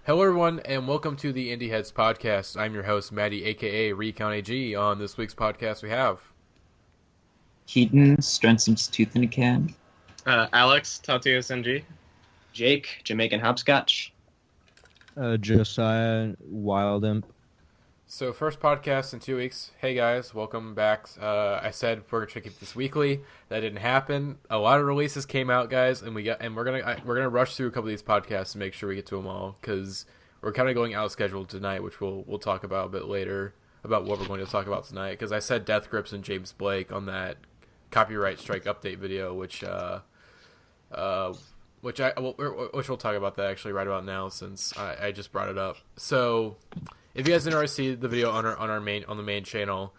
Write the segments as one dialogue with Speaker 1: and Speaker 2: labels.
Speaker 1: Hello, everyone, and welcome to the Indieheads podcast. I'm your host, Matty, aka Recount AG. On this week's podcast, we have
Speaker 2: Keaton, Strensom's Tooth in a Can.
Speaker 3: Alex, Tatio SMG.
Speaker 4: Jake, Jamaican Hopscotch.
Speaker 5: Josiah, Wild Imp.
Speaker 1: So first podcast in 2 weeks. Hey guys, welcome back. I said we're gonna keep this weekly. That didn't happen. A lot of releases came out, guys, and we're gonna rush through a couple of these podcasts to make sure we get to them all because we're kind of going out of schedule tonight, which we'll talk about a bit later about what we're going to talk about tonight. Because I said Death Grips and James Blake on that copyright strike update video, which we'll talk about that actually right about now since I just brought it up. So if you guys didn't already see the video on the main channel,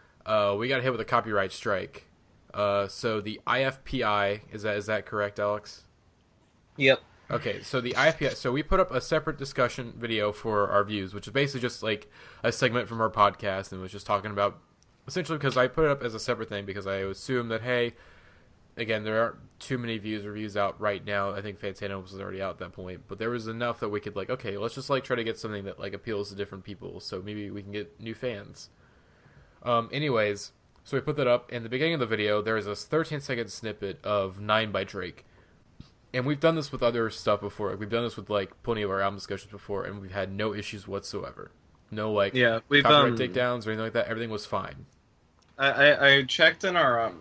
Speaker 1: we got hit with a copyright strike. So the IFPI is that correct, Alex?
Speaker 3: Yep.
Speaker 1: Okay, so the IFPI. So we put up a separate discussion video for our views, which is basically just like a segment from our podcast, and was just talking about essentially because I put it up as a separate thing because I assume that hey, again there aren't too many reviews out right now. I think Fantano was already out at that point, but there was enough that we could like okay, let's just like try to get something that like appeals to different people, so maybe we can get new fans. Anyways, so we put that up. In the beginning of the video, there is a 13-second snippet of 9 by Drake. And we've done this with other stuff before. We've done this with like plenty of our album discussions before, and we've had no issues whatsoever. No like
Speaker 3: we've
Speaker 1: copyright takedowns or anything like that. Everything was fine.
Speaker 3: I checked in our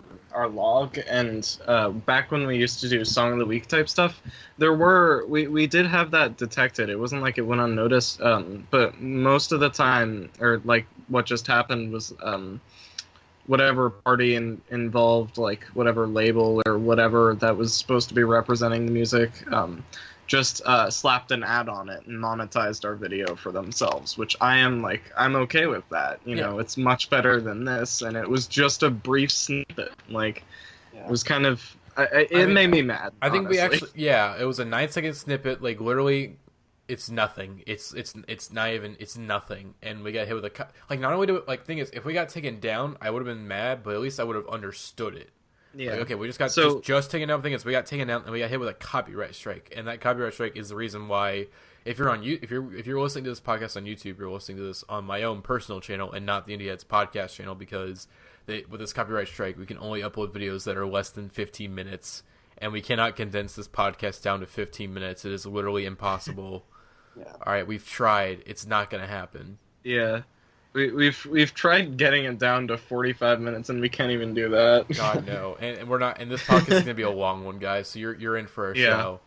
Speaker 3: log, and back when we used to do Song of the Week type stuff, we did have that detected. It wasn't like it went unnoticed, but most of the time, or like what just happened was whatever party involved, like whatever label or whatever that was supposed to be representing the music, just slapped an ad on it and monetized our video for themselves, which I'm okay with that. You know, it's much better than this, and it was just a brief snippet. Like, it was kind of, it made me mad.
Speaker 1: I think
Speaker 3: honestly.
Speaker 1: it was a 9-second snippet, like literally, it's nothing. It's not even, it's nothing. And we got hit with like, not only do it, like, thing is, if we got taken down, I would have been mad, but at least I would have understood it.
Speaker 3: Yeah.
Speaker 1: Like, okay, we just got just taken down. The thing is, we got taken down and we got hit with a copyright strike, and that copyright strike is the reason why if you're listening to this podcast on YouTube, you're listening to this on my own personal channel and not the Indieheads podcast channel because with this copyright strike, we can only upload videos that are less than 15 minutes, and we cannot condense this podcast down to 15 minutes. It is literally impossible.
Speaker 4: Yeah.
Speaker 1: All right, we've tried. It's not going to happen.
Speaker 3: Yeah. We've tried getting it down to 45 minutes, and we can't even do that.
Speaker 1: God, no. And we're not. And this podcast is gonna be a long one, guys. So you're in for a show.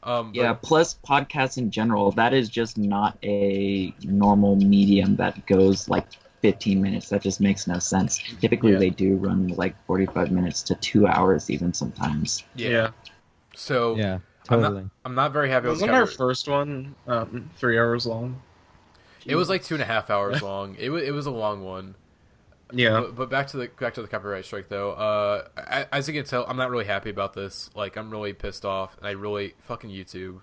Speaker 2: Plus podcasts in general, that is just not a normal medium that goes like 15 minutes. That just makes no sense. Typically, they do run like 45 minutes to 2 hours, even sometimes.
Speaker 1: Yeah. So
Speaker 5: Yeah, totally.
Speaker 1: I'm not very happy with
Speaker 3: Wasn't our first one 3 hours long?
Speaker 1: It was like 2.5 hours long. It was a long one.
Speaker 3: Yeah.
Speaker 1: But back to the copyright strike though. As you can tell, I'm not really happy about this. Like, I'm really pissed off, and I really fucking YouTube.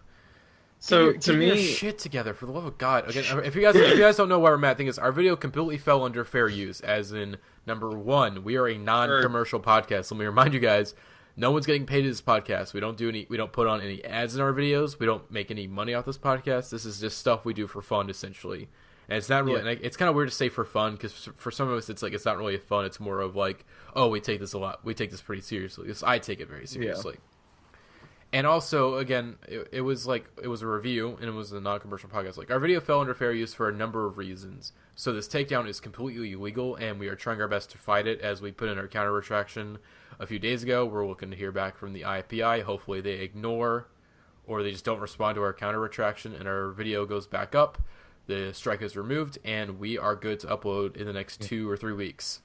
Speaker 3: So
Speaker 1: Get your shit together, for the love of God. Again, if you guys don't know where we're at, thing is our video completely fell under fair use. As in, number one, we are a non-commercial podcast. Let me remind you guys. No one's getting paid to this podcast. We don't put on any ads in our videos. We don't make any money off this podcast. This is just stuff we do for fun, essentially. And it's not really, and it's kind of weird to say for fun, because for some of us, it's like, it's not really fun. It's more of like, oh, we take this pretty seriously. I take it very seriously. Yeah. And also, again, it was a review, and it was a non-commercial podcast. Like, our video fell under fair use for a number of reasons. So this takedown is completely illegal, and we are trying our best to fight it, as we put in our counter retraction a few days ago. We're looking to hear back from the IPI. Hopefully they ignore, or they just don't respond to our counter retraction, and our video goes back up. The strike is removed, and we are good to upload in the next 2 or 3 weeks.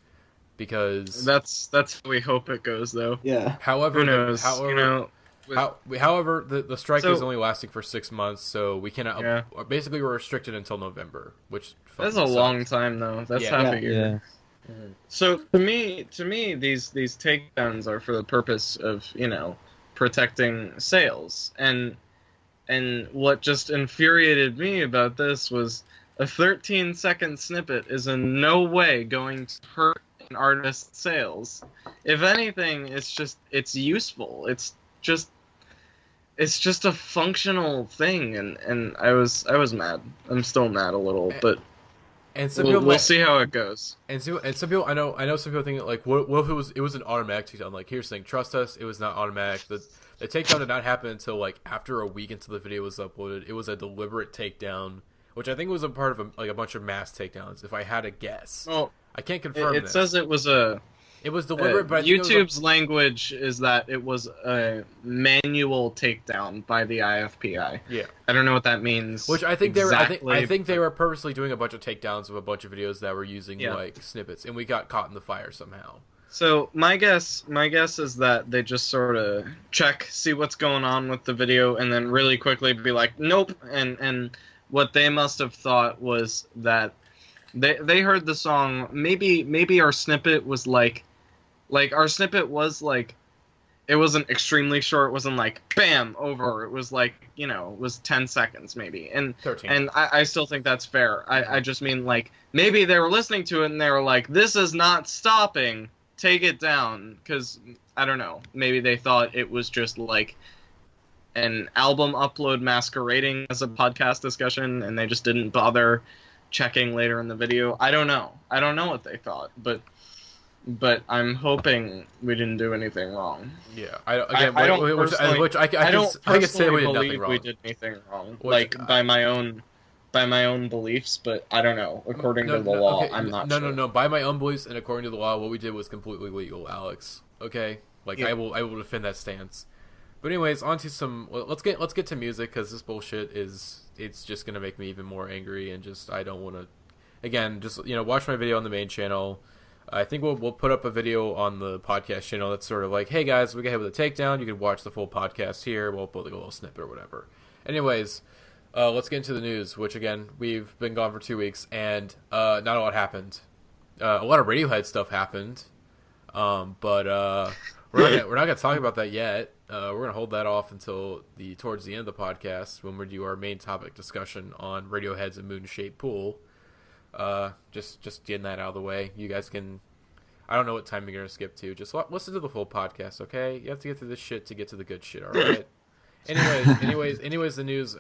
Speaker 1: Because
Speaker 3: that's how we hope it goes, though.
Speaker 4: Yeah.
Speaker 1: However,
Speaker 3: Who knows?
Speaker 1: However, the strike is only lasting for 6 months, so we cannot. Basically, we're restricted until November, which
Speaker 3: that's a long time, though. That's half a year.
Speaker 5: Yeah.
Speaker 3: So to me, these takedowns are for the purpose of protecting sales, and what just infuriated me about this was a 13-second snippet is in no way going to hurt an artist's sales. If anything, it's useful. It's it's just a functional thing, and I was mad. I'm still mad a little, but
Speaker 1: and some
Speaker 3: we'll see how it goes.
Speaker 1: And some people, I know some people think like, what if it was an automatic takedown? Like, here's the thing, trust us, it was not automatic. The takedown did not happen until like after a week until the video was uploaded. It was a deliberate takedown, which I think was a part of a bunch of mass takedowns. If I had to guess,
Speaker 3: well,
Speaker 1: I can't confirm.
Speaker 3: It says it was
Speaker 1: deliberate, but I think
Speaker 3: YouTube's language is that it was a manual takedown by the IFPI.
Speaker 1: Yeah,
Speaker 3: I don't know what that means.
Speaker 1: Which I think
Speaker 3: exactly,
Speaker 1: I think they were purposely doing a bunch of takedowns of a bunch of videos that were using like snippets, and we got caught in the fire somehow.
Speaker 3: So my guess is that they just sort of check, see what's going on with the video, and then really quickly be like, nope. And what they must have thought was that they heard the song. Maybe our snippet was like our snippet was like, it wasn't extremely short. It wasn't like bam over. It was like, it was 10 seconds maybe. And
Speaker 1: 13.
Speaker 3: And I still think that's fair. I just mean like maybe they were listening to it and they were like, this is not stopping. Take it down, because I don't know, maybe they thought it was just like an album upload masquerading as a podcast discussion, and they just didn't bother checking later in the video. I don't know what they thought, but I'm hoping we didn't do anything wrong.
Speaker 1: Yeah,
Speaker 3: I don't personally believe we did anything wrong, by my own beliefs, but I don't know. According to the law, okay, I'm not sure.
Speaker 1: No. By my own beliefs and according to the law, what we did was completely legal, Alex. Okay, I will defend that stance. But anyways, on to some. Let's get to music, because this bullshit it's just gonna make me even more angry, and just I don't want to. Again, just watch my video on the main channel. I think we'll put up a video on the podcast channel that's sort of like, hey guys, we got hit with a takedown. You can watch the full podcast here. We'll put like a little snippet or whatever. Anyways. Let's get into the news, which, again, we've been gone for 2 weeks, and not a lot happened. A lot of Radiohead stuff happened, but we're not gonna talk about that yet. We're gonna hold that off until towards the end of the podcast, when we do our main topic discussion on Radiohead's A Moon-Shaped Pool. Just getting that out of the way. You guys can. I don't know what time you're gonna skip to. Just listen to the full podcast, okay? You have to get through this shit to get to the good shit. All right. Anyways, the news.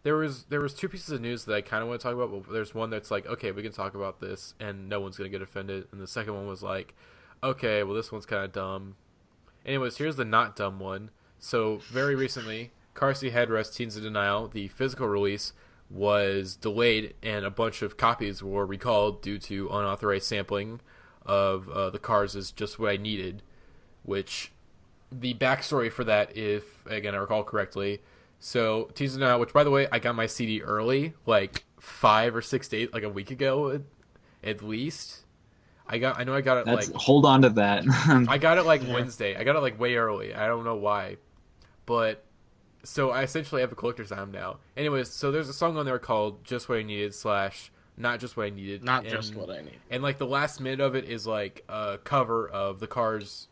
Speaker 1: There was two pieces of news that I kind of want to talk about, but there's one that's like, okay, we can talk about this, and no one's going to get offended. And the second one was like, okay, well, this one's kind of dumb. Anyways, here's the not dumb one. So, very recently, Carseat Headrest, Teens in Denial, the physical release, was delayed, and a bunch of copies were recalled due to unauthorized sampling of the Cars' Just What I Needed, which the backstory for that, if, again, I recall correctly, so, Teens in Denial, which, by the way, I got my CD early, like 5 or 6 days, like a week ago, at least. I know I got it
Speaker 2: hold on to that.
Speaker 1: I got it like Wednesday. I got it like way early. I don't know why. But, so I essentially have a collector's item now. Anyways, so there's a song on there called Just What I Needed / Not Just What I Needed.
Speaker 3: Just What I Need.
Speaker 1: And like the last minute of it is like a cover of the Cars'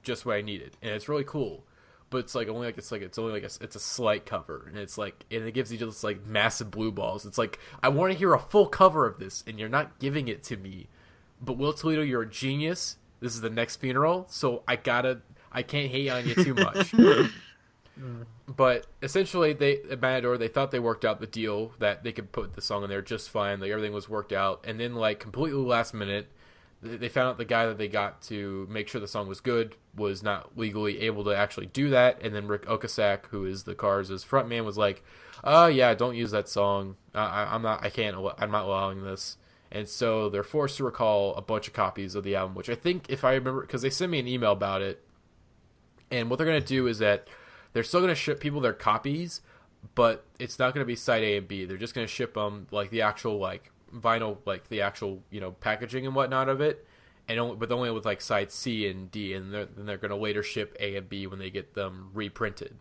Speaker 1: Just What I Needed. And it's really cool. But it's a slight cover, and it gives you just like massive blue balls. It's like, I want to hear a full cover of this, and you're not giving it to me. But Will Toledo, you're a genius. This is the next funeral, so I can't hate on you too much. But essentially, at Matador, they thought they worked out the deal that they could put the song in there just fine. Like, everything was worked out, and then like completely last minute, they found out the guy that they got to make sure the song was good was not legally able to actually do that. And then Rick Okasak, who is the Cars' frontman, was like, yeah, don't use that song. I'm not allowing this. And so they're forced to recall a bunch of copies of the album, which I think, if I remember, because they sent me an email about it. And what they're going to do is that they're still going to ship people their copies, but it's not going to be side A and B. They're just going to ship them like the actual like vinyl, like the actual packaging and whatnot of it, and only with like side C and D, and then they're going to later ship A and B when they get them reprinted.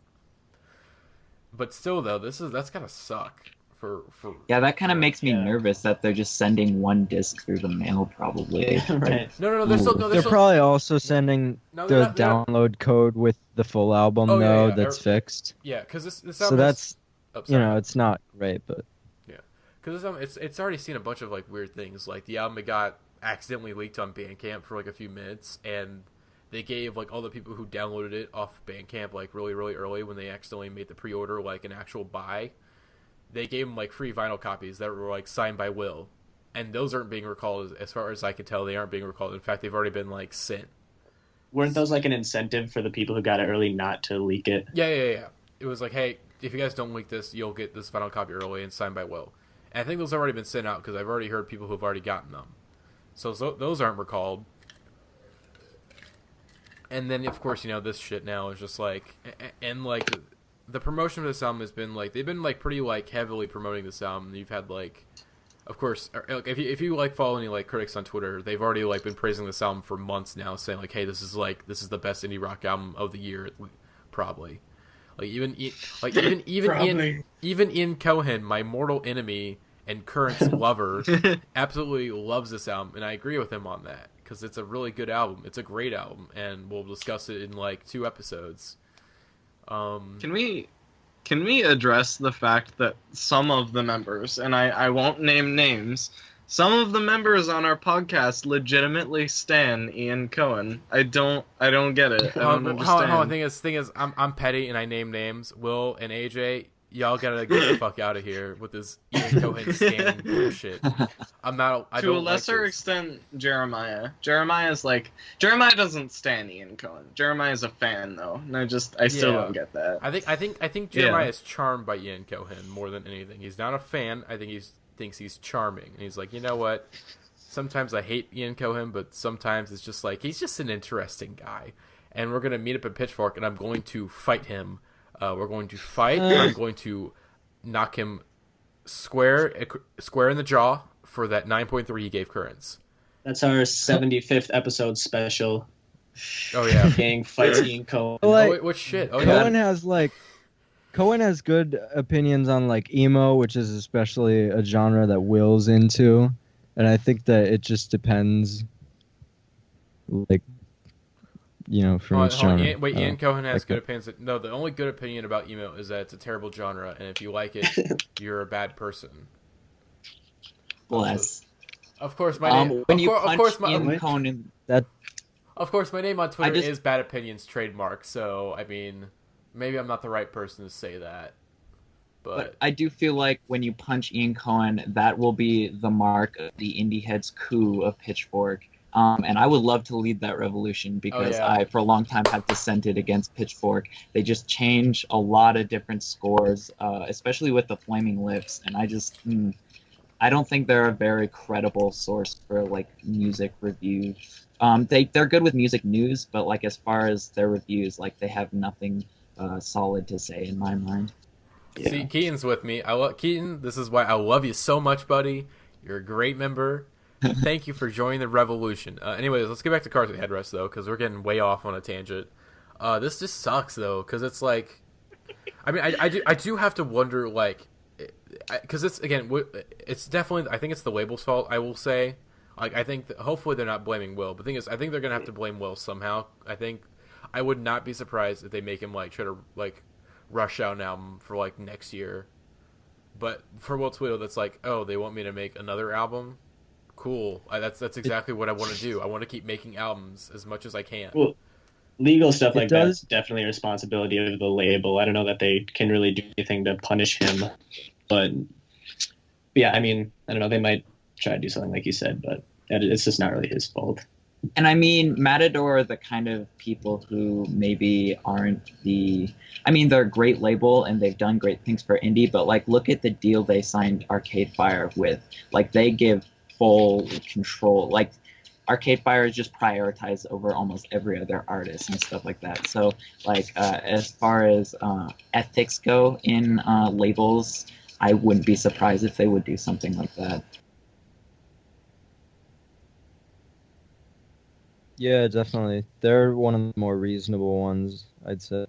Speaker 1: But still, though, that's gotta suck for
Speaker 2: yeah, that kind of makes me nervous that they're just sending one disc through the mail, probably.
Speaker 4: Right.
Speaker 1: No,
Speaker 5: they're probably also sending the download code with the full album that's fixed.
Speaker 1: Yeah, because this album
Speaker 5: so that's it's not right, but
Speaker 1: because it's already seen a bunch of like weird things. Like the album, it got accidentally leaked on Bandcamp for like a few minutes, and they gave like all the people who downloaded it off Bandcamp like really early when they accidentally made the pre-order like an actual buy. They gave them like free vinyl copies that were like signed by Will, and those aren't being recalled as far as I can tell. They aren't being recalled. In fact, they've already been like sent.
Speaker 4: Weren't those like an incentive for the people who got it early not to leak it?
Speaker 1: Yeah. It was like, hey, if you guys don't leak this, you'll get this vinyl copy early and signed by Will. And I think those have already been sent out because I've already heard people who've already gotten them. So those aren't recalled. And then, of course, this shit now is just like, and like, the promotion of this album has been like, they've been like pretty like heavily promoting this album. You've had like, of course, if you like follow any like critics on Twitter, they've already like been praising this album for months now, saying like, hey, this is the best indie rock album of the year, probably. Like even Ian Cohen, my mortal enemy and Current's lover, absolutely loves this album, and I agree with him on that because it's a really good album. It's a great album, and we'll discuss it in like 2 episodes.
Speaker 3: Can we address the fact that some of the members, and I won't name names, some of the members on our podcast legitimately stan Ian Cohen. I don't get it. I don't understand.
Speaker 1: Thing is, I'm petty and I name names. Will and AJ, y'all gotta get the fuck out of here with this Ian Cohen standing bullshit. To a lesser extent, Jeremiah. Jeremiah doesn't stan Ian Cohen. Jeremiah's a fan though, and I still don't get that. I think Jeremiah is charmed by Ian Cohen more than anything. He's not a fan. I think he thinks he's charming, and he's like, you know what? Sometimes I hate Ian Cohen, but sometimes it's just like he's just an interesting guy, and we're gonna meet up at Pitchfork, and I'm going to fight him. We're going to fight. I'm going to knock him square in the jaw for that 9.3 he gave Currents.
Speaker 4: That's our 75th episode special.
Speaker 1: Oh yeah,
Speaker 4: gang fights Ian Cohen.
Speaker 1: What shit? Oh yeah.
Speaker 5: Cohen has good opinions on like emo, which is especially a genre that Will's into, and I think that it just depends, like, from each genre.
Speaker 1: Ian Cohen has good opinions. No, the only good opinion about emo is that it's a terrible genre, and if you like it, you're a bad person.
Speaker 2: Bless.
Speaker 1: Of course, my name. Of course, my name on Twitter is Bad Opinions trademark. So I mean, maybe I'm not the right person to say that, but
Speaker 2: I do feel like when you punch Ian Cohen, that will be the mark of the Indieheads coup of Pitchfork. And I would love to lead that revolution because I, for a long time, have dissented against Pitchfork. They just change a lot of different scores, especially with the Flaming Lips, and I don't think they're a very credible source for like music reviews. They're good with music news, but like as far as their reviews, like they have nothing solid to say in my mind.
Speaker 1: Yeah. See, Keaton's with me. Keaton. This is why I love you so much, buddy. You're a great member. Thank you for joining the revolution. Anyways, let's get back to Carseat Headrest though, because we're getting way off on a tangent. This just sucks though, because it's like, I mean, I do have to wonder like, because it's definitely, I think it's the label's fault. I will say, like, I think hopefully they're not blaming Will, but the thing is, I think they're gonna have to blame Will somehow. I would not be surprised if they make him like try to like rush out an album for like next year. But for Will Tweedle, that's like, oh, they want me to make another album. Cool. That's exactly what I want to do. I want to keep making albums as much as I can.
Speaker 4: Well, legal stuff like that is definitely a responsibility of the label. I don't know that they can really do anything to punish him, but yeah, I mean, I don't know. They might try to do something like you said, but it's just not really his fault.
Speaker 2: And I mean, Matador are the kind of people who maybe aren't they're a great label and they've done great things for indie, but like, look at the deal they signed Arcade Fire with. Like, they give full control. Like, Arcade Fire is just prioritized over almost every other artist and stuff like that. So like, as far as ethics go in labels, I wouldn't be surprised if they would do something like that.
Speaker 5: Yeah, definitely. They're one of the more reasonable ones, I'd say.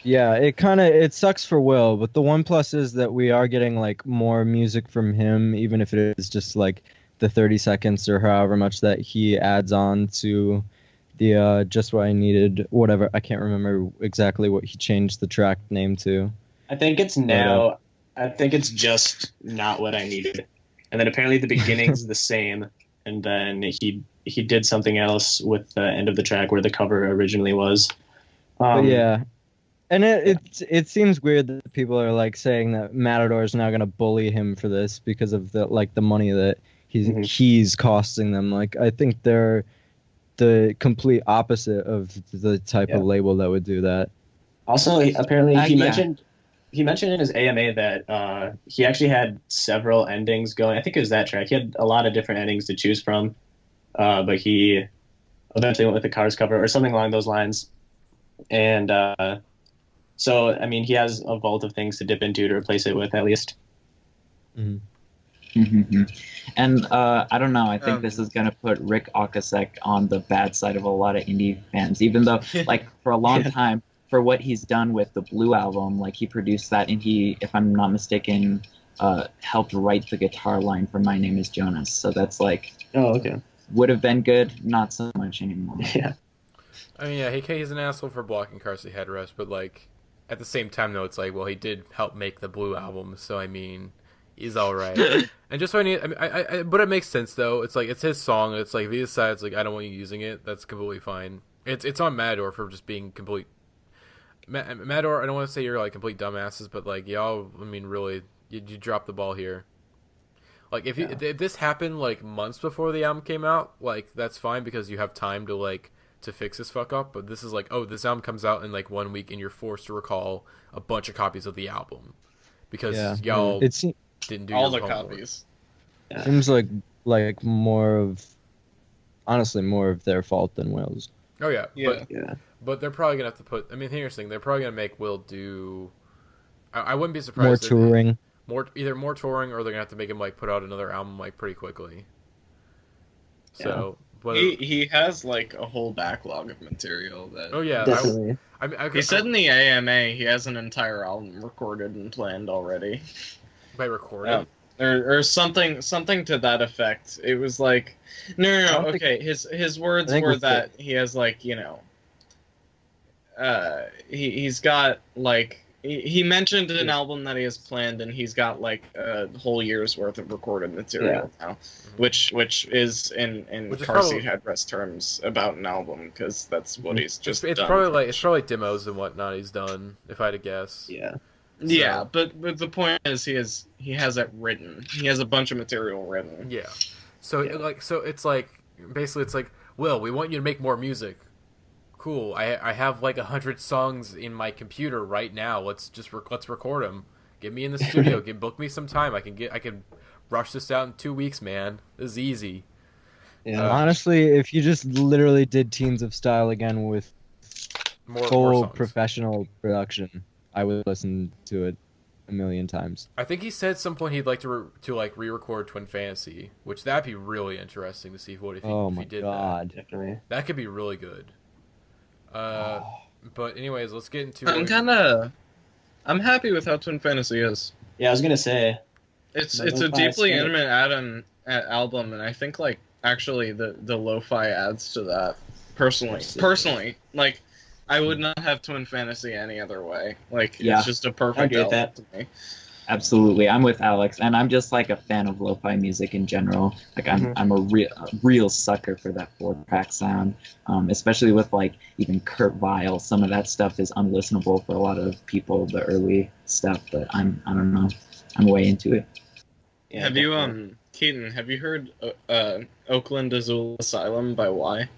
Speaker 5: Yeah, it sucks for Will, but the one plus is that we are getting like more music from him, even if it is just like the 30 seconds or however much that he adds on to the Just What I Needed, whatever. I can't remember exactly what he changed the track name to.
Speaker 4: I think it's now. I think it's just Not What I Needed. and then apparently the beginning's the same, and then he did something else with the end of the track where the cover originally was.
Speaker 5: But yeah. And it seems weird that people are like saying that Matador is now going to bully him for this because of the money that he's costing them. Like, I think they're the complete opposite of the type of label that would do that.
Speaker 4: Also, apparently he mentioned in his AMA that he actually had several endings going. I think it was that track. He had a lot of different endings to choose from, but he eventually went with the Cars cover or something along those lines. And so, I mean, he has a vault of things to dip into to replace it with, at least.
Speaker 2: Mm-hmm. And I don't know. I think this is gonna put Rick Ocasek on the bad side of a lot of indie fans, even though, like, for a long time, for what he's done with the Blue album, like, he produced that, and he, if I'm not mistaken, helped write the guitar line for My Name Is Jonas. So that's like, would have been good, not so much anymore.
Speaker 4: Yeah.
Speaker 1: I mean, yeah, he's an asshole for blocking Carseat Headrest, but like at the same time, though, it's like, well, he did help make the Blue album, so I mean, he's all right. And just so but it makes sense though. It's like it's his song. It's like if he decides like I don't want you using it, that's completely fine. It's on Matador for just being complete. Matador, I don't want to say you're like complete dumbasses, but like y'all, I mean, really, you dropped the ball here. Like if this happened like months before the album came out, like that's fine because you have time to fix this fuck up. But this is like, oh, this album comes out in like 1 week and you're forced to recall a bunch of copies of the album because y'all didn't do
Speaker 3: all
Speaker 1: your
Speaker 3: the
Speaker 1: homework.
Speaker 3: copies.
Speaker 5: Yeah. Seems like more of their fault than Will's.
Speaker 1: Oh yeah.
Speaker 3: Yeah.
Speaker 1: But they're probably gonna have to put. I mean, here's the thing: they're probably gonna make Will do. I wouldn't be surprised.
Speaker 5: More touring.
Speaker 1: Either more touring, or they're gonna have to make him like put out another album like pretty quickly. So, but
Speaker 3: he has like a whole backlog of material that.
Speaker 1: Oh yeah,
Speaker 2: definitely.
Speaker 3: He said in the AMA he has an entire album recorded and planned already.
Speaker 1: By recorded.
Speaker 3: Or something to that effect. It was like no. Okay, his words were that he has like he's got like he mentioned an album that he has planned and he's got like a whole year's worth of recorded material now, which is in Carseat Headrest terms about an album because that's what he's just.
Speaker 1: It's
Speaker 3: done.
Speaker 1: probably like demos and whatnot he's done if I had to guess.
Speaker 3: Yeah.
Speaker 1: So.
Speaker 3: Yeah, but the point is he has it written. He has a bunch of material written.
Speaker 1: Yeah. So it's like basically it's like, Will, we want you to make more music. Cool. I have like 100 songs in my computer right now. Let's record them. Get me in the studio. Book me some time. I can rush this out in 2 weeks, man. This is easy.
Speaker 5: Yeah. Honestly, if you just literally did Teens of Style again with full professional production, I would listen to it a million times.
Speaker 1: I think he said at some point he'd like to re-record Twin Fantasy, which that'd be really interesting to see if he did that.
Speaker 4: Definitely.
Speaker 1: That could be really good. But anyways, let's get into.
Speaker 3: I'm happy with how Twin Fantasy is.
Speaker 4: Yeah, I was gonna say.
Speaker 3: It's a deeply intimate album, and I think like actually the lo-fi adds to that. Personally, like. I would not have Twin Fantasy any other way. Like, it's just a perfect album to me.
Speaker 2: Absolutely. I'm with Alex, and I'm just like a fan of lo-fi music in general. Like, I'm a real sucker for that 4-track sound, especially with like even Kurt Vile. Some of that stuff is unlistenable for a lot of people, the early stuff, but I don't know. I'm way into it.
Speaker 3: Yeah, have you, Keaton, have you heard Oakland Azul Asylum by Y?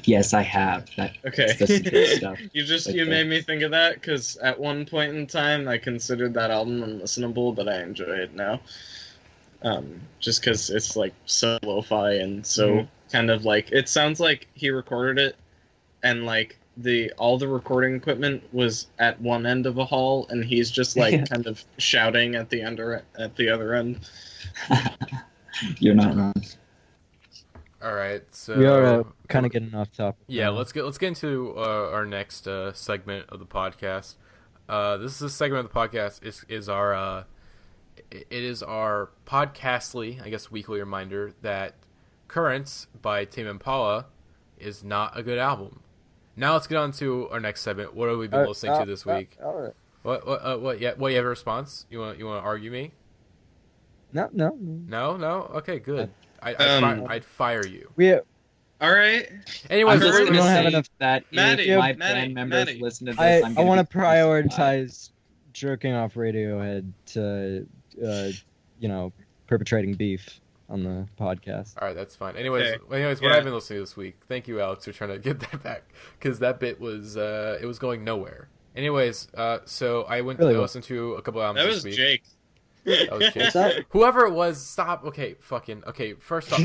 Speaker 2: Yes, I have. Stuff.
Speaker 3: You made me think of that because at one point in time I considered that album unlistenable, but I enjoy it now. Just because it's like so lo-fi and so kind of like it sounds like he recorded it, and like all the recording equipment was at one end of a hall, and he's just like kind of shouting at the other end.
Speaker 2: You're not wrong.
Speaker 1: All right, so
Speaker 5: we are kind of getting off topic.
Speaker 1: Yeah, let's get into our next segment of the podcast. This is a segment of the podcast is our podcastly, I guess, weekly reminder that Currents by Tame Impala is not a good album. Now let's get on to our next segment. What have we been listening to this week?
Speaker 5: All right.
Speaker 1: What? Yeah. What? You have a response? You want to argue me?
Speaker 5: No.
Speaker 1: No. Okay, good. I'd fire you.
Speaker 3: All right.
Speaker 1: Anyways,
Speaker 2: I'm just
Speaker 5: we
Speaker 2: gonna
Speaker 5: don't have
Speaker 2: say
Speaker 5: enough.
Speaker 2: that
Speaker 3: Maddie,
Speaker 2: if my
Speaker 3: Maddie,
Speaker 2: band members
Speaker 3: Maddie.
Speaker 2: listen to this,
Speaker 5: I
Speaker 2: gonna
Speaker 5: want to
Speaker 2: be crucified.
Speaker 5: prioritize jerking off Radiohead to, perpetrating beef on the podcast.
Speaker 1: All right, that's fine. Anyways,
Speaker 3: Okay.
Speaker 1: what I've been listening to this week. Thank you, Alex, for trying to get that back because that bit was it was going nowhere. Anyways, so I listened to a couple albums
Speaker 3: That
Speaker 1: this
Speaker 3: was
Speaker 1: week.
Speaker 3: Jake.
Speaker 1: That was Jake.
Speaker 5: What's that?
Speaker 1: Whoever it was, stop. Okay, fucking. Okay, first off,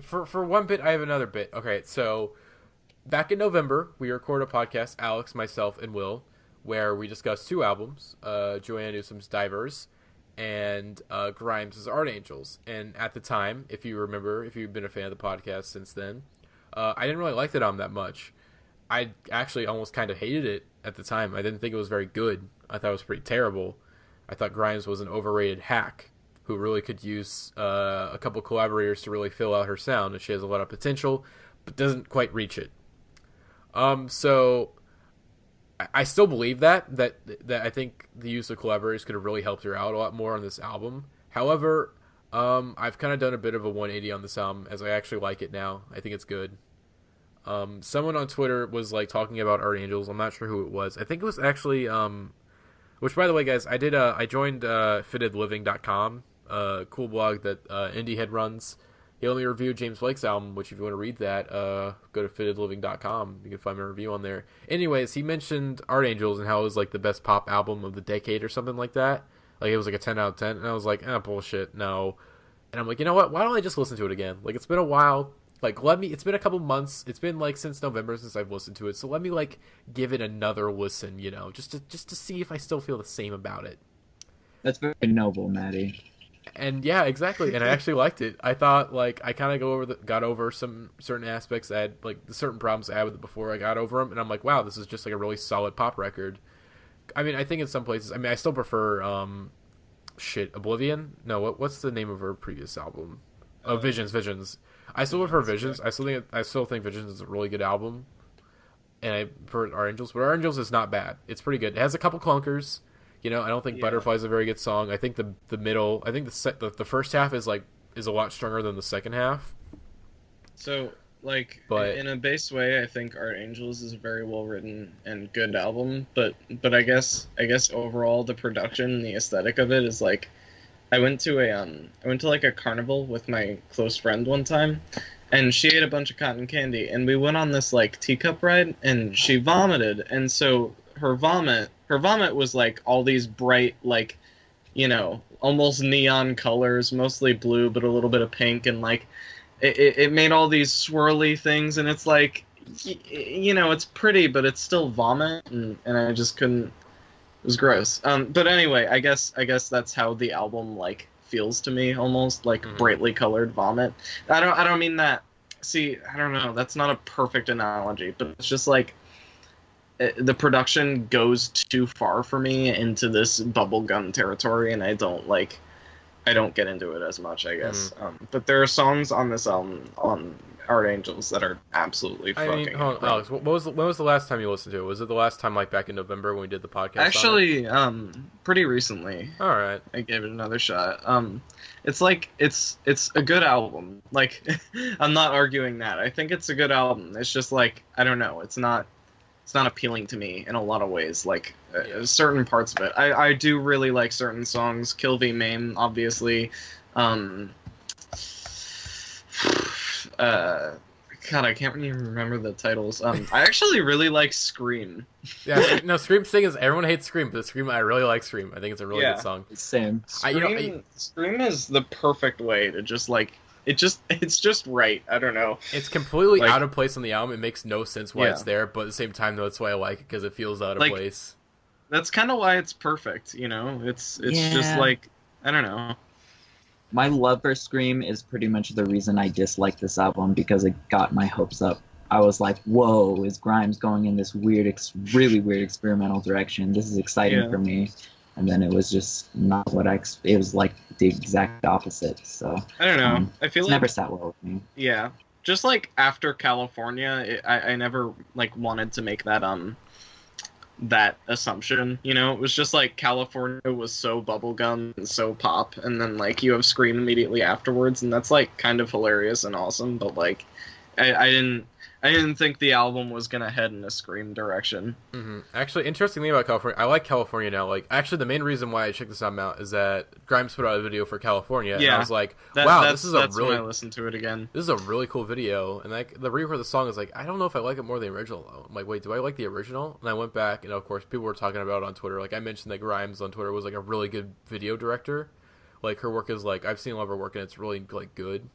Speaker 1: for one bit, I have another bit. Okay, so back in November, we recorded a podcast, Alex, myself, and Will, where we discussed two albums, Joanna Newsom's Divers and Grimes' Art Angels. And at the time, if you remember, if you've been a fan of the podcast since then, I didn't really like that album that much. I actually almost kind of hated it at the time. I didn't think it was very good. I thought it was pretty terrible. I thought Grimes was an overrated hack who really could use a couple collaborators to really fill out her sound, and she has a lot of potential, but doesn't quite reach it. So I still believe that I think the use of collaborators could have really helped her out a lot more on this album. However, I've kind of done a bit of a 180 on this album, as I actually like it now. I think it's good. Someone on Twitter was like talking about Art Angels. I'm not sure who it was. I think it was actually which, by the way, guys, I joined fittedliving.com, cool blog that Indiehead runs. He only reviewed James Blake's album, which if you want to read that, go to fittedliving.com. You can find my review on there. Anyways, he mentioned Art Angels and how it was like the best pop album of the decade or something like that. Like it was like a 10 out of 10. And I was like, bullshit, no. And I'm like, you know what? Why don't I just listen to it again? Like, it's been a while. Like, it's been a couple months. It's been like since November since I've listened to it. So let me like give it another listen, just to see if I still feel the same about it.
Speaker 2: That's very noble, Matty.
Speaker 1: And yeah, exactly. And I actually liked it. I thought like I kind of got over some certain aspects that I had, like the certain problems I had with it before I got over them. And I'm like, wow, this is just like a really solid pop record. I mean, I think in some places, I still prefer Oblivion. No, what's the name of her previous album? Visions. I still prefer Visions. I still think Visions is a really good album. And I prefer Art Angels, but Art Angels is not bad. It's pretty good. It has a couple clunkers. I don't think Butterfly is a very good song. I think the middle. I think the first half is a lot stronger than the second half.
Speaker 3: So
Speaker 1: but
Speaker 3: in a base way, I think Art Angels is a very well written and good album. But I guess overall the production, the aesthetic of it is like, I went to like a carnival with my close friend one time, and she ate a bunch of cotton candy, and we went on this like teacup ride, and she vomited, and so her vomit was like all these bright, like, almost neon colors, mostly blue but a little bit of pink, and like it made all these swirly things, and it's like, it's pretty, but it's still vomit, and I just couldn't. It was gross. But anyway, I guess that's how the album like feels to me, almost like brightly colored vomit. I don't mean that. See, I don't know. That's not a perfect analogy, but it's just like the production goes too far for me into this bubblegum territory, and I don't get into it as much, I guess. But there are songs on this album, on Art Angels, that are absolutely fucking incredible.
Speaker 1: Alex, when was the last time you listened to it? Was it the last time, like, back in November when we did the podcast?
Speaker 3: Actually, pretty recently.
Speaker 1: All right.
Speaker 3: I gave it another shot. It's a good album. Like, I'm not arguing that. I think it's a good album. It's just like, I don't know. It's not appealing to me in a lot of ways. Like, certain parts of it. I do really like certain songs. Kill V Maim, obviously. God, I can't even remember the titles. I actually really like Scream.
Speaker 1: Yeah, no, Scream's thing is everyone hates Scream, but Scream, I really like Scream. I think it's a really good song.
Speaker 2: Same.
Speaker 3: Scream is the perfect way to just like it's just right. I don't know.
Speaker 1: It's completely out of place on the album. It makes no sense why it's there, but at the same time, though, that's why I like it, because it feels out of place.
Speaker 3: That's kind of why it's perfect. It's just like, I don't know.
Speaker 2: My love for Scream is pretty much the reason I dislike this album, because it got my hopes up. I was like, whoa, is Grimes going in this really weird experimental direction? This is exciting for me. And then it was just not what it was like the exact opposite. So
Speaker 3: I don't know. I feel
Speaker 2: it's never sat well with me.
Speaker 3: Yeah. Just like after California, I never like wanted to make that that assumption, you know? It was just like California was so bubblegum and so pop, and then like you have Scream immediately afterwards, and that's like kind of hilarious and awesome, but like I didn't think the album was gonna head in a Scream direction.
Speaker 1: Mm-hmm. Actually, interesting thing about California, I like California now. Like, actually, the main reason why I checked this album out is that Grimes put out a video for California, and I was like, wow, this is a really.
Speaker 3: When I listened to it again.
Speaker 1: This is a really cool video, and like the re-record of the song is like, I don't know if I like it more than the original. Though. I'm like, wait, do I like the original? And I went back, and of course, people were talking about it on Twitter. Like, I mentioned that Grimes on Twitter was like a really good video director. Like, her work is like, I've seen a lot of her work, and it's really like good.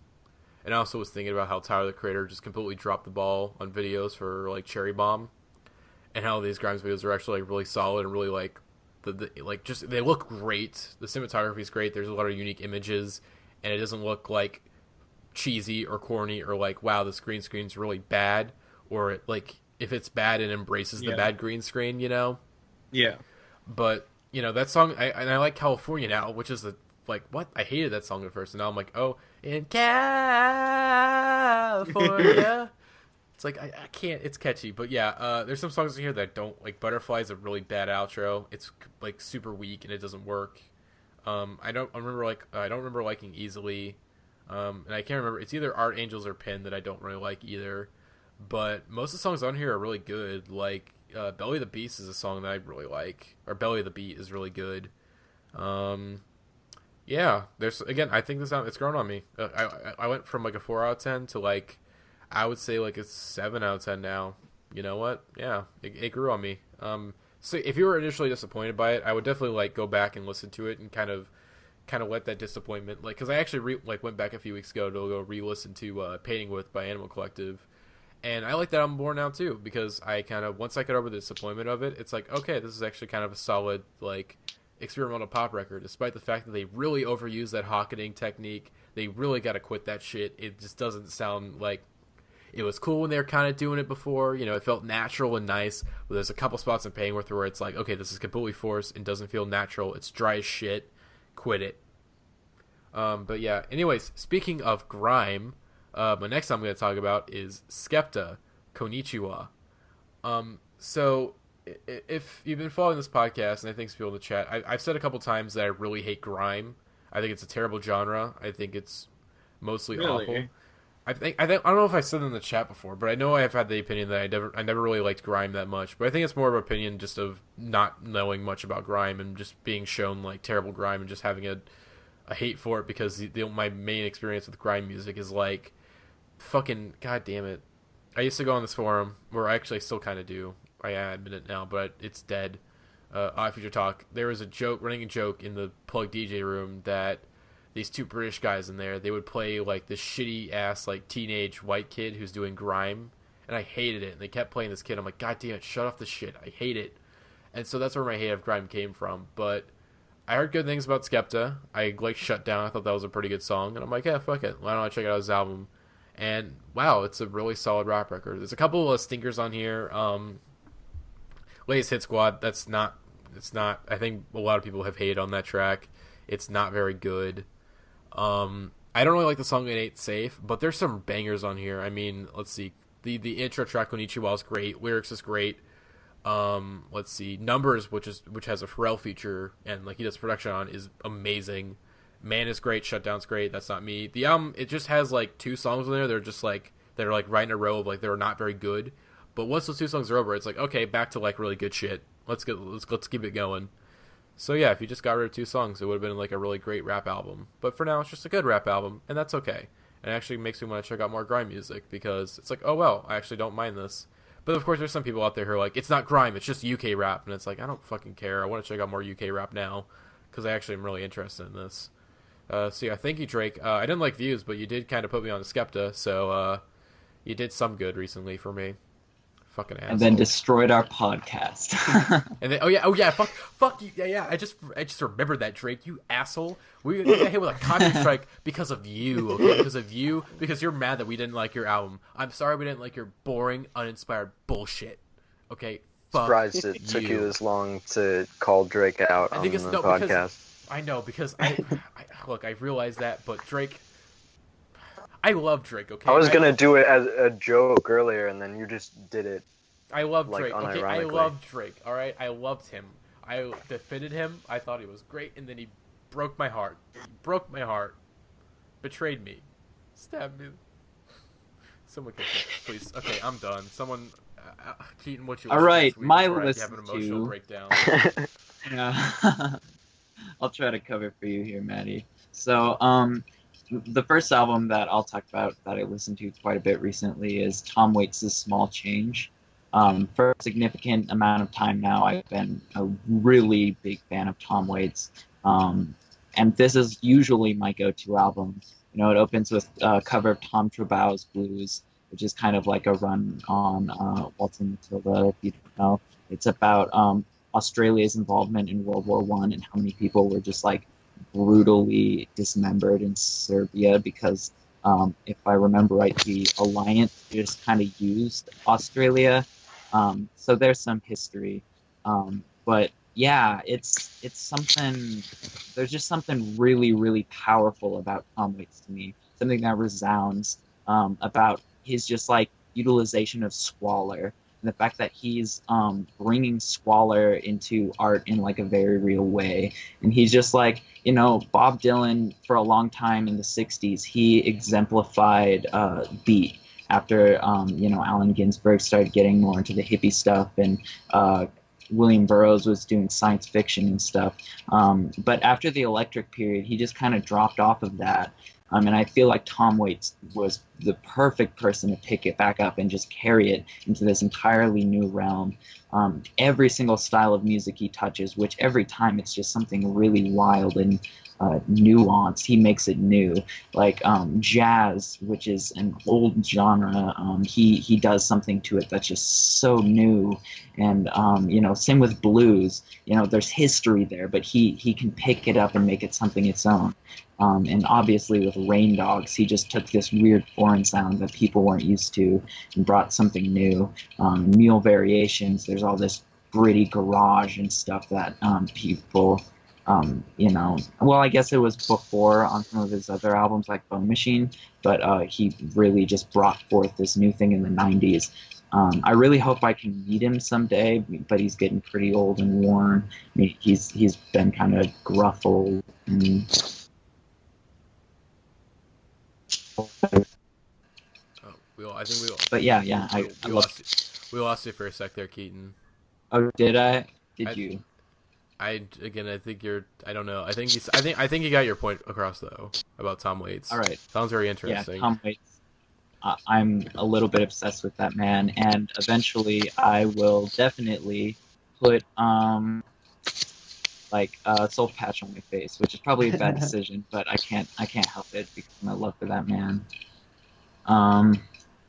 Speaker 1: And I also was thinking about how Tyler, the Creator, just completely dropped the ball on videos for like Cherry Bomb, and how these Grimes videos are actually like really solid and really like like just they look great. The cinematography is great. There's a lot of unique images, and it doesn't look like cheesy or corny or like, wow, this green screen's really bad, or like if it's bad, it embraces the bad green screen, you know?
Speaker 3: Yeah.
Speaker 1: But you know that song, I like California now, which is the like what I hated that song at first, and now I'm like, oh, in California. It's like I can't. It's catchy, but yeah. There's some songs in here that don't like. Butterfly's a really bad outro. It's like super weak and it doesn't work. I don't remember liking Easily, and I can't remember. It's either Art Angels or Pin that I don't really like either. But most of the songs on here are really good. Like Belly of the Beast is a song that I really like, or Belly of the Beat is really good. Yeah, there's again. I think this album it's grown on me. I went from like a 4 out of 10 to like I would say like a 7 out of 10 now. You know what? Yeah, it grew on me. So if you were initially disappointed by it, I would definitely like go back and listen to it and kind of let that disappointment like because I actually went back a few weeks ago to go re-listen to Painting With by Animal Collective, and I like that album more now too because I kind of once I got over the disappointment of it, it's like okay, this is actually kind of a solid like experimental pop record, despite the fact that they really overuse that Hocketing technique. They really got to quit that shit. It just doesn't sound like it was cool when they were kind of doing it before. You know, it felt natural and nice, but there's a couple spots in Painting With where it's like, okay, this is completely forced and doesn't feel natural. It's dry as shit. Quit it. But yeah, anyways, speaking of grime, my next song I'm going to talk about is Skepta, Konnichiwa. So if you've been following this podcast, and I think some people in the chat, I've said a couple times that I really hate grime. I think it's a terrible genre. I think it's mostly awful. I don't know if I said it in the chat before, but I know I have had the opinion that I never really liked grime that much. But I think it's more of an opinion just of not knowing much about grime and just being shown like terrible grime and just having a hate for it because my main experience with grime music is like fucking god damn it. I used to go on this forum where I actually still kind of do. I admit it now, but it's dead. Future Talk. There was running a joke in the Plug DJ room that these two British guys in there, they would play like this shitty ass like teenage white kid who's doing grime, and I hated it. And they kept playing this kid. I'm like, god damn it, shut off the shit. I hate it. And so that's where my hate of grime came from. But I heard good things about Skepta. I like Shut Down. I thought that was a pretty good song, and I'm like, yeah, fuck it. Why don't I check out his album? And wow, it's a really solid rap record. There's a couple of stinkers on here. Latest Hit Squad, it's not, I think a lot of people have hated on that track. It's not very good. I don't really like the song It Ain't Safe, but there's some bangers on here. I mean, let's see. The intro track Konnichiwa is great. Lyrics is great. Let's see. Numbers, which has a Pharrell feature and like he does production on, is amazing. Man is great. Shutdown's great. That's Not Me. The album, it just has like 2 songs in there. They're just like they're like right in a row of like they're not very good. But once those 2 songs are over, it's like, okay, back to like really good shit. Let's keep it going. So yeah, if you just got rid of 2 songs, it would have been like a really great rap album. But for now, it's just a good rap album, and that's okay. And it actually makes me want to check out more grime music because it's like, oh well, I actually don't mind this. But of course, there's some people out there who are like, it's not grime, it's just UK rap, and it's like, I don't fucking care. I want to check out more UK rap now because I actually am really interested in this. So yeah, thank you, Drake. I didn't like Views, but you did kind of put me on Skepta, so you did some good recently for me. Fucking asshole.
Speaker 2: And then destroyed our podcast.
Speaker 1: And then, oh yeah, fuck you, yeah. I just remembered that, Drake, you asshole. We got hit with a copyright strike because of you, okay? Because you're mad that we didn't like your album. I'm sorry we didn't like your boring, uninspired bullshit. Okay, fuck
Speaker 6: surprised it took you this long to call Drake out on the podcast.
Speaker 1: I know, because I look, I realized that, but Drake, I love Drake, okay?
Speaker 6: I was gonna do it as a joke earlier, and then you just did it
Speaker 1: I love Drake. Okay, I love Drake. All right, I loved him. I defended him. I thought he was great, and then he broke my heart. Betrayed me. Stabbed me. Someone can please. Okay, I'm done. Someone, Keaton, what you?
Speaker 2: All right, my list.
Speaker 1: Have an emotional breakdown.
Speaker 2: Yeah. I'll try to cover for you here, Matty. So, the first album that I'll talk about that I listened to quite a bit recently is Tom Waits' Small Change. For a significant amount of time now, I've been a really big fan of Tom Waits. And this is usually my go-to album. You know, it opens with a cover of Tom Trebow's Blues, which is kind of like a run on Waltzing Matilda, if you don't know. It's about Australia's involvement in World War I and how many people were just like brutally dismembered in Serbia because, if I remember right, the Alliance just kind of used Australia. So there's some history. But yeah, it's something, there's just something really, really powerful about Tom Waits to me. Something that resounds about his just like utilization of squalor. And the fact that he's bringing squalor into art in like a very real way. And he's just like, you know, Bob Dylan for a long time in the 60s, he exemplified beat after, you know, Allen Ginsberg started getting more into the hippie stuff and William Burroughs was doing science fiction and stuff. But after the electric period, he just kind of dropped off of that. And I feel like Tom Waits was the perfect person to pick it back up and just carry it into this entirely new realm. Every single style of music he touches, which every time it's just something really wild and nuanced, he makes it new. Like jazz, which is an old genre, he does something to it that's just so new. And you know, same with blues. You know, there's history there, but he can pick it up and make it something its own. And obviously with Rain Dogs, he just took this weird foreign sound that people weren't used to and brought something new. Mule Variations, there's all this gritty garage and stuff that people, you know, well, I guess it was before on some of his other albums like Bone Machine, but he really just brought forth this new thing in the 90s. I really hope I can meet him someday, but he's getting pretty old and worn. I mean, he's been kind of gruffled and...
Speaker 1: I think we.
Speaker 2: But yeah,
Speaker 1: we lost you for a sec there, Keaton.
Speaker 2: Oh, did I? Did you?
Speaker 1: I think you're. I don't know. I think you got your point across though about Tom Waits.
Speaker 2: All right.
Speaker 1: Sounds very interesting.
Speaker 2: Yeah, Tom Waits. I'm a little bit obsessed with that man, and eventually I will definitely put like a soul patch on my face, which is probably a bad decision, but I can't help it because of my love for that man.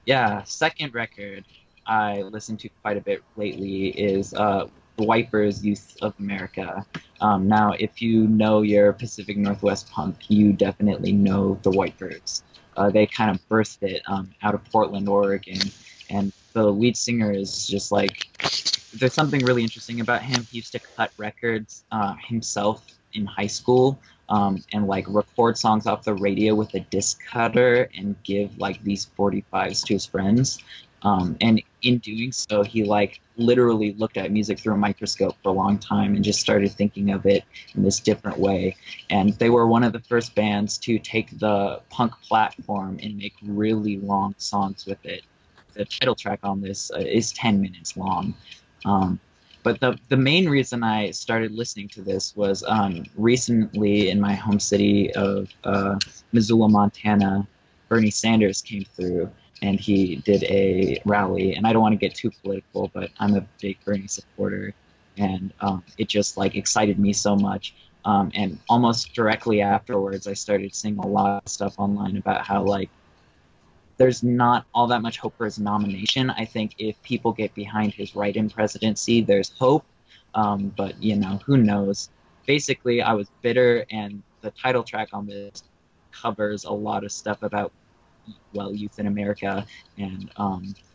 Speaker 2: Yeah, second record I listened to quite a bit lately is The Wipers' Youth of America. Now, if you know your Pacific Northwest punk, you definitely know The Wipers. They kind of birthed it out of Portland, Oregon, and the lead singer is just like, there's something really interesting about him. He used to cut records himself in high school and like record songs off the radio with a disc cutter and give like these 45s to his friends. And in doing so, he like literally looked at music through a microscope for a long time and just started thinking of it in this different way. And they were one of the first bands to take the punk platform and make really long songs with it. The title track on this is 10 minutes long. But the main reason I started listening to this was recently in my home city of Missoula, Montana, Bernie Sanders came through and he did a rally. And I don't want to get too political, but I'm a big Bernie supporter. And it just like excited me so much. And almost directly afterwards, I started seeing a lot of stuff online about how like there's not all that much hope for his nomination. I think if people get behind his write-in presidency, there's hope. But, you know, who knows? Basically, I was bitter, and the title track on this covers a lot of stuff about, well, youth in America and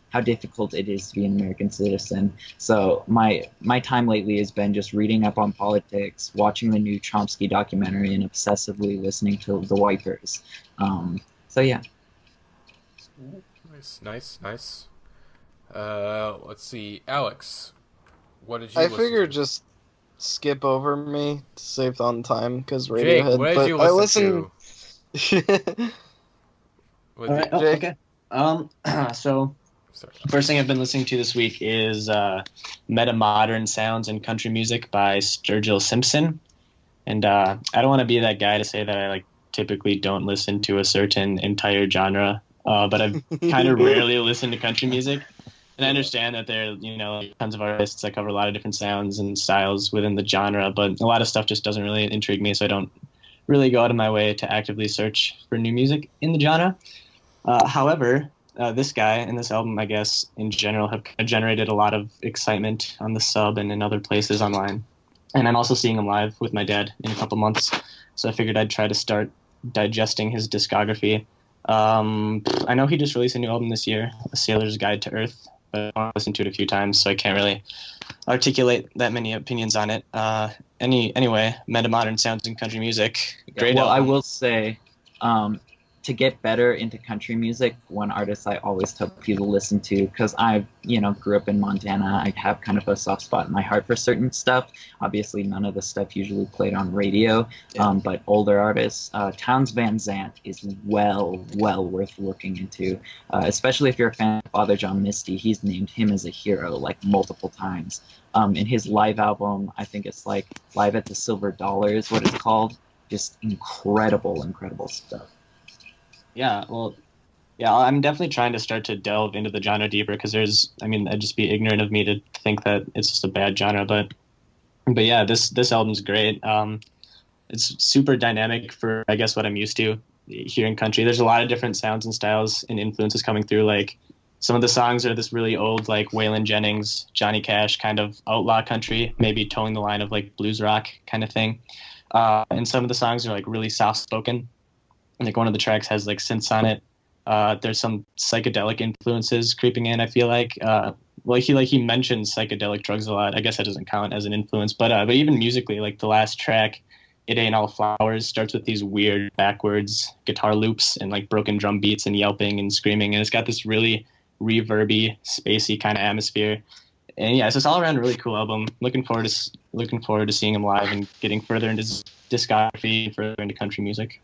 Speaker 2: how difficult it is to be an American citizen. So my time lately has been just reading up on politics, watching the new Chomsky documentary, and obsessively listening to The Wipers. So, yeah.
Speaker 1: Nice. Let's see, Alex. What did you?
Speaker 3: I figured just skip over me to save on time because Radiohead.
Speaker 1: Jake, what did you listen to?
Speaker 4: All right. Oh, okay. So first thing I've been listening to this week is Meta-Modern Sounds in Country Music by Sturgill Simpson. And I don't want to be that guy to say that I like typically don't listen to a certain entire genre, but I've kind of rarely listened to country music. And I understand that there are, tons of artists that cover a lot of different sounds and styles within the genre, but a lot of stuff just doesn't really intrigue me, so I don't really go out of my way to actively search for new music in the genre. However, this guy and this album, I guess, in general, have kind of generated a lot of excitement on the sub and in other places online. And I'm also seeing him live with my dad in a couple months, so I figured I'd try to start digesting his discography. I know he just released a new album this year, A Sailor's Guide to Earth, but I've listened to it a few times, so I can't really articulate that many opinions on it. Anyway, Meta-Modern Sounds in Country Music. Great album.
Speaker 2: I will say, to get better into country music, one artist I always tell people to listen to, because I, grew up in Montana, I have kind of a soft spot in my heart for certain stuff. Obviously, none of the stuff usually played on radio, but older artists. Townes Van Zandt is well worth looking into, especially if you're a fan of Father John Misty. He's named him as a hero like multiple times. In his live album, I think it's like Live at the Silver Dollar is what it's called. Just incredible stuff.
Speaker 4: Yeah, I'm definitely trying to start to delve into the genre deeper because it'd just be ignorant of me to think that it's just a bad genre, but yeah, this album's great. It's super dynamic for, I guess, what I'm used to hearing country. There's a lot of different sounds and styles and influences coming through. Like some of the songs are this really old, like Waylon Jennings, Johnny Cash kind of outlaw country, maybe towing the line of like blues rock kind of thing. And some of the songs are like really soft spoken. Like one of the tracks has like synths on it. There's some psychedelic influences creeping in, I feel like. He mentions psychedelic drugs a lot. I guess that doesn't count as an influence, but even musically, like the last track, It Ain't All Flowers, starts with these weird backwards guitar loops and like broken drum beats and yelping and screaming, and it's got this really reverby, spacey kind of atmosphere. And yeah, it's just all around a really cool album. Looking forward to seeing him live and getting further into his discography, further into country music.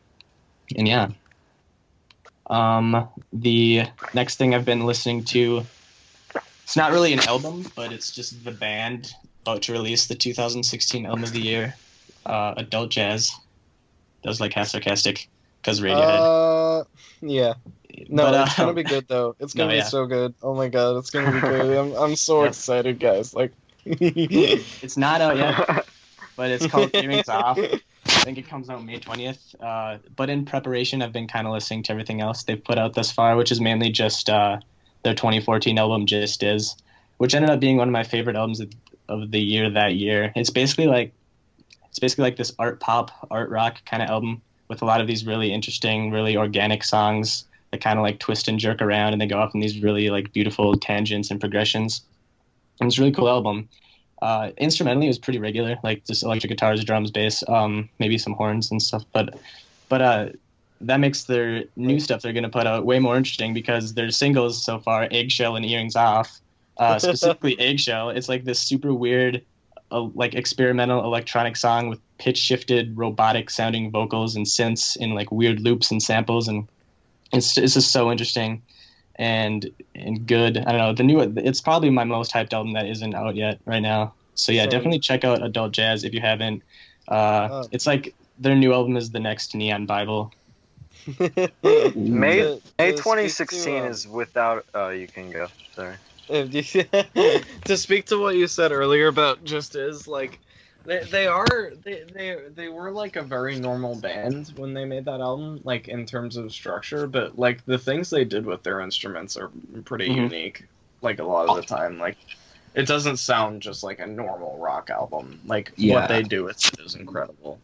Speaker 4: And yeah, the next thing I've been listening to, it's not really an album, but it's just the band about to release the 2016 album of the year, Adult Jazz. That was like half sarcastic because Radiohead.
Speaker 3: Yeah. No, but, it's gonna be good though. It's gonna be so good. Oh my god, it's gonna be good. I'm so excited, guys. Like,
Speaker 4: it's not out yet, but it's called Earrings Off. I think it comes out May 20th. But in preparation, I've been kind of listening to everything else they've put out thus far, which is mainly just their 2014 album, Just Is, which ended up being one of my favorite albums of the year that year. It's basically like this art pop, art rock kind of album with a lot of these really interesting, really organic songs that kind of like twist and jerk around, and they go off in these really like beautiful tangents and progressions. And it's a really cool album. Instrumentally, it was pretty regular, like just electric guitars, drums, bass, maybe some horns and stuff. But that makes their new stuff they're going to put out way more interesting because their singles so far, Eggshell and Earrings Off, specifically Eggshell, it's like this super weird, like experimental electronic song with pitch-shifted, robotic-sounding vocals and synths in like weird loops and samples, and it's just so interesting and good. I don't know, it's probably my most hyped album that isn't out yet right now. So yeah, definitely check out Adult Jazz if you haven't. It's like their new album is the next Neon Bible.
Speaker 6: May 2016 is without. You can go. Sorry.
Speaker 3: To speak to what you said earlier about Just Is, like they were like a very normal band when they made that album, like in terms of structure, but like the things they did with their instruments are pretty unique. Like a lot of the time, like it doesn't sound just like a normal rock album. Like what they do is incredible.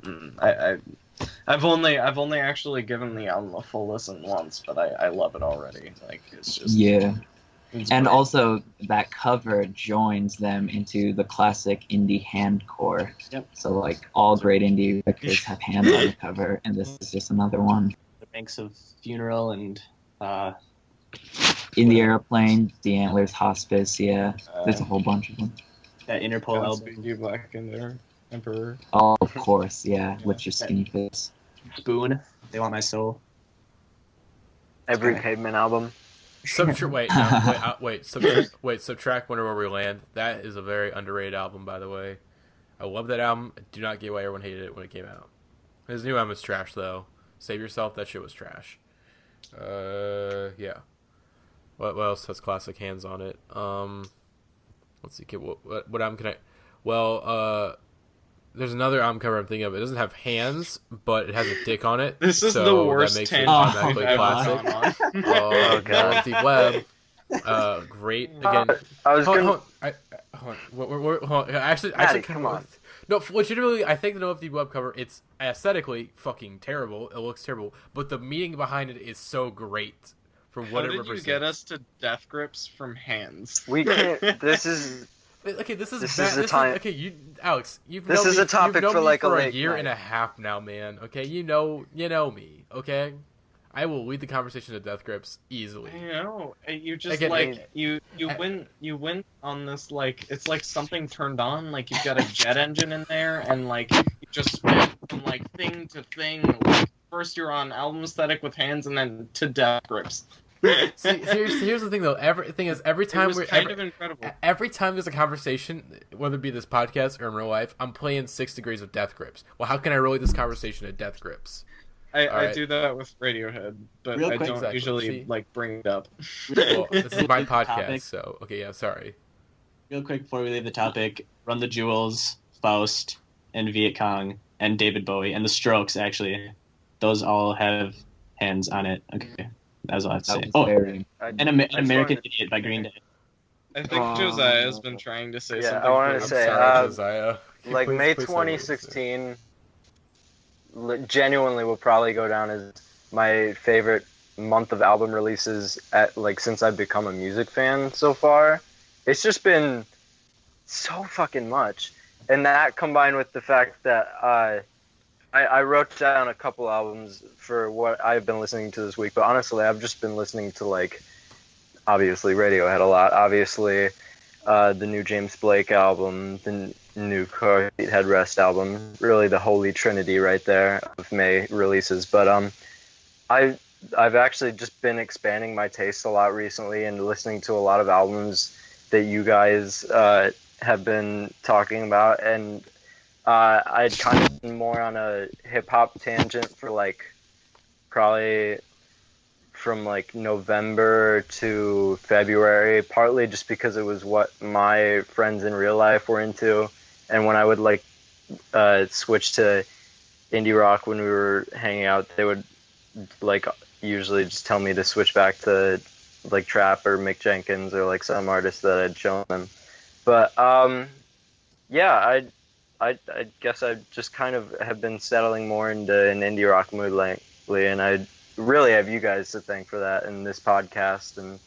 Speaker 3: I've only actually given the album a full listen once, but I love it already. Like it's just and
Speaker 2: great. Also that cover joins them into the classic indie handcore.
Speaker 4: Yep.
Speaker 2: So like all great indie records have hands on the cover, and this is just another one.
Speaker 4: The Banks of Funeral and
Speaker 2: In the Airplane, The Antlers, Hospice, yeah. There's a whole bunch of them.
Speaker 4: That Interpol album.
Speaker 3: You Black in there, Emperor.
Speaker 2: Oh, of course, yeah, with your skinny face.
Speaker 4: Spoon, They Want My Soul.
Speaker 6: Every Pavement album.
Speaker 1: Subtract Wonder Where We Land. That is a very underrated album, by the way. I love that album. I do not get why everyone hated it when it came out. His new album is trash, though. Save Yourself, that shit was trash. Yeah. What else has classic hands on it? Let's see. What album can I? Well, there's another album cover I'm thinking of. It doesn't have hands, but it has a dick on it.
Speaker 3: This is
Speaker 1: so
Speaker 3: the worst
Speaker 1: that makes
Speaker 3: tangent
Speaker 1: it automatically
Speaker 3: I've
Speaker 1: classic.
Speaker 3: ever gone on.
Speaker 1: Oh, God. Deep Web. Great. Again.
Speaker 6: I was
Speaker 1: hold
Speaker 6: gonna.
Speaker 1: on. Actually,
Speaker 6: Matty, come on.
Speaker 1: No, legitimately, I think the No Deep Web cover, it's aesthetically fucking terrible. It looks terrible, but the meaning behind it is so great from what
Speaker 3: How
Speaker 1: it
Speaker 3: did
Speaker 1: represents.
Speaker 3: you get us to death grips from hands?
Speaker 6: We can't. This is.
Speaker 1: Okay, this is
Speaker 6: the time.
Speaker 1: Okay, Alex, you've
Speaker 6: This
Speaker 1: known
Speaker 6: is
Speaker 1: me,
Speaker 6: a topic
Speaker 1: you've known
Speaker 6: for
Speaker 1: me
Speaker 6: like
Speaker 1: for
Speaker 6: a
Speaker 1: a
Speaker 6: late
Speaker 1: year
Speaker 6: night.
Speaker 1: and a half now, man. Okay, you know me. Okay, I will lead the conversation to death grips easily.
Speaker 3: You know, you just
Speaker 1: Again,
Speaker 3: you win on this like it's like something turned on, like you've got a jet engine in there, and like you just spin from like thing to thing. Like first you're on album aesthetic with hands, and then to death grips.
Speaker 1: See, here's the thing though. Every time
Speaker 3: incredible.
Speaker 1: Every time there's a conversation, whether it be this podcast or in real life, I'm playing 6 Degrees of Death Grips. Well, how can I relate this conversation to Death Grips?
Speaker 3: I do that with Radiohead, but
Speaker 4: Real
Speaker 3: I
Speaker 4: quick,
Speaker 3: don't usually like bring it up.
Speaker 1: Well, this is my podcast,
Speaker 4: Topic.
Speaker 1: so okay, yeah, sorry.
Speaker 4: Real quick before we leave the topic, Run the Jewels, Faust, and Viet Cong, and David Bowie, and the Strokes, actually. Those all have hands on it. Okay, that's all I have to say. Oh, and American Idiot by Green Day.
Speaker 3: I think Josiah has been trying to say something.
Speaker 6: I wanted to
Speaker 1: I'm
Speaker 6: say,
Speaker 1: sorry, Josiah.
Speaker 6: like
Speaker 1: Please-
Speaker 6: May
Speaker 1: please say what you
Speaker 6: 2016, genuinely will probably go down as my favorite month of album releases since I've become a music fan so far. It's just been so fucking much, and that combined with the fact that I wrote down a couple albums for what I've been listening to this week, but honestly, I've just been listening to obviously Radiohead a lot, obviously the new James Blake album, the new Carseat Headrest album, really the holy trinity right there of May releases. But I've actually just been expanding my taste a lot recently and listening to a lot of albums that you guys have been talking about, and I'd kind of been more on a hip-hop tangent for probably from November to February, partly just because it was what my friends in real life were into, and when I would switch to indie rock when we were hanging out, they would usually just tell me to switch back to trap or Mick Jenkins or some artist that I'd shown them. But yeah, I guess I just kind of have been settling more into an indie rock mood lately, and I really have you guys to thank for that, and this podcast, and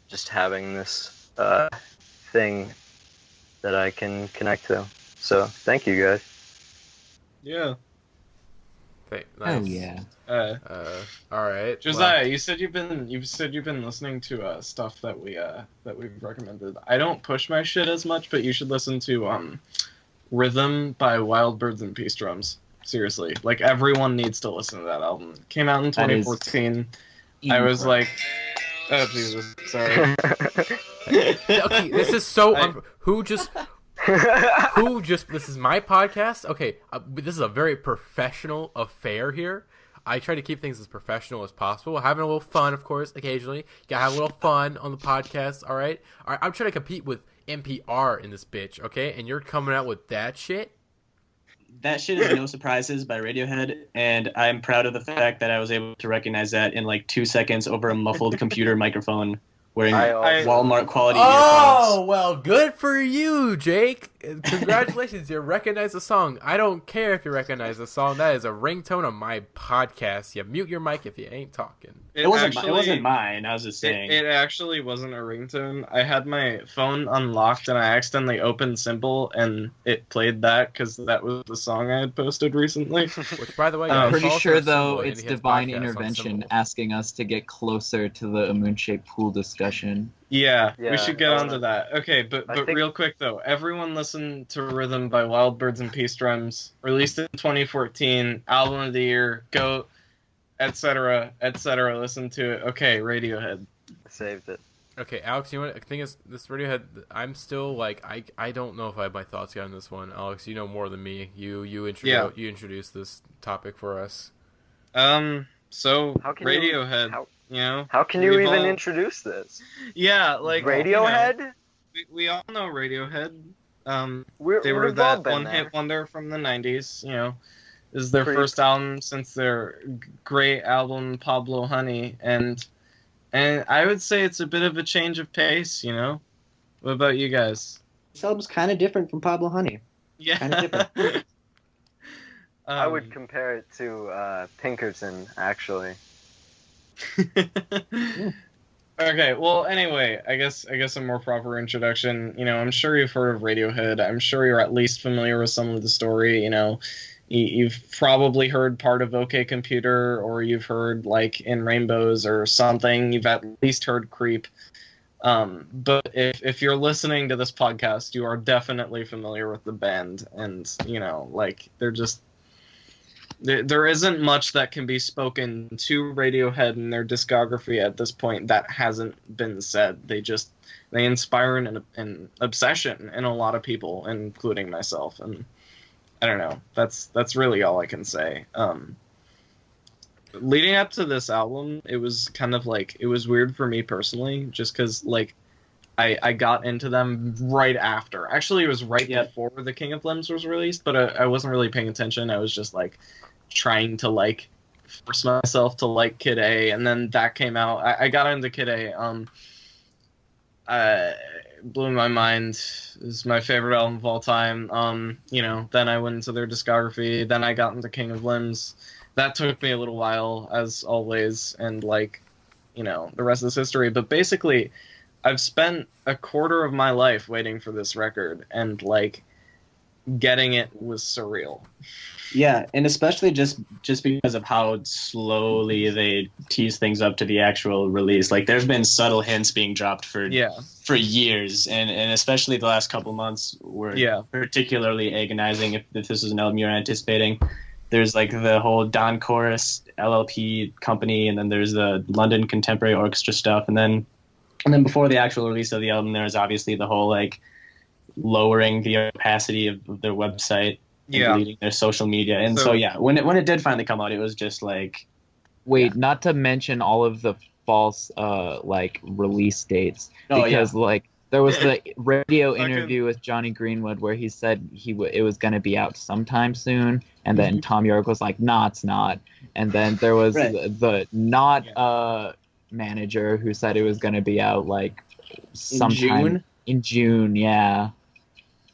Speaker 6: just having this thing that I can connect to. So thank you guys.
Speaker 3: Yeah.
Speaker 1: Nice.
Speaker 2: Oh yeah.
Speaker 1: All right.
Speaker 3: Josiah, you said you've been listening to stuff that we've recommended. I don't push my shit as much, but you should listen to Rhythm by Wild Birds and Peace Drums. Seriously, everyone needs to listen to that album. It came out in 2014. I was like, oh Jesus, sorry.
Speaker 1: Okay, this is so. Who just? This is my podcast. Okay, this is a very professional affair here. I try to keep things as professional as possible. Having a little fun, of course, occasionally. You gotta have a little fun on the podcast. All right. I'm trying to compete with NPR in this bitch. Okay, and you're coming out with that shit.
Speaker 4: That shit is No Surprises by Radiohead, and I'm proud of the fact that I was able to recognize that in 2 seconds over a muffled computer microphone wearing Walmart quality earphones.
Speaker 1: Oh, well, good for you, Jake. congratulations, you recognize the song. I don't care if you recognize the song. That is a ringtone on my podcast. You mute your mic if you ain't talking.
Speaker 4: It wasn't mine. I was just saying.
Speaker 3: It actually wasn't a ringtone. I had my phone unlocked and I accidentally opened Simple and it played that because that was the song I had posted recently.
Speaker 1: Which, by the way,
Speaker 2: I'm pretty sure though it's divine intervention asking us to get closer to the moon-shaped pool discussion.
Speaker 3: Yeah, we should get onto that. Okay, but real quick though, everyone listen to Rhythm by Wild Birds and Peace Drums, released in 2014, album of the year, GOAT, etc., etc. Listen to it. Okay, Radiohead.
Speaker 6: Saved it.
Speaker 1: Okay, Alex, you know what? The thing is, this Radiohead, I'm still like, I don't know if I have my thoughts yet on this one. Alex, you know more than me. You introduced this topic for us.
Speaker 3: So Radiohead.
Speaker 6: How can you even introduce this?
Speaker 3: Yeah, like
Speaker 6: Radiohead.
Speaker 3: We all know Radiohead.
Speaker 6: They
Speaker 3: were that one-hit wonder from the '90s. This is their first album since their great album Pablo Honey, and I would say it's a bit of a change of pace. What about you guys?
Speaker 4: This album's kind of different from Pablo Honey.
Speaker 3: Yeah,
Speaker 4: kind of different.
Speaker 6: I would compare it to Pinkerton, actually.
Speaker 3: Okay, well, anyway, I guess a more proper introduction. I'm sure you've heard of Radiohead. I'm sure you're at least familiar with some of the story. You've probably heard part of OK Computer, or you've heard like In Rainbows or something. You've at least heard Creep. But if you're listening to this podcast, you are definitely familiar with the band, and they're just. There isn't much that can be spoken to Radiohead and their discography at this point that hasn't been said. They inspire an obsession in a lot of people, including myself. And I don't know. That's really all I can say. Leading up to this album, it was kind of like, it was weird for me personally, just because I got into them right after. Actually, it was right before The King of Limbs was released, but I wasn't really paying attention. I was just trying to force myself to like Kid A, and then that came out. I got into Kid A. Blew my mind. It's my favorite album of all time. Then I went into their discography. Then I got into King of Limbs. That took me a little while, as always, and the rest is history. But basically, I've spent a quarter of my life waiting for this record, and getting it was surreal.
Speaker 4: Yeah, and especially just because of how slowly they tease things up to the actual release. There's been subtle hints being dropped for years, and especially the last couple months were particularly agonizing. If this is an album you're anticipating, there's the whole Don Chorus LLP company, and then there's the London Contemporary Orchestra stuff, and then before the actual release of the album, there's obviously the whole lowering the opacity of their website. Deleting their social media, and so when it did finally come out, it was just
Speaker 2: not to mention all of the false release dates, because there was the radio interview with Johnny Greenwood where he said it was going to be out sometime soon, and then Tom York was like, nah, it's not, and then there was the manager who said it was going to be out sometime in June,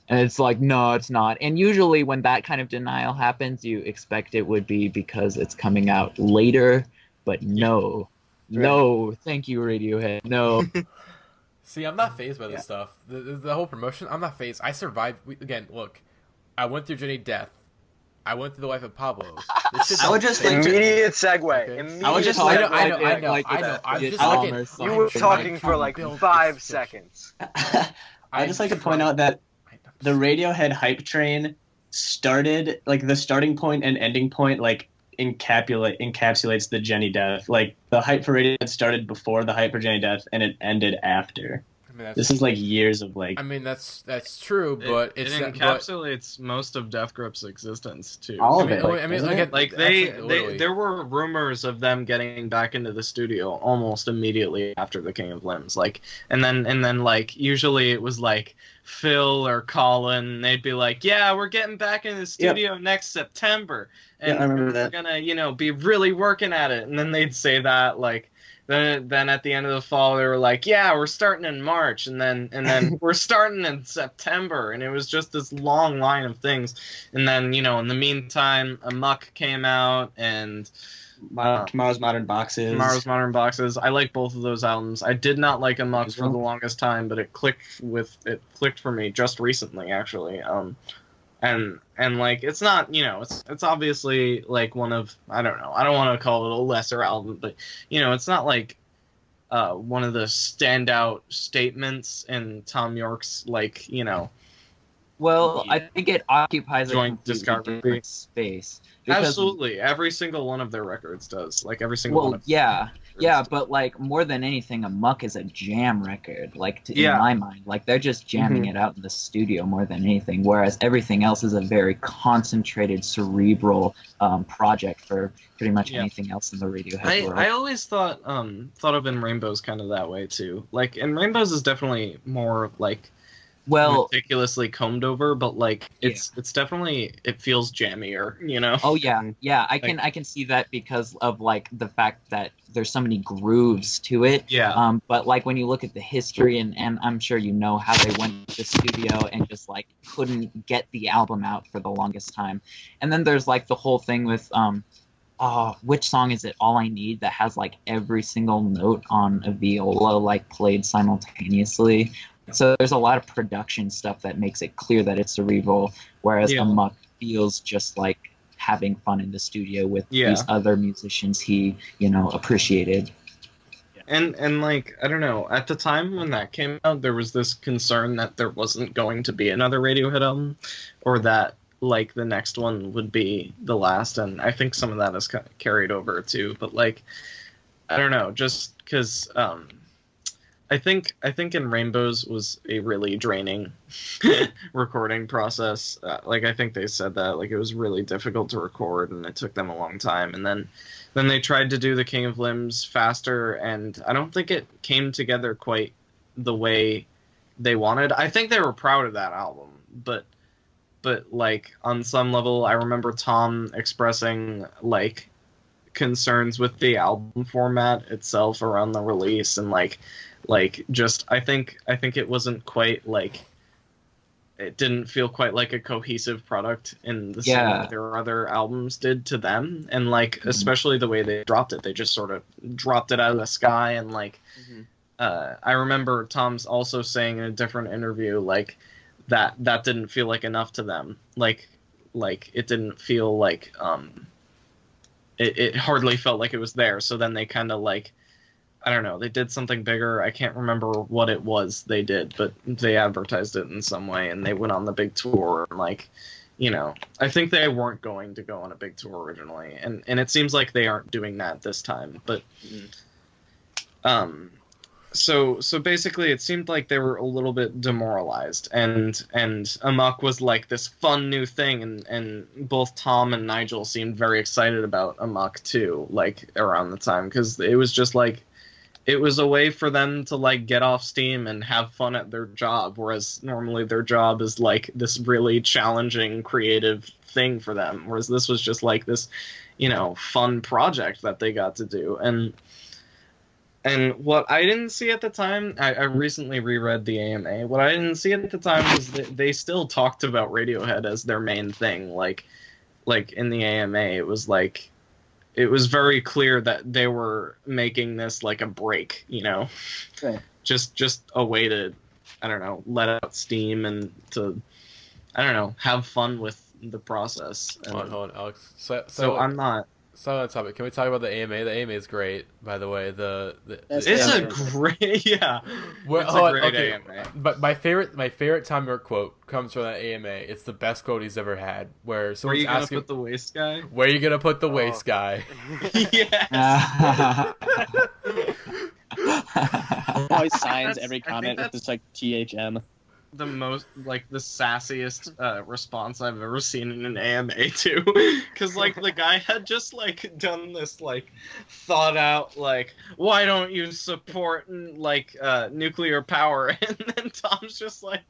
Speaker 2: And it's no, it's not. And usually when that kind of denial happens, you expect it would be because it's coming out later. But no. No, thank you, Radiohead. No.
Speaker 1: See, I'm not fazed by this stuff. The whole promotion, I'm not fazed. I survived. Again, look, I went through Jenny Death. I went through the life of Pablo.
Speaker 6: I would just immediate segue. Okay.
Speaker 1: I would just I know.
Speaker 6: You were talking for 5 seconds.
Speaker 4: I just like to point out that the Radiohead hype train started, the starting point and ending point, encapsulates the Jenny Death. The hype for Radiohead started before the hype for Jenny Death, and it ended after. This is years of
Speaker 1: I mean, that's true, but
Speaker 3: it encapsulates most of Death Grip's existence too.
Speaker 4: All of it.
Speaker 3: There were rumors of them getting back into the studio almost immediately after the King of Limbs. And then usually it was Phil or Colin, they'd be like, "Yeah, we're getting back in the studio next September, and
Speaker 4: I remember
Speaker 3: we're
Speaker 4: that.
Speaker 3: gonna, be really working at it." And then they'd say that, like, then at the end of the fall, they were like, "Yeah, we're starting in March," and then we're starting in September, and it was just this long line of things. And then, in the meantime, Amok came out, and
Speaker 4: Tomorrow's Modern Boxes.
Speaker 3: I like both of those albums. I did not like Amok for the longest time, but it clicked for me just recently, actually. And like, it's not, it's obviously like one of, I don't know, I don't want to call it a lesser album, but it's not like one of the standout statements in Tom York's, like,
Speaker 2: Well, I think it occupies a
Speaker 3: joint
Speaker 2: completely different space.
Speaker 3: Absolutely, every single one of their records does. Like, every single one of
Speaker 2: but like, more than anything, Amok is a jam record. Like, in my mind, like, they're just jamming it out in the studio more than anything. Whereas everything else is a very concentrated, cerebral project for pretty much anything else in the Radiohead world.
Speaker 3: I always thought of In Rainbows kind of that way too. Like, In Rainbows is definitely more like, meticulously combed over, but like, it's definitely, it feels jammier,
Speaker 2: Oh yeah, I can see that because of like the fact that there's so many grooves to it. But like, when you look at the history, and I'm sure how they went to the studio and just like couldn't get the album out for the longest time. And then there's like the whole thing with which song is it, All I Need, that has like every single note on a viola like played simultaneously. So there's a lot of production stuff that makes it clear that it's cerebral, whereas Amok feels just like having fun in the studio with these other musicians he, appreciated.
Speaker 3: And like, I don't know, at the time when that came out, there was this concern that there wasn't going to be another Radiohead album, or that like the next one would be the last, and I think some of that is kind of carried over too. But like, I don't know, just because I think In Rainbows was a really draining recording process. Like, I think they said that, like, it was really difficult to record, and it took them a long time. And then they tried to do The King of Limbs faster, and I don't think it came together quite the way they wanted. I think they were proud of that album, but like, on some level, I remember Tom expressing like concerns with the album format itself around the release, and like just I think it wasn't quite like, it didn't feel quite like a cohesive product in the same way their other albums did to them. And like, especially the way they dropped it, they just sort of dropped it out of the sky. And like, I remember Tom's also saying in a different interview, like, that didn't feel like enough to them. Like it didn't feel like, it hardly felt like it was there. So then they kind of like, I don't know, they did something bigger. I can't remember what it was they did, but they advertised it in some way, and they went on the big tour. And like, I think they weren't going to go on a big tour originally, and it seems like they aren't doing that this time. But so basically, it seemed like they were a little bit demoralized, and Amok was like this fun new thing, and both Tom and Nigel seemed very excited about Amok too, like around the time, because it was just like, it was a way for them to like get off steam and have fun at their job, whereas normally their job is like this really challenging creative thing for them, whereas this was just like this, fun project that they got to do. And what I didn't see at the time, I recently reread the AMA. What I didn't see at the time was that they still talked about Radiohead as their main thing. Like in the AMA, it was like, it was very clear that they were making this like a break,
Speaker 2: Okay.
Speaker 3: Just a way to, I don't know, let out steam and to, I don't know, have fun with the process. And
Speaker 1: hold on, Alex.
Speaker 3: So I'm not.
Speaker 1: So on that topic, can we talk about the AMA? The AMA is great, by the way.
Speaker 3: It's a great, yeah.
Speaker 1: Well,
Speaker 3: it's a great AMA.
Speaker 1: But my favorite Tom York quote comes from that AMA. It's the best quote he's ever had. Where someone's asking,
Speaker 3: "Where you gonna put the waist guy?
Speaker 1: Where you gonna put the waist guy?"
Speaker 3: Yes.
Speaker 4: Always signs every comment with this like THM.
Speaker 3: The most, like, the sassiest response I've ever seen in an AMA too, because like the guy had just like done this like thought out like, why don't you support like nuclear power, and then Tom's just like,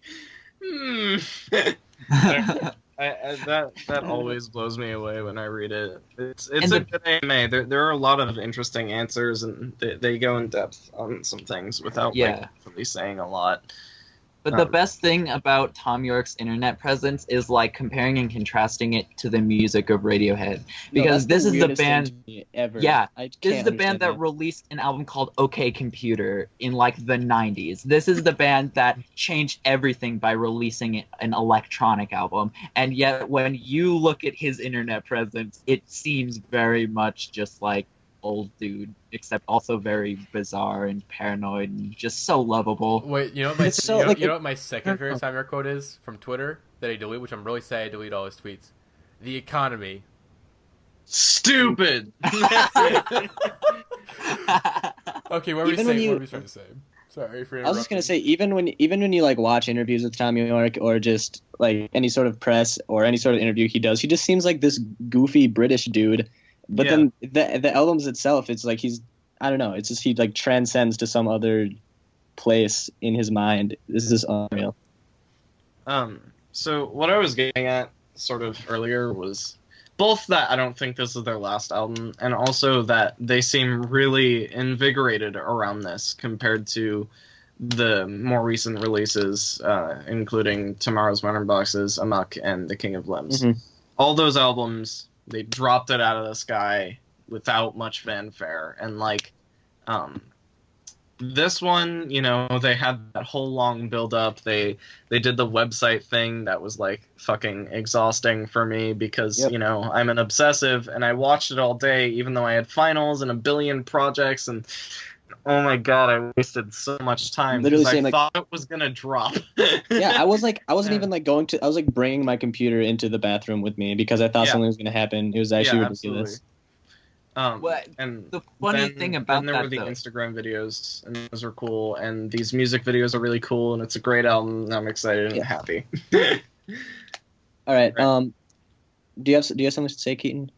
Speaker 3: That always blows me away when I read it. It's a good AMA. There are a lot of interesting answers, and they go in depth on some things without like really saying a lot.
Speaker 2: But the best thing about Thom Yorke's internet presence is like comparing and contrasting it to the music of Radiohead, because this is the band ever. Yeah, this is the band that released an album called OK Computer in like the 90s. This is the band that changed everything by releasing an electronic album, and yet when you look at his internet presence, it seems very much just like old dude, except also very bizarre and paranoid and just so lovable.
Speaker 1: Wait, you know what my second favorite Thom Yorke quote is from Twitter that I delete, which I'm really sad I delete all his tweets. The economy.
Speaker 3: Stupid.
Speaker 1: Okay, what were we trying to say? Sorry for interrupting.
Speaker 4: I was just gonna say, even when you like watch interviews with Thom Yorke or just like any sort of press or any sort of interview he does, he just seems like this goofy British dude. But then the albums itself, it's like I don't know, it's just he like transcends to some other place in his mind. This is unreal.
Speaker 3: So what I was getting at sort of earlier was both that I don't think this is their last album, and also that they seem really invigorated around this compared to the more recent releases, including Tomorrow's Modern Boxes, Amok, and The King of Limbs. Mm-hmm. All those albums, they dropped it out of the sky without much fanfare. And, like, this one, you know, they had that whole long build-up. They did the website thing that was, like, fucking exhausting for me because, you know, I'm an obsessive, and I watched it all day, even though I had finals and a billion projects, and oh my god, I wasted so much time because I thought it was gonna drop.
Speaker 4: Yeah, I wasn't even like I was like bringing my computer into the bathroom with me because I thought something was gonna happen. It was actually ridiculous.
Speaker 3: And the funny thing about that, there were the Instagram videos, and those were cool, and these music videos are really cool, and it's a great album, and I'm excited and happy.
Speaker 4: All right. Do you have something to say, Keaton?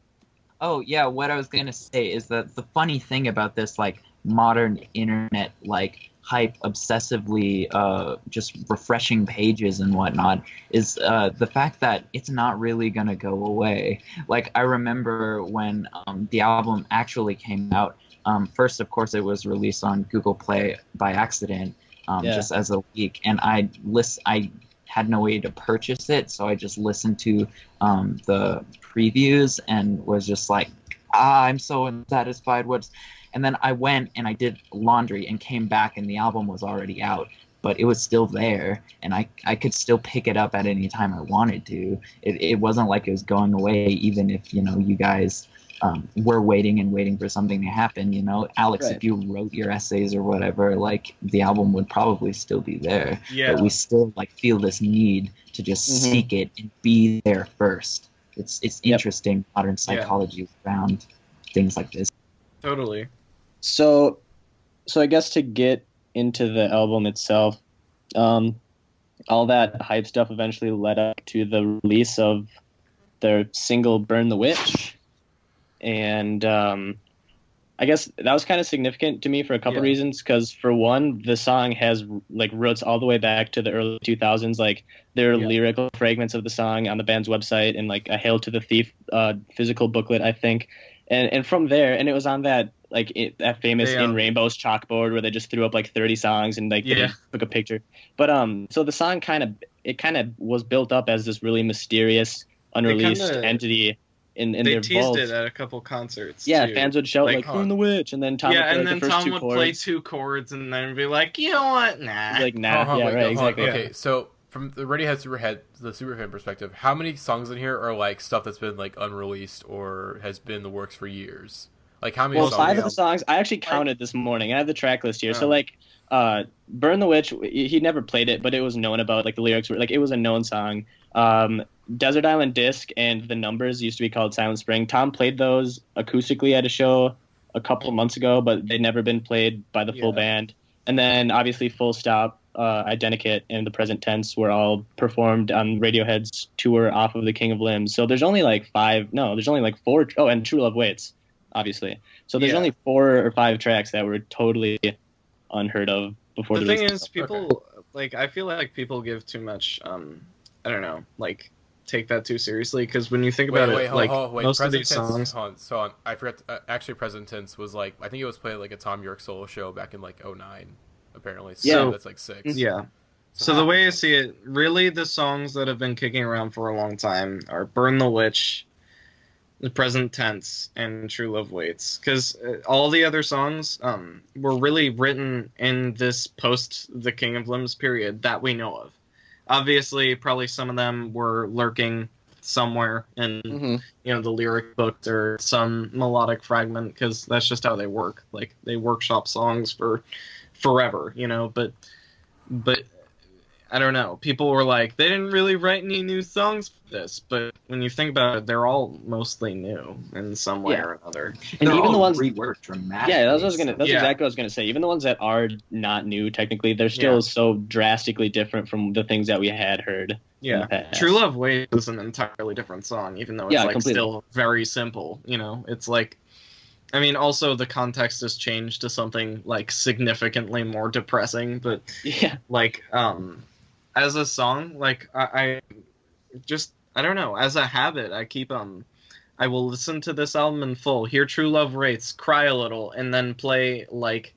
Speaker 2: Oh yeah, what I was gonna say is that the funny thing about this like modern internet like hype obsessively just refreshing pages and whatnot is the fact that it's not really gonna go away. Like I remember when the album actually came out, first of course it was released on Google Play by accident, just as a leak, and I had no way to purchase it, so I just listened to the previews and was just like, I'm so unsatisfied. And then I went and I did laundry and came back, and the album was already out, but it was still there, and I could still pick it up at any time I wanted to. It wasn't like it was going away, even if, you know, you guys were waiting for something to happen, you know. Alex, if you wrote your essays or whatever, like the album would probably still be there. Yeah. But we still like feel this need to just seek it and be there first. It's interesting modern psychology around things like this.
Speaker 3: Totally.
Speaker 4: So I guess to get into the album itself, all that hype stuff eventually led up to the release of their single "Burn the Witch." And I guess that was kind of significant to me for a couple reasons. Because for one, the song has like roots all the way back to the early 2000s. Like there are lyrical fragments of the song on the band's website and like a "Hail to the Thief" physical booklet, I think. And from there, and it was on that that famous In Rainbows chalkboard where they just threw up like 30 songs and like they took a picture. But so the song kind of was built up as this really mysterious, unreleased entity. In
Speaker 3: they
Speaker 4: their
Speaker 3: teased
Speaker 4: vault.
Speaker 3: it at a couple concerts.
Speaker 4: Yeah,
Speaker 3: too.
Speaker 4: Fans would shout like "Burn the Witch," and then Tom would play
Speaker 3: two chords, and then be like, "You know what? Nah."
Speaker 4: Like nah, exactly.
Speaker 1: Okay, so from the Radiohead Superfan perspective, how many songs in here are like stuff that's been like unreleased or has been in the works for years? Like how many? Well, songs?
Speaker 4: 5 of the songs I actually counted this morning. I have the track list here. So like, "Burn the Witch," he never played it, but it was known about. Like the lyrics were like it was a known song. Desert Island Disc and The Numbers used to be called Silent Spring. Tom played those acoustically at a show a couple months ago, but they'd never been played by the full band. And then obviously Full Stop, Identikit, and The Present Tense were all performed on Radiohead's tour off of The King of Limbs. So there's only like 4. Oh, and True Love Waits, obviously. So there's only 4 or 5 tracks that were totally unheard of before
Speaker 3: the
Speaker 4: the
Speaker 3: thing
Speaker 4: release.
Speaker 3: is, people like I feel like people give too much. I don't know, like take that too seriously because when you think about it, like most of these songs.
Speaker 1: So I forgot. Actually, Present Tense was like I think it was played like a Tom York solo show back in like 2009. Apparently, so that's like 6.
Speaker 3: Yeah. So the way I see it, really, the songs that have been kicking around for a long time are "Burn the Witch," "The Present Tense," and "True Love Waits." Because all the other songs were really written in this post the King of Limbs period that we know of. Obviously, probably some of them were lurking somewhere in the lyric book or some melodic fragment, because that's just how they work. Like they workshop songs for forever, but I don't know. People were like, they didn't really write any new songs for this, but when you think about it, they're all mostly new in some way or another.
Speaker 2: And even the ones reworked dramatically.
Speaker 4: Yeah, that's exactly what I was gonna say. Even the ones that are not new, technically, they're still so drastically different from the things that we had heard.
Speaker 3: Yeah, "True Love Waits" is an entirely different song, even though it's still very simple. It's like, I mean, also the context has changed to something like significantly more depressing, but as a song, like I don't know, as a habit, I keep I will listen to this album in full, hear "True Love Waits," cry a little, and then play like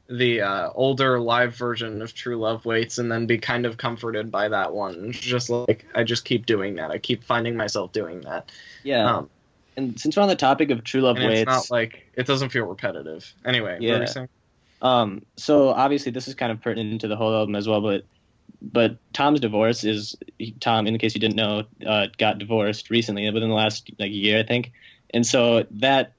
Speaker 3: the older live version of "True Love Waits," and then be kind of comforted by that one. Just like I just keep doing that. I keep finding myself doing that.
Speaker 4: Yeah. And since we're on the topic of "True Love Waits,"
Speaker 3: it's not like it doesn't feel repetitive. Anyway, what were you saying?
Speaker 4: So obviously this is kind of pertinent to the whole album as well, but Tom's divorce is Tom, in case you didn't know, got divorced recently within the last year, I think, and so that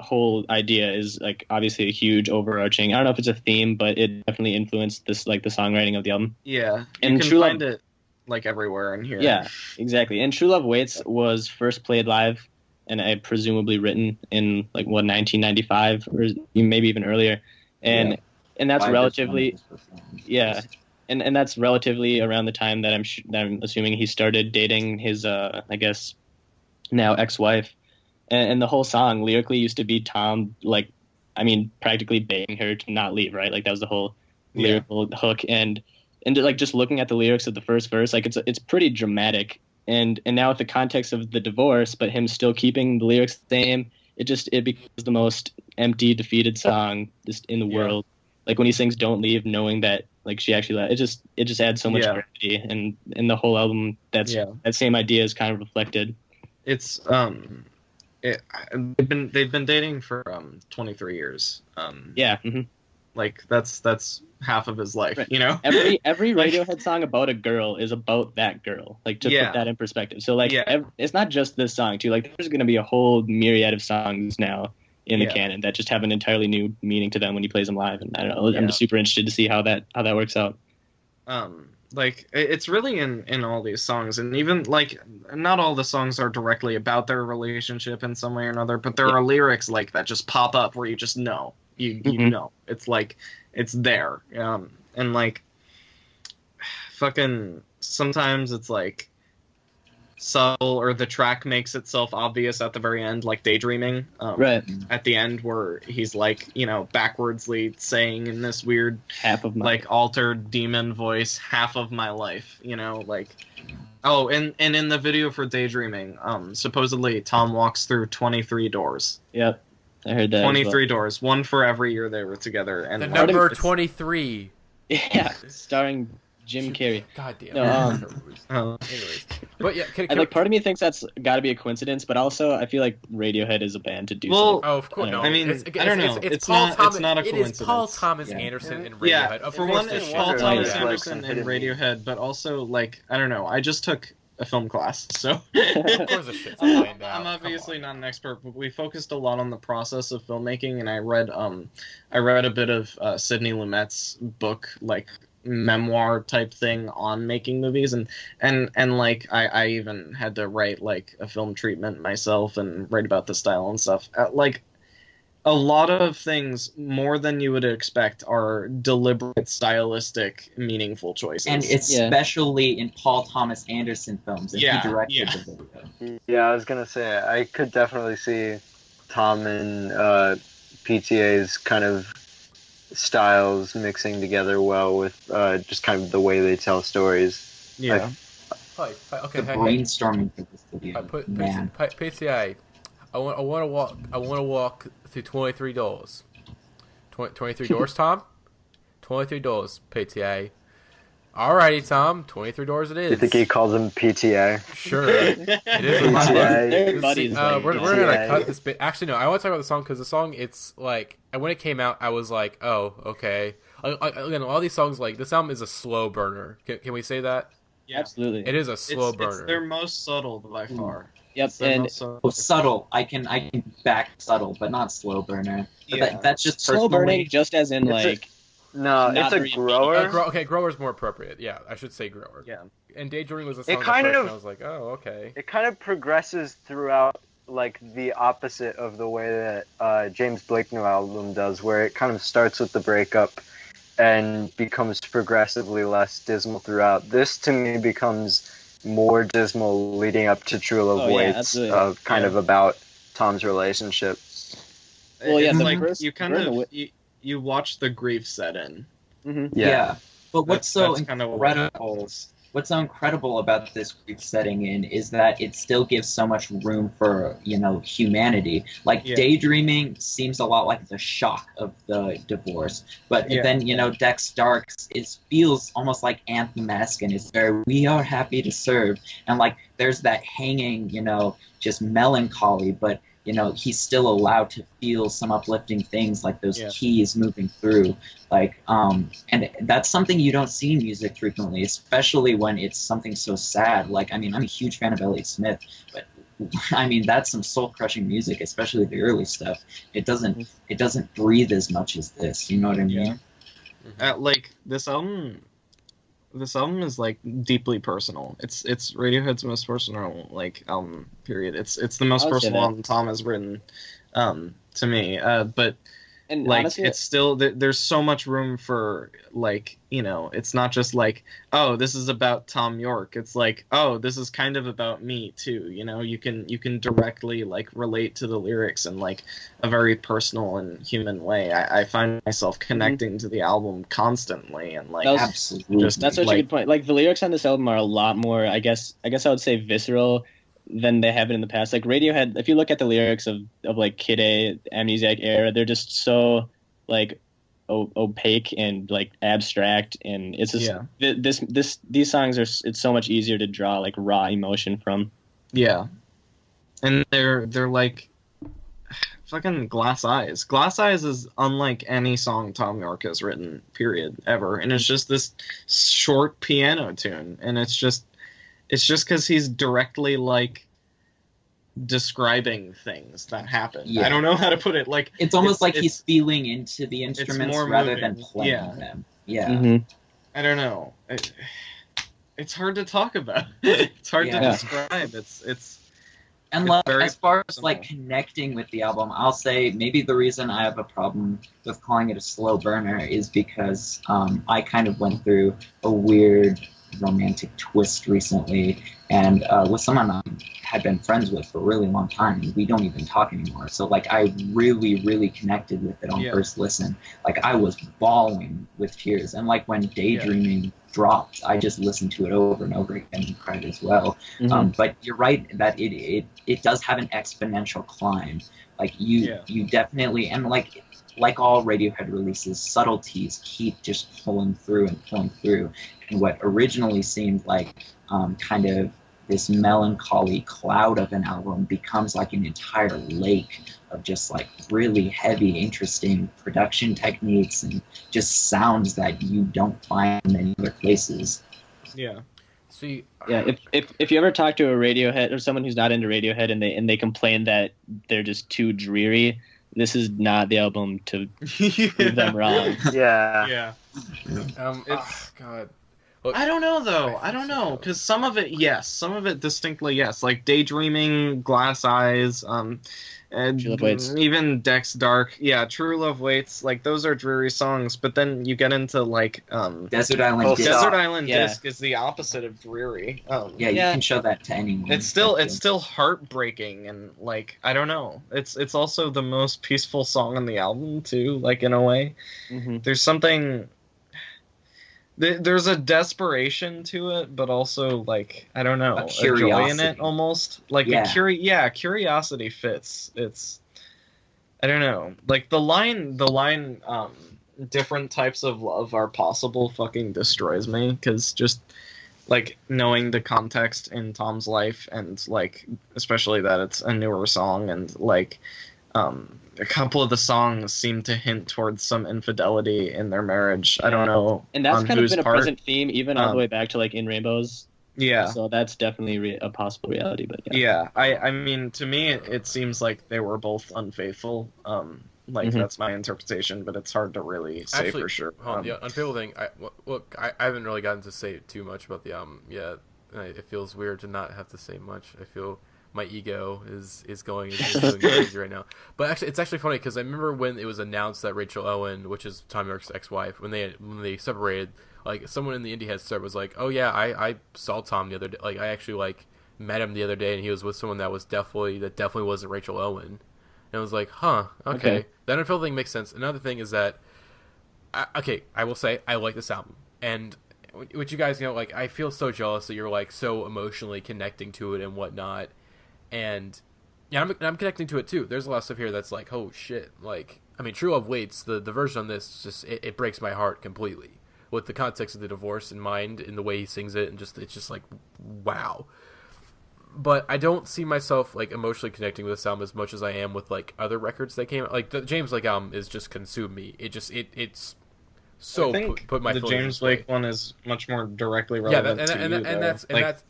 Speaker 4: whole idea is like obviously a huge overarching. I don't know if it's a theme, but it definitely influenced this the songwriting of the album.
Speaker 3: Yeah, and you can find it like everywhere in here.
Speaker 4: Yeah, exactly. And "True Love Waits" was first played live, and I presumably written in 1995 or maybe even earlier, and that's relatively and that's relatively around the time that I'm assuming he started dating his I guess now ex-wife, and the whole song lyrically used to be Tom practically begging her to not leave, right? Like that was the whole lyrical hook, and just looking at the lyrics of the first verse, like it's pretty dramatic. And now with the context of the divorce, but him still keeping the lyrics the same, it becomes the most empty, defeated song just in the world. Like when he sings "Don't Leave," knowing that she actually left, it just adds so much gravity. And in the whole album, that same idea is kind of reflected.
Speaker 3: It's they've been dating for 23 years. Like that's half of his life,
Speaker 4: right. Every Radiohead song about a girl is about that girl. Like to put that in perspective. So it's not just this song too. Like there's going to be a whole myriad of songs now in the canon that just have an entirely new meaning to them when he plays them live. And I don't know. I'm just super interested to see how that works out.
Speaker 3: Like it's really in all these songs, and even like not all the songs are directly about their relationship in some way or another, but there are lyrics like that just pop up where you just know. You know, it's like it's there, and like fucking sometimes it's like subtle, or the track makes itself obvious at the very end, like "Daydreaming,"
Speaker 4: right
Speaker 3: at the end where he's like backwardsly saying in this weird
Speaker 4: half of my
Speaker 3: altered demon voice, "half of my life," like. Oh, and in the video for "Daydreaming," supposedly Tom walks through 23 doors.
Speaker 4: Yep. I heard that.
Speaker 3: 23 doors, one for every year they were together, and
Speaker 1: the number 23.
Speaker 4: Yeah, starring Jim Carrey.
Speaker 1: God damn.
Speaker 4: No,
Speaker 1: anyways, but yeah,
Speaker 4: part of me thinks that's got to be a coincidence, but also I feel like Radiohead is a band to do.
Speaker 3: Well,
Speaker 1: oh, of course. No,
Speaker 3: I mean, I don't know. It's not a coincidence.
Speaker 1: It is Paul Thomas Anderson and Radiohead.
Speaker 3: Yeah, for one, it's Paul Thomas Anderson and Radiohead, but also I don't know. I just took a film class, so I'm obviously not an expert, but we focused a lot on the process of filmmaking, and I read a bit of Sidney Lumet's book, memoir type thing on making movies, and I even had to write a film treatment myself and write about the style and stuff. A lot of things, more than you would expect, are deliberate, stylistic, meaningful choices.
Speaker 2: And especially in Paul Thomas Anderson films, he directed the video.
Speaker 6: Yeah, I was going to say, I could definitely see Tom and PTA's kind of styles mixing together well with just kind of the way they tell stories.
Speaker 3: Yeah.
Speaker 1: Okay.
Speaker 2: Brainstorming for this video. Man.
Speaker 1: PCI. I want to walk through 23 doors. 23 doors, Tom. 23 doors, PTA. Alrighty, Tom. 23 doors it is.
Speaker 6: You think he calls them PTA?
Speaker 1: Sure. It is.
Speaker 6: PTA.
Speaker 1: We're gonna cut this bit. Actually, no. I want to talk about the song because the song, it's like, when it came out, I was like, oh, okay. Again, all these songs, like, this album is a slow burner. Can we say that?
Speaker 4: Yeah, absolutely.
Speaker 1: It is a slow burner.
Speaker 3: It's their most subtle by far.
Speaker 4: Yep, and
Speaker 2: subtle. I can back subtle, but not slow burner.
Speaker 3: Yeah.
Speaker 2: That's just
Speaker 4: slow burning, just as in
Speaker 6: No, it's a grower.
Speaker 1: Okay, grower's more appropriate. Yeah, I should say grower.
Speaker 3: Yeah.
Speaker 1: And Daydreaming was a song
Speaker 6: and
Speaker 1: I was like, oh, okay.
Speaker 6: It kind of progresses throughout, like, the opposite of the way that James Blake new album does, where it kind of starts with the breakup and becomes progressively less dismal throughout. This, to me, becomes more dismal leading up to True Love Waits, of about Tom's relationship.
Speaker 3: Well, yeah, like you kind of you watch the grief set in.
Speaker 2: Mm-hmm. Yeah. But what's so incredible about this grief setting in is that it still gives so much room for, humanity. Like, Daydreaming seems a lot like the shock of the divorce. But then, Dex Darks, it feels almost like Anthem-esque, and it's very, we are happy to serve. And, like, there's that hanging, just melancholy, but he's still allowed to feel some uplifting things, like those keys moving through, and that's something you don't see in music frequently, especially when it's something so sad. Like, I'm a huge fan of Elliott Smith, but that's some soul-crushing music, especially the early stuff. It doesn't breathe as much as this. You know what I mean?
Speaker 3: Yeah. Like, this album is like deeply personal. It's Radiohead's most personal album. Period. It's the most personal album Tom has written, to me. But honestly, it's still there's so much room for it's not just like, oh, this is about Tom York. It's like, oh, this is kind of about me too. You can directly relate to the lyrics in a very personal and human way. I find myself connecting to the album constantly and
Speaker 2: absolutely.
Speaker 4: That's such a good point. The lyrics on this album are a lot more, I guess I would say, visceral than they have been in the past. Like, Radiohead, if you look at the lyrics of Kid A, Amnesiac Era, they're just so opaque and abstract, and it's just these songs it's so much easier to draw raw emotion from.
Speaker 3: Yeah, and they're like fucking Glass Eyes. Glass Eyes is unlike any song Tom York has written, period, ever, and it's just this short piano tune, and it's just because he's directly describing things that happen. Yeah. I don't know how to put it.
Speaker 2: It's almost like he's feeling into the instruments rather than playing them. Yeah. Mm-hmm.
Speaker 3: I don't know. It's hard to talk about. It's hard to describe.
Speaker 2: And as far as connecting with the album, I'll say maybe the reason I have a problem with calling it a slow burner is because I kind of went through a weird romantic twist recently, and with someone I had been friends with for a really long time, and we don't even talk anymore. So I really connected with it on first listen. I was bawling with tears, and when Daydreaming dropped, I just listened to it over and over again and cried as well. Mm-hmm. But you're right that it does have an exponential climb. You definitely, and like all Radiohead releases, subtleties keep just pulling through. And what originally seemed like kind of this melancholy cloud of an album becomes an entire lake of just really heavy, interesting production techniques and just sounds that you don't find in many other places.
Speaker 3: Yeah.
Speaker 1: See,
Speaker 4: if you ever talk to a Radiohead or someone who's not into Radiohead and they complain that they're just too dreary, this is not the album to prove them wrong.
Speaker 3: Yeah.
Speaker 1: God.
Speaker 3: Look, I don't know though. I don't know, because some of it, yes, some of it distinctly, yes. Like Daydreaming, Glass Eyes, and
Speaker 4: True Love Waits.
Speaker 3: even Dex Dark. Yeah, True Love Waits. Like those are dreary songs, but then you get into like
Speaker 2: Desert Island Disc.
Speaker 3: Desert Island
Speaker 4: Yeah.
Speaker 3: Disc is the opposite of dreary.
Speaker 2: Yeah, you can show that to anyone.
Speaker 3: It's still heartbreaking, and like I don't know. It's also the most peaceful song on the album too. Like in a way, there's something. There's a desperation to it, but also like I don't know, a joy in it almost. Like curiosity fits. It's I don't know. Like the line different types of love are possible fucking destroys me, because just like knowing the context in Tom's life, and like especially that it's a newer song, and like a couple of the songs seem to hint towards some infidelity in their marriage. I don't know.
Speaker 4: And that's kind of been a
Speaker 3: part.
Speaker 4: present theme, even all the way back to like In Rainbows.
Speaker 3: Yeah.
Speaker 4: So that's definitely a possible reality. But
Speaker 3: yeah, I mean, to me, it seems like they were both unfaithful. That's my interpretation, but it's hard to really say for sure.
Speaker 1: The unfaithful thing. I haven't really gotten to say too much about the album yet. It feels weird to not have to say much. I feel my ego is going crazy right now. But actually, it's actually funny because I remember when it was announced that Rachel Owen, which is Tom York's ex-wife, when they separated, like someone in the Indieheads start was like, "Oh yeah, I saw Tom the other day. Like I actually like met him the other day, and he was with someone that definitely wasn't Rachel Owen." And I was like, "Huh, okay." That unfaithful thing makes sense. Another thing is that, I will say I like this album, and what you guys know, like I feel so jealous that you're like so emotionally connecting to it and whatnot. And yeah, I'm connecting to it too. There's a lot of stuff here that's like, oh shit. Like, I mean, True Love Waits, the version on this, just it breaks my heart completely. With the context of the divorce in mind, and the way he sings it, and it's just like, wow. But I don't see myself like emotionally connecting with this album as much as I am with like other records that came out. Like the James Blake album is just consumed me. It's so
Speaker 3: I think
Speaker 1: put my
Speaker 3: the
Speaker 1: feelings
Speaker 3: James Blake one is much more directly relevant to you.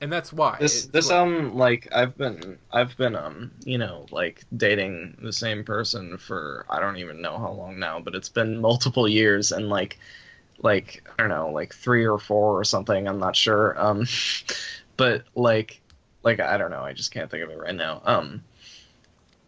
Speaker 1: And that's why
Speaker 3: this album, like I've been like dating the same person for I don't even know how long now, but it's been multiple years, and like I don't know, like 3 or 4 or something, I'm not sure. But like I don't know, I just can't think of it right now.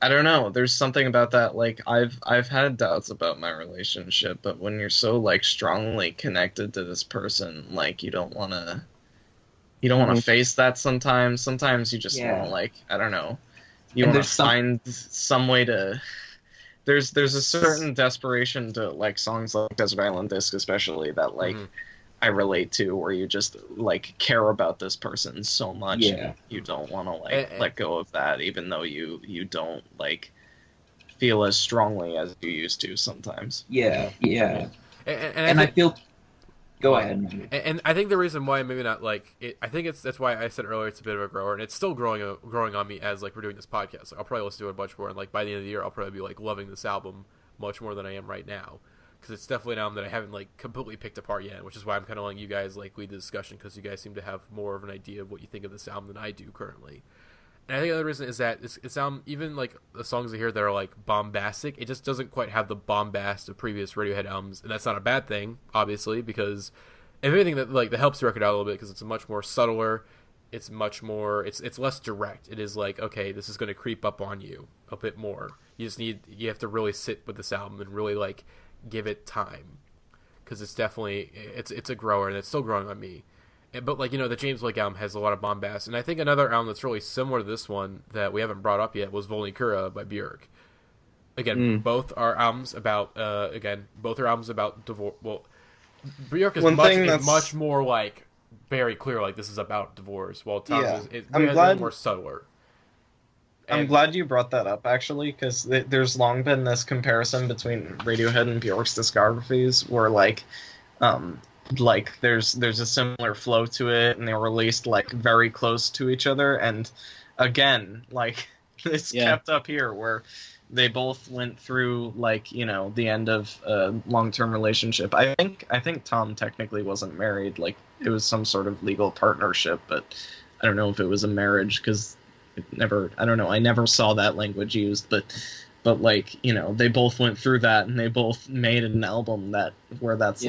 Speaker 3: I don't know. There's something about that. Like I've had doubts about my relationship, but when you're so like strongly connected to this person, like you don't want to face that sometimes. Sometimes you just want to like I don't know. You want to find some way to. There's a certain desperation to like songs like Desert Island Disc, especially that like. I relate to, where you just like care about this person so much, and you don't want to like let go of that, even though you don't like feel as strongly as you used to sometimes.
Speaker 2: Yeah. And I feel. Go ahead.
Speaker 1: And I think the reason why maybe not like it, I think that's why I said earlier it's a bit of a grower, and it's still growing on me as like we're doing this podcast. Like, I'll probably listen to it a bunch more, and like by the end of the year, I'll probably be like loving this album much more than I am right now. Because it's definitely an album that I haven't like completely picked apart yet, which is why I'm kind of letting you guys like lead the discussion, because you guys seem to have more of an idea of what you think of this album than I do currently. And I think the other reason is that it's album, even like the songs I hear that are like bombastic, it just doesn't quite have the bombast of previous Radiohead albums, and that's not a bad thing, obviously, because if anything that helps the record out a little bit, because it's a much more subtler, it's much more, it's less direct. It is like, okay, this is going to creep up on you a bit more. You have to really sit with this album and really like give it time, because it's definitely it's a grower, and it's still growing on me. But like, the James Blake album has a lot of bombast, and I think another album that's really similar to this one that we haven't brought up yet was Volnikura by Björk. Again, both are albums about divorce. Well, Björk is much more like very clear, like this is about divorce, while Tom is more subtler.
Speaker 3: I'm glad you brought that up, actually, because there's long been this comparison between Radiohead and Björk's discographies, where there's a similar flow to it, and they were released like very close to each other, and again, like it's kept up here, where they both went through the end of a long-term relationship. I think Tom technically wasn't married, like it was some sort of legal partnership, but I don't know if it was a marriage, because I don't know, I never saw that language used, but they both went through that, and they both made an album where that's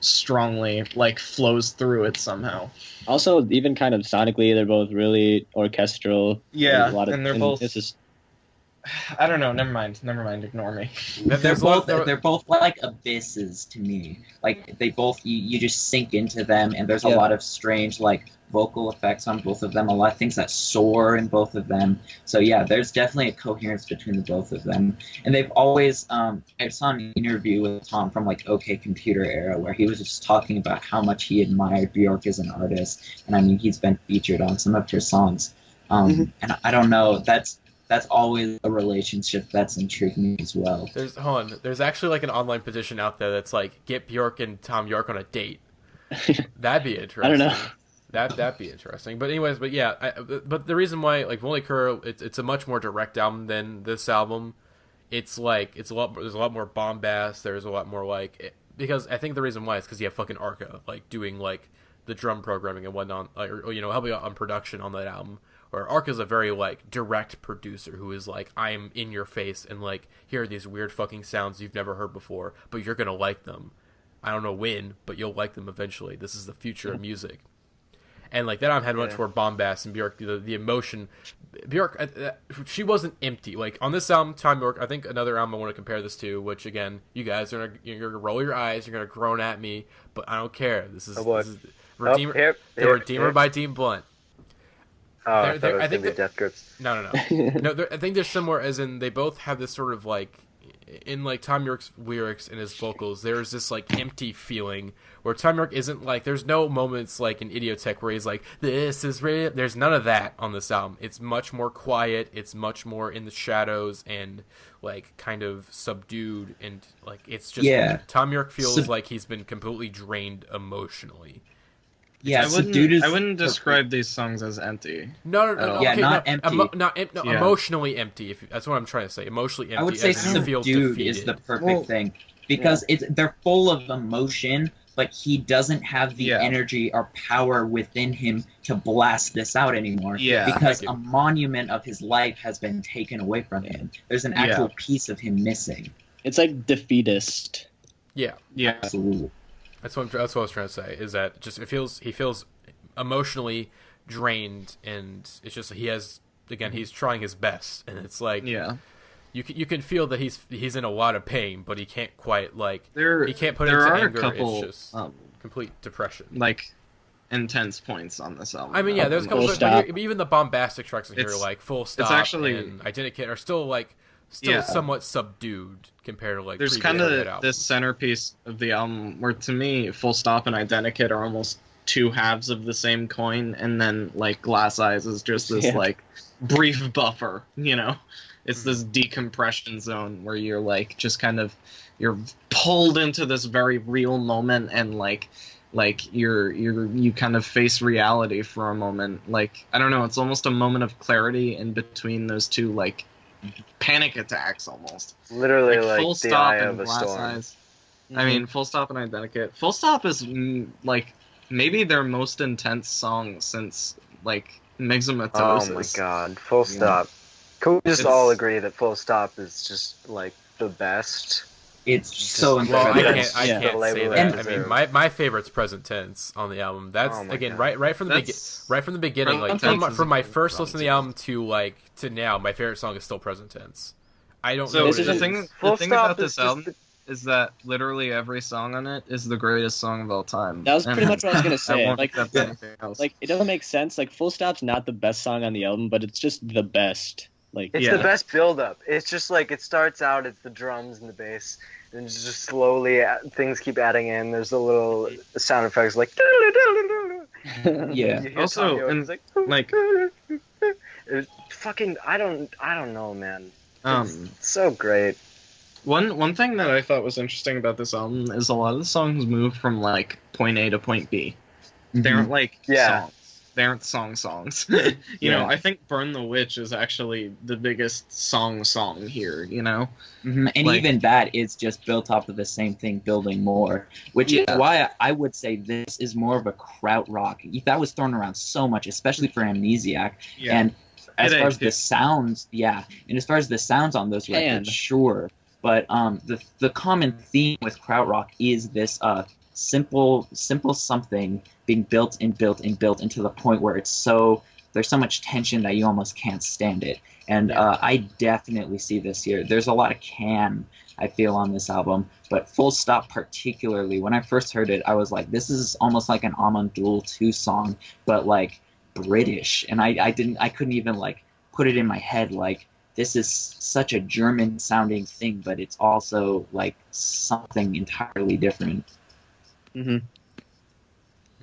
Speaker 3: strongly flows through it somehow.
Speaker 4: Also, even kind of sonically, they're both really orchestral.
Speaker 3: Yeah,
Speaker 4: and they're both.
Speaker 3: I don't know. Never mind. Ignore me.
Speaker 2: They're both like abysses to me. Like they both, you just sink into them, and there's a lot of strange like vocal effects on both of them. A lot of things that soar in both of them. So yeah, there's definitely a coherence between the both of them. And they've always, I saw an interview with Tom from like OK Computer era where he was just talking about how much he admired Bjork as an artist. And I mean, he's been featured on some of her songs. And I don't know, that's always a relationship that's intrigued me as well.
Speaker 1: There's actually like an online petition out there that's like, get Bjork and Tom York on a date. That'd be interesting.
Speaker 4: I don't know.
Speaker 1: That'd be interesting. But anyways, but the reason why like Volley Kuro, it's a much more direct album than this album. It's like there's a lot more bombast. There's a lot more like because I think the reason why is because you have fucking Arca like doing like the drum programming and whatnot, or helping out on production on that album. Or Arca's a very like direct producer who is like, I'm in your face and like, here are these weird fucking sounds you've never heard before, but you're gonna like them. I don't know when, but you'll like them eventually. This is the future of music. And like that album had much more bombast, and Bjork, the emotion. Bjork, she wasn't empty. Like on this album, Tom York, I think another album I want to compare this to, which again, you guys you're gonna roll your eyes, you're gonna groan at me, but I don't care. This is Redeemer, Redeemer by Dean Blunt.
Speaker 6: Oh, I thought it was going to be Death Grips.
Speaker 1: No. No, I think they're similar, as in they both have this sort of like, in like Tom York's lyrics and his vocals, there's this like empty feeling where Tom York isn't like, there's no moments like in Idiotech where he's like, this is real. There's none of that on this album. It's much more quiet. It's much more in the shadows and like kind of subdued, and like it's just Tom York feels like he's been completely drained emotionally.
Speaker 2: Yeah,
Speaker 3: I wouldn't describe these songs as empty.
Speaker 1: No.
Speaker 2: Okay, not empty.
Speaker 1: Emotionally empty. That's what I'm trying to say. Emotionally empty.
Speaker 2: I would say subdued is the perfect thing because they're full of emotion, but he doesn't have the energy or power within him to blast this out anymore. Yeah, because a monument of his life has been taken away from him. There's an actual piece of him missing.
Speaker 4: It's like defeatist.
Speaker 1: Yeah,
Speaker 2: absolutely.
Speaker 1: That's what I was trying to say. Is that just he feels emotionally drained, and it's just he's trying his best, and it's like you can feel that he's in a lot of pain, but he can't quite like he can't put it into anger. It's just complete depression.
Speaker 3: Like intense points on this album.
Speaker 1: I mean, there's a couple, but even the bombastic tracks in here, like Full Stop and Identikit, are still like. Somewhat subdued compared to like
Speaker 3: there's kind of this centerpiece of the album where to me Full Stop and Identikit are almost two halves of the same coin, and then like Glass Eyes is just this like brief buffer, it's this decompression zone where you're like just kind of you're pulled into this very real moment, and like you kind of face reality for a moment. Like I don't know, it's almost a moment of clarity in between those two like panic attacks almost.
Speaker 6: Literally like
Speaker 3: Full
Speaker 6: the
Speaker 3: Stop
Speaker 6: eye
Speaker 3: and
Speaker 6: of a
Speaker 3: Glass
Speaker 6: storm.
Speaker 3: Eyes. I mean, Full Stop and Identikit. Full Stop is like maybe their most intense song since like Mixomatosis.
Speaker 6: Oh my god, Full Stop. Can we just all agree that Full Stop is just like the best?
Speaker 2: It's so
Speaker 1: incredible.
Speaker 2: incredible.
Speaker 1: I can't say that. I mean, my favorite's Present Tense on the album. That's right from the beginning. Like from my first listen to the album to now, my favorite song is still Present Tense. I don't know.
Speaker 3: The thing about this album is that literally every song on it is the greatest song of all time.
Speaker 4: That was pretty much what I was gonna say.
Speaker 3: Like
Speaker 4: it doesn't make sense. Like Full Stop's not the best song on the album, but it's just the best. Like
Speaker 6: it's the best build-up. It's just like it starts out, it's the drums and the bass, and just slowly things keep adding in. There's a little sound effects like
Speaker 3: Also, and like
Speaker 6: it's fucking I don't know, man. It's so great.
Speaker 3: One thing that I thought was interesting about this album is a lot of the songs move from like point A to point B. They aren't like songs. They aren't songs. you know, I think Burn the Witch is actually the biggest song here,
Speaker 2: And even that is just built off of the same thing, building more, which is why I would say this is more of a krautrock. That was thrown around so much, especially for Amnesiac. And as far as the sounds, and as far as the sounds on those records, sure. But the common theme with krautrock is this simple something being built and built and built into the point where it's so there's so much tension that you almost can't stand it. And I definitely see this here. There's a lot of I feel on this album, but Full Stop particularly, when I first heard it, I was like, this is almost like an Amandoul 2 song, but like British. And I couldn't even like put it in my head like, this is such a German sounding thing, but it's also like something entirely different.
Speaker 4: Mm-hmm.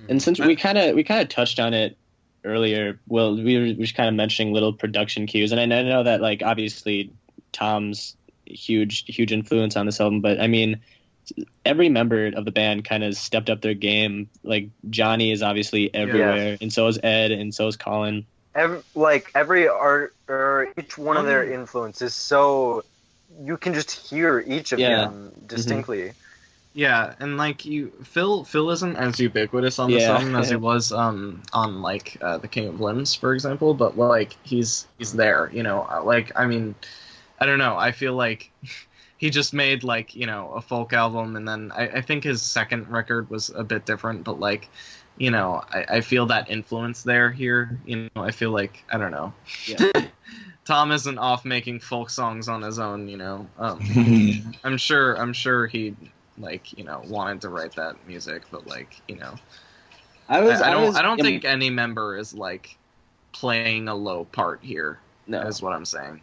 Speaker 4: And since we kind of touched on it earlier, well, we were just kind of mentioning little production cues, and I know that like obviously Tom's huge influence on this album, but I mean, every member of the band kind of stepped up their game. Like Johnny is obviously everywhere, and so is Ed, and so is Colin.
Speaker 6: Every art or each one of their influences, so you can just hear each of them distinctly.
Speaker 3: Yeah, and like Phil isn't as ubiquitous on this album as he was on like The King of Limbs, for example, but like he's there, you know. Like, I mean, I don't know. I feel like he just made like, you know, a folk album, and then I think his second record was a bit different, but like, you know, I feel that influence here. You know, I feel like, I don't know. Yeah. Tom isn't off making folk songs on his own, you know. I'm sure he like, you know, wanted to write that music, but like, you know, I don't think any member is like playing a low part here. No, is what I'm saying.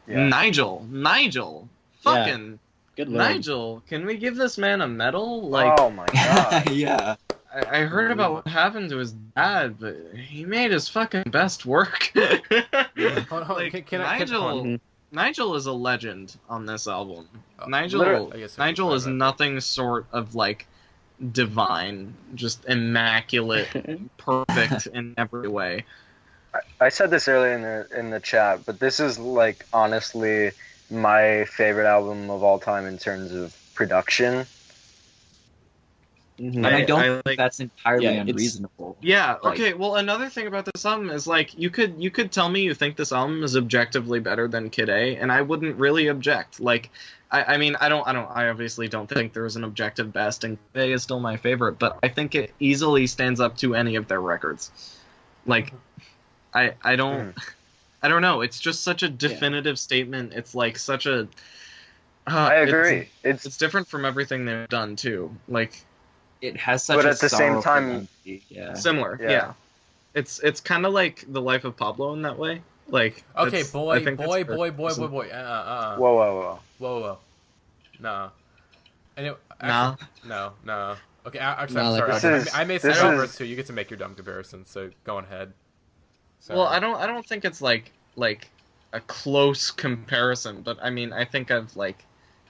Speaker 3: Nigel, fucking good Nigel, can we give this man a medal? Like,
Speaker 6: oh my god.
Speaker 2: Yeah.
Speaker 3: I heard about what happened to his dad, but he made his fucking best work. Like, Nigel is a legend on this album. Nigel is nothing short of like divine, just immaculate, perfect in every way.
Speaker 6: I said this earlier in the chat, but this is like honestly my favorite album of all time in terms of production.
Speaker 2: And I don't think that's entirely unreasonable.
Speaker 3: Yeah. Okay. Well, another thing about this album is like you could tell me you think this album is objectively better than Kid A, and I wouldn't really object. Like, I mean, I obviously don't think there's an objective best, and Kid A is still my favorite, but I think it easily stands up to any of their records. Like, I don't know. It's just such a definitive statement. It's like such a.
Speaker 6: I agree.
Speaker 3: It's different from everything they've done too. Like.
Speaker 2: It has such
Speaker 6: but
Speaker 2: a
Speaker 6: at the same time
Speaker 3: similar. Yeah. It's kind of like The Life of Pablo in that way. Like,
Speaker 1: okay, boy. Whoa. Nah. No. Okay, actually, I'm sorry. I made some numbers too. You get to make your dumb comparison, so go on ahead.
Speaker 3: Sorry. Well, I don't think it's like a close comparison, but I mean, I think of like,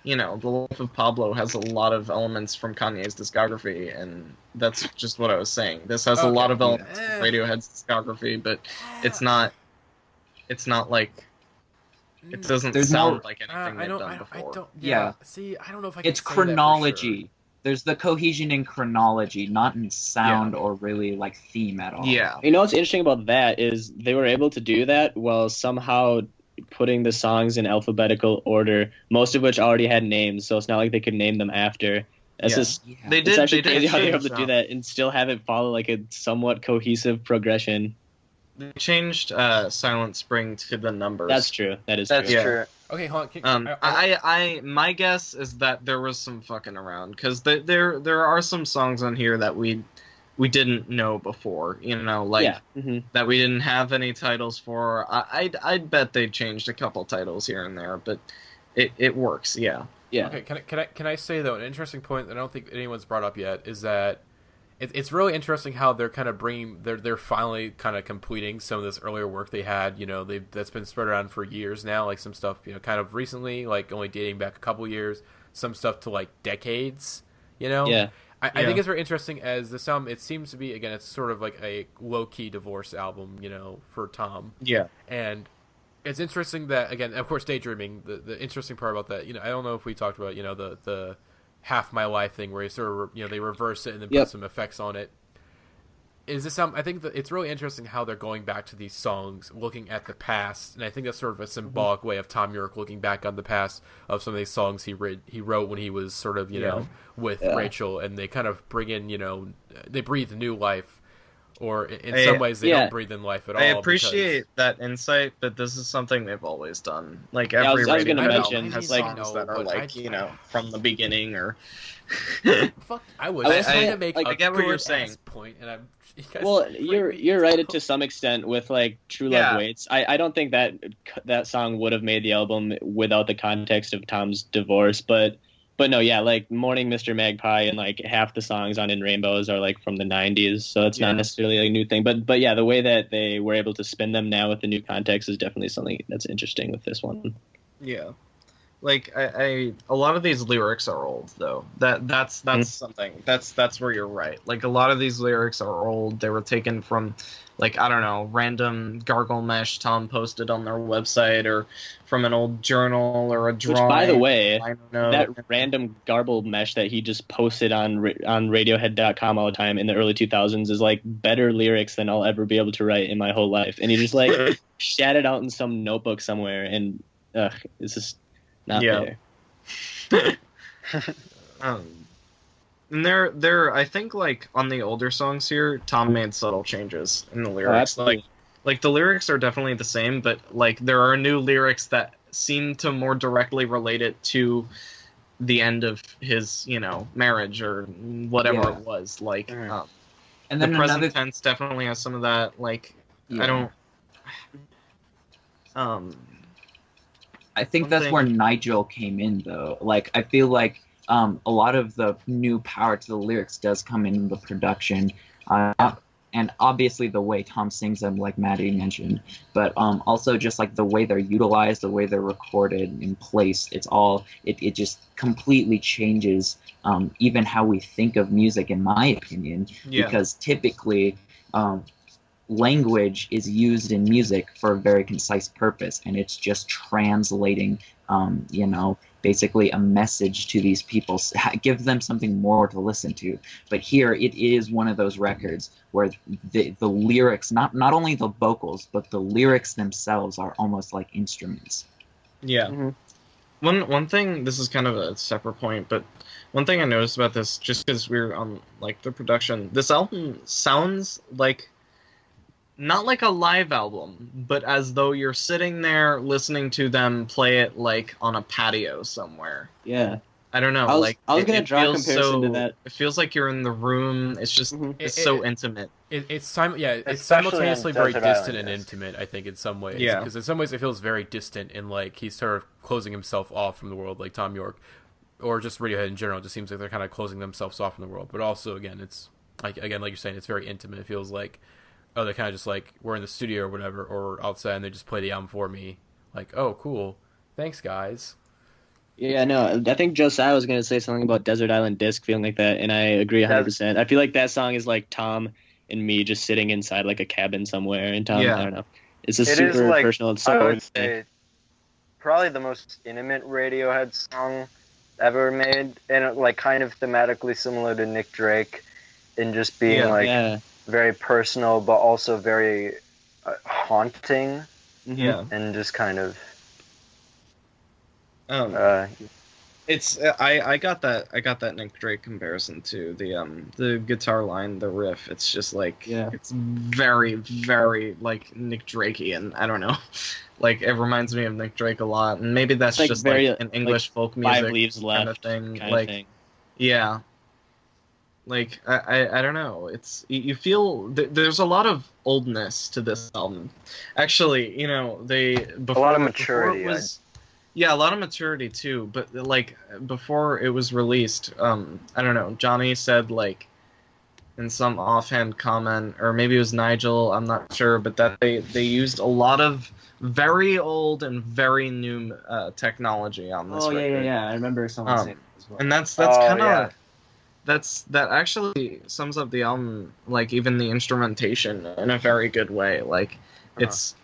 Speaker 3: you know, The Life of Pablo has a lot of elements from Kanye's discography, and that's just what I was saying. This has a lot of elements from Radiohead's discography, but it's not like it doesn't sound like anything they've done before.
Speaker 1: See, I don't know if I can
Speaker 2: It's
Speaker 1: say
Speaker 2: chronology.
Speaker 1: That for sure.
Speaker 2: There's the cohesion in chronology, not in sound or really like theme at all.
Speaker 3: Yeah.
Speaker 4: You know what's interesting about that is they were able to do that while somehow putting the songs in alphabetical order, most of which already had names, so it's not like they could name them after. It's actually crazy how they're able to do that and still have it follow like a somewhat cohesive progression.
Speaker 3: They changed Silent Spring to the numbers.
Speaker 4: That's true. That's
Speaker 6: true.
Speaker 1: Okay, hold on.
Speaker 3: My guess is that there was some fucking around, because there are some songs on here that we didn't know before, you know, like that we didn't have any titles for. I'd bet they changed a couple titles here and there, but it works, yeah.
Speaker 1: Okay, can I say though, an interesting point that I don't think anyone's brought up yet is that it's really interesting how they're kind of they're finally kind of completing some of this earlier work they had. You know, that's been spread around for years now, like some stuff, you know, kind of recently, like only dating back a couple years, some stuff to like decades, you know.
Speaker 4: Yeah.
Speaker 1: I think it's very interesting as this album, it seems to be, again, it's sort of like a low-key divorce album, you know, for Tom.
Speaker 3: Yeah.
Speaker 1: And it's interesting that, again, of course, Daydreaming, the interesting part about that, you know, I don't know if we talked about, you know, the Half My Life thing where you sort of, you know, they reverse it and then put some effects on it. Is this I think that it's really interesting how they're going back to these songs, looking at the past, and I think that's sort of a symbolic way of Tom York looking back on the past of some of these songs he wrote when he was sort of, you know, with Rachel, and they kind of bring in, you know, they breathe new life or in some ways they don't breathe in life at all.
Speaker 3: I appreciate that insight, but this is something they've always done. Like every Radiohead album has songs that are like from the beginning or.
Speaker 1: Fuck, I was trying to make
Speaker 3: I get what you're saying.
Speaker 1: Point, and I'm.
Speaker 4: Well, you're right to some extent with like True Love Waits. I don't think that song would have made the album without the context of Tom's divorce, but no, like Morning Mr. Magpie and like half the songs on In Rainbows are like from the 90s, so it's not necessarily a new thing. But yeah, the way that they were able to spin them now with the new context is definitely something that's interesting with this one.
Speaker 3: Yeah. Like a lot of these lyrics are old though. That's something. That's where you're right. Like a lot of these lyrics are old. They were taken from like I don't know, random gargle mesh Tom posted on their website or from an old journal or a drawing.
Speaker 4: Which, by the way, that random garble mesh that he just posted on Radiohead.com all the time in the early 2000s is like better lyrics than I'll ever be able to write in my whole life. And he just like shat it out in some notebook somewhere, and it's just. Not there.
Speaker 3: And there, I think like on the older songs here, Tom made subtle changes in the lyrics. Like the lyrics are definitely the same, but like there are new lyrics that seem to more directly relate it to the end of his, marriage or whatever it was. Like, and then the present tense definitely has some of that. Like, I don't.
Speaker 2: I think that's where Nigel came in, though. Like, I feel like a lot of the new power to the lyrics does come in the production, and obviously the way Tom sings them, like Matty mentioned, but also just like the way they're utilized, the way they're recorded and placed. It's all it just completely changes even how we think of music, in my opinion, because typically. Language is used in music for a very concise purpose, and it's just translating, basically a message to these people, give them something more to listen to. But here, it is one of those records where the lyrics, not only the vocals, but the lyrics themselves are almost like instruments.
Speaker 3: Yeah. Mm-hmm. One thing, this is kind of a separate point, but one thing I noticed about this, just because we're on like the production, this album sounds like. Not like a live album, but as though you're sitting there listening to them play it like on a patio somewhere.
Speaker 4: Yeah.
Speaker 3: I don't know.
Speaker 4: I was going to draw a comparison to that.
Speaker 3: It feels like you're in the room. It's just it's so intimate.
Speaker 1: It's simultaneously very distant and intimate, I think, in some ways. Yeah. Because in some ways it feels very distant and like he's sort of closing himself off from the world, like Tom York. Or just Radiohead in general. It just seems like they're kind of closing themselves off from the world. But also, again, it's like you're saying, it's very intimate. It feels like they're kind of just like, we're in the studio or whatever, or outside, and they just play the album for me. Like, oh, cool. Thanks, guys.
Speaker 4: Yeah, no, I think Josiah was going to say something about Desert Island Disc feeling like that, and I agree 100%. I feel like that song is like Tom and me just sitting inside like a cabin somewhere, and Tom, I don't know. It's a super personal. It's
Speaker 6: I would say probably the most intimate Radiohead song ever made, and like kind of thematically similar to Nick Drake in just being very personal, but also very haunting.
Speaker 3: Yeah,
Speaker 6: and just kind of.
Speaker 3: It's I got that Nick Drake comparison to the guitar line, the riff. It's just like it's very, very like Nick Drakeian. I don't know, like it reminds me of Nick Drake a lot, and maybe that's like just very, like an English folk music
Speaker 4: 5 Leaves Left
Speaker 3: kind of thing.
Speaker 4: Kind
Speaker 3: like
Speaker 4: of thing.
Speaker 3: Yeah. Like I don't know. It's you feel there's a lot of oldness to this album. Actually, before,
Speaker 6: a lot of maturity.
Speaker 3: Yeah, a lot of maturity too. But like before it was released, I don't know. Johnny said like in some offhand comment, or maybe it was Nigel, I'm not sure, but that they used a lot of very old and very new technology on this record.
Speaker 4: Yeah. I remember someone saying that as well.
Speaker 3: And that's kind of. That actually sums up the album, like even the instrumentation in a very good way. Like it's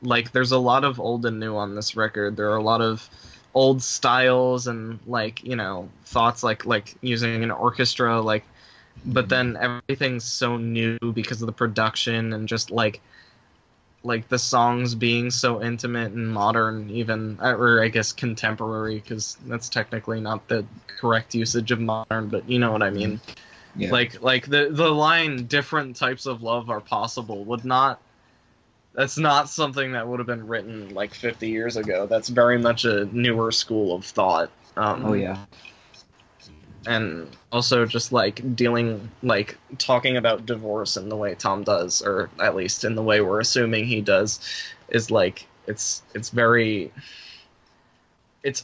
Speaker 3: like there's a lot of old and new on this record. There are a lot of old styles and like thoughts like using an orchestra, like, but then everything's so new because of the production and just like the songs being so intimate and modern, even, or I guess contemporary, because that's technically not the correct usage of modern, but you know what I mean.
Speaker 2: Yeah.
Speaker 3: Like the line "different types of love are possible" that's not something that would have been written like 50 years ago. That's very much a newer school of thought.
Speaker 2: Oh yeah.
Speaker 3: And also just like talking about divorce in the way Tom does, or at least in the way we're assuming he does, is like it's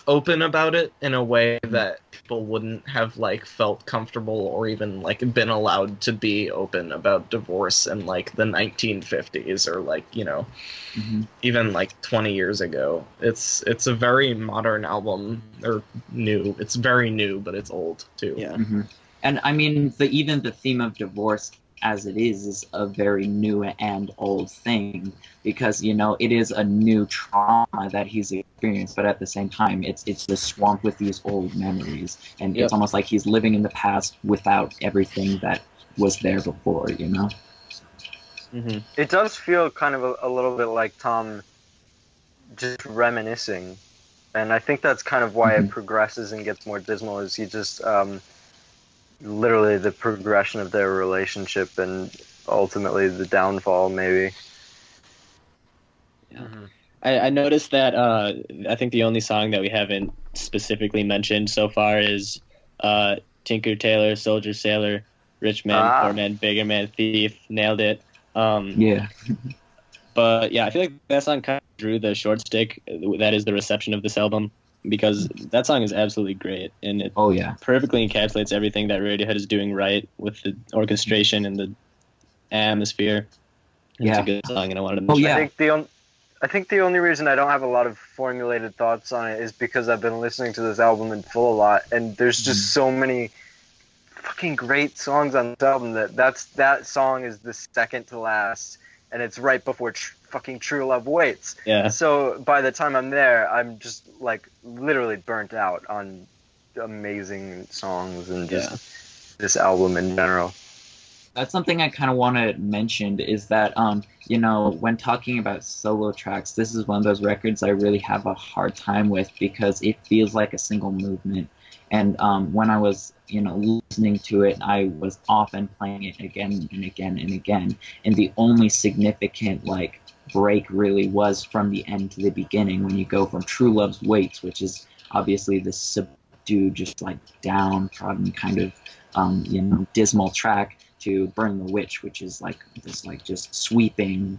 Speaker 3: open about it in a way that people wouldn't have like felt comfortable or even like been allowed to be open about divorce in like the 1950s or like, you know, even like 20 years ago. It's a very modern album, or new. It's very new, but it's old too.
Speaker 4: Yeah.
Speaker 2: And I mean, even the theme of divorce as it is a very new and old thing, because, you know, it is a new trauma that he's experienced, but at the same time it's the swamp with these old memories, and it's almost like he's living in the past without everything that was there before, you know.
Speaker 6: It does feel kind of a little bit like Tom just reminiscing, and I think that's kind of why it progresses and gets more dismal, is he just literally the progression of their relationship and ultimately the downfall, maybe.
Speaker 4: Yeah. I noticed that I think the only song that we haven't specifically mentioned so far is Tinker Tailor, Soldier Sailor, Rich Man, Poor Man, Bigger Man, Thief. Nailed it.
Speaker 2: Yeah.
Speaker 4: But yeah, I feel like that song kind of drew the short stick that is the reception of this album, because that song is absolutely great, and it perfectly encapsulates everything that Radiohead is doing right with the orchestration and the atmosphere. It's a good song, and I wanted to mention
Speaker 6: I think the only reason I don't have a lot of formulated thoughts on it is because I've been listening to this album in full a lot, and there's just so many fucking great songs on this album that song is the second to last, and it's right before fucking True Love Waits.
Speaker 4: Yeah.
Speaker 6: So by the time I'm there, I'm just like literally burnt out on amazing songs and just this album in general.
Speaker 2: That's something I kind of want to mention, is that, you know, when talking about solo tracks, this is one of those records I really have a hard time with, because it feels like a single movement. And when I was, you know, listening to it, I was often playing it again and again and again. And the only significant, like, break really was from the end to the beginning, when you go from True Love's Waits, which is obviously this subdued, just like downtrodden kind of, you know, dismal track, to Burn the Witch, which is like this like just sweeping,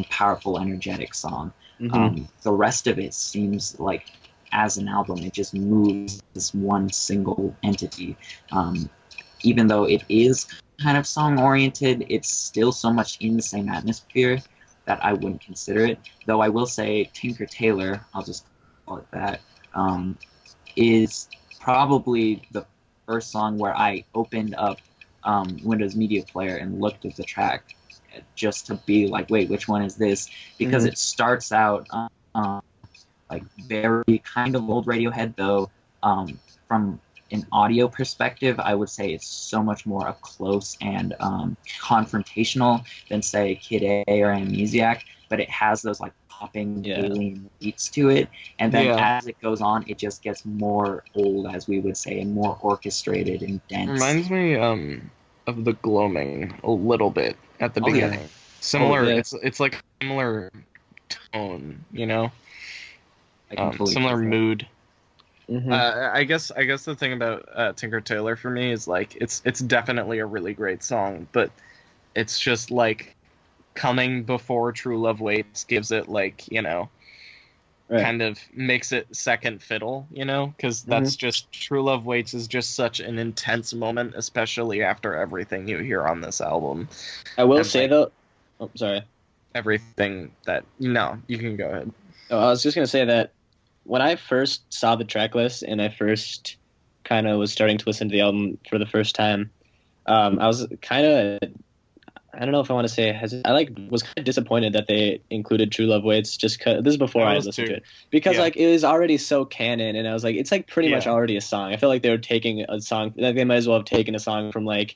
Speaker 2: powerful, energetic song. The rest of it seems like, as an album, it just moves this one single entity. Even though it is kind of song oriented, it's still so much in the same atmosphere that I wouldn't consider it. Though I will say Tinker Tailor, I'll just call it that, is probably the first song where I opened up Windows Media Player and looked at the track just to be like, wait, which one is this? Because it starts out like very kind of old Radiohead, though from an audio perspective, I would say it's so much more up close and confrontational than, say, Kid A or Amnesiac, but it has those like popping alien beats to it, and then as it goes on, it just gets more old, as we would say, and more orchestrated and dense.
Speaker 3: Reminds me of the Gloaming a little bit at the beginning. Similar, it's like similar tone, you know, similar mood. I guess the thing about Tinker Tailor for me is like it's definitely a really great song, but it's just like coming before True Love Waits gives it like, you know, kind of makes it second fiddle, you know, because that's just True Love Waits is just such an intense moment, especially after everything you hear on this album.
Speaker 4: I will say though, sorry,
Speaker 3: everything that you can go ahead.
Speaker 4: Oh, I was just gonna say that when I first saw the track list and I first kind of was starting to listen to the album for the first time, I was kind of, I don't know if I want to say was kind of disappointed that they included True Love Waits, just cause this is before I listened to it, because like it was already so canon, and I was like, it's like pretty much already a song. I feel like they were taking a song, like they might as well have taken a song from like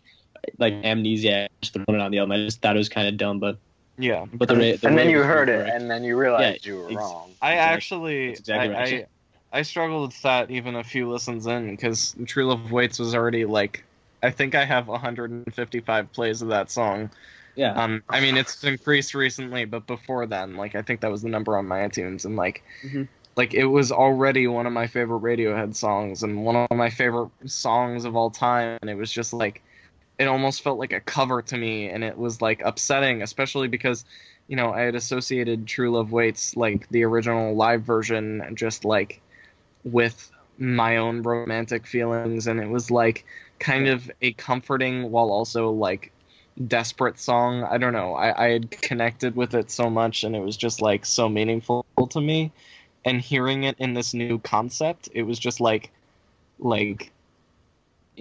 Speaker 4: Amnesia, just thrown it on the album. I just thought it was kind of dumb, but but
Speaker 6: and then you heard it, and then you realized you were wrong.
Speaker 3: I struggled with that even a few listens in, because True Love Waits was already like I think I have 155 plays of that song.
Speaker 4: Yeah.
Speaker 3: I mean, it's increased recently, but before then, like, I think that was the number on my iTunes, and like, like it was already one of my favorite Radiohead songs and one of my favorite songs of all time, and it was just like, it almost felt like a cover to me, and it was like upsetting, especially because, you know, I had associated True Love Waits, like the original live version, just like with my own romantic feelings, and it was like kind of a comforting while also like desperate song. I don't know. I had connected with it so much, and it was just like so meaningful to me. And hearing it in this new concept, it was just like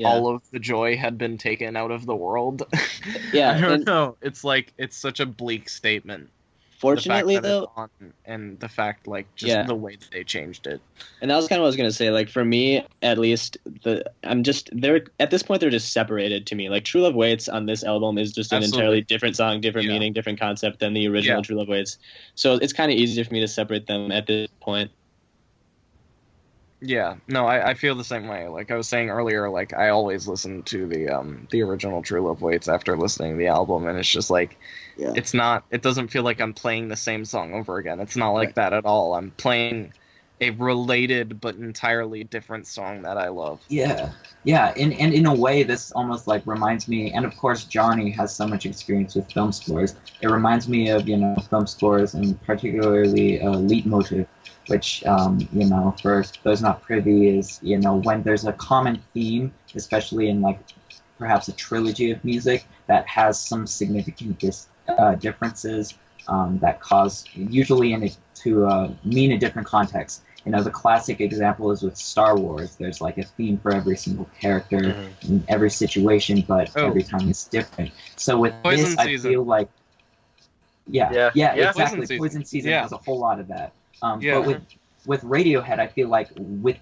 Speaker 3: all of the joy had been taken out of the world.
Speaker 4: Yeah,
Speaker 3: I don't know. It's like, it's such a bleak statement.
Speaker 4: Fortunately, though,
Speaker 3: and the fact, like, just the way that they changed it.
Speaker 4: And that was kind of what I was gonna say. Like, for me, at least, they're at this point they're just separated to me. Like, True Love Waits on this album is just an entirely different song, different meaning, different concept than the original True Love Waits. So it's kind of easier for me to separate them at this point.
Speaker 3: Yeah, no, I feel the same way. Like I was saying earlier, like I always listen to the original True Love Waits after listening to the album, and it's just like, it doesn't feel like I'm playing the same song over again. It's not like that at all. I'm playing a related but entirely different song that I love.
Speaker 2: Yeah, and in a way, this almost like reminds me, and of course Johnny has so much experience with film scores. It reminds me of, you know, film scores, and particularly leitmotif, which, you know, for those not privy, is, you know, when there's a common theme, especially in like perhaps a trilogy of music that has some significant differences that cause, usually to mean a different context. You know, the classic example is with Star Wars. There's like a theme for every single character in every situation, but every time it's different. So with
Speaker 3: Poison
Speaker 2: this,
Speaker 3: Season.
Speaker 2: I feel like, exactly.
Speaker 3: Poison Season
Speaker 2: has a whole lot of that. But with Radiohead, I feel like with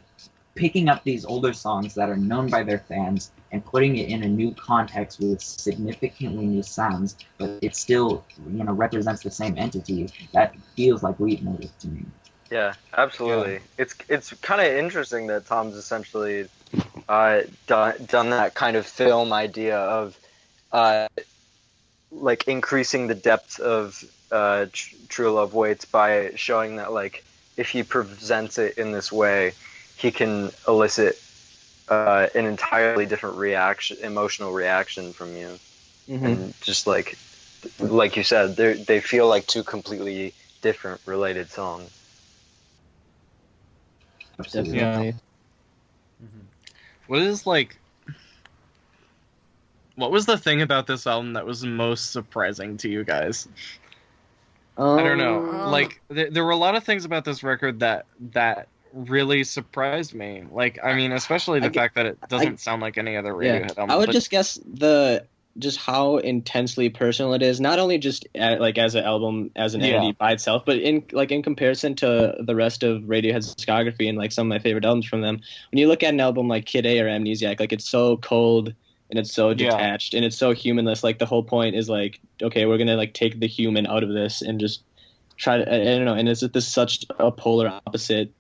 Speaker 2: picking up these older songs that are known by their fans and putting it in a new context with significantly new sounds, but it still, you know, represents the same entity, that feels like leitmotif to me.
Speaker 6: Yeah, absolutely. Yeah. It's kind of interesting that Tom's essentially done that kind of film idea of like increasing the depth of True Love Waits by showing that, like, if he presents it in this way, he can elicit an entirely different emotional reaction from you. And just like you said, they feel like two completely different related songs.
Speaker 2: Absolutely.
Speaker 4: Yeah.
Speaker 3: What was the thing about this album that was most surprising to you guys? I don't know. Like, there were a lot of things about this record that really surprised me. Like, I mean, especially the fact that it doesn't sound like any other Radiohead album.
Speaker 4: I would just guess just how intensely personal it is, not only just like as an album, as an entity by itself, but in comparison to the rest of Radiohead's discography and like some of my favorite albums from them. When you look at an album like Kid A or Amnesiac, like it's so cold and it's so detached and it's so humanless. Like the whole point is like, okay, we're gonna like take the human out of this and just try to, I don't know. And it's just such a polar opposite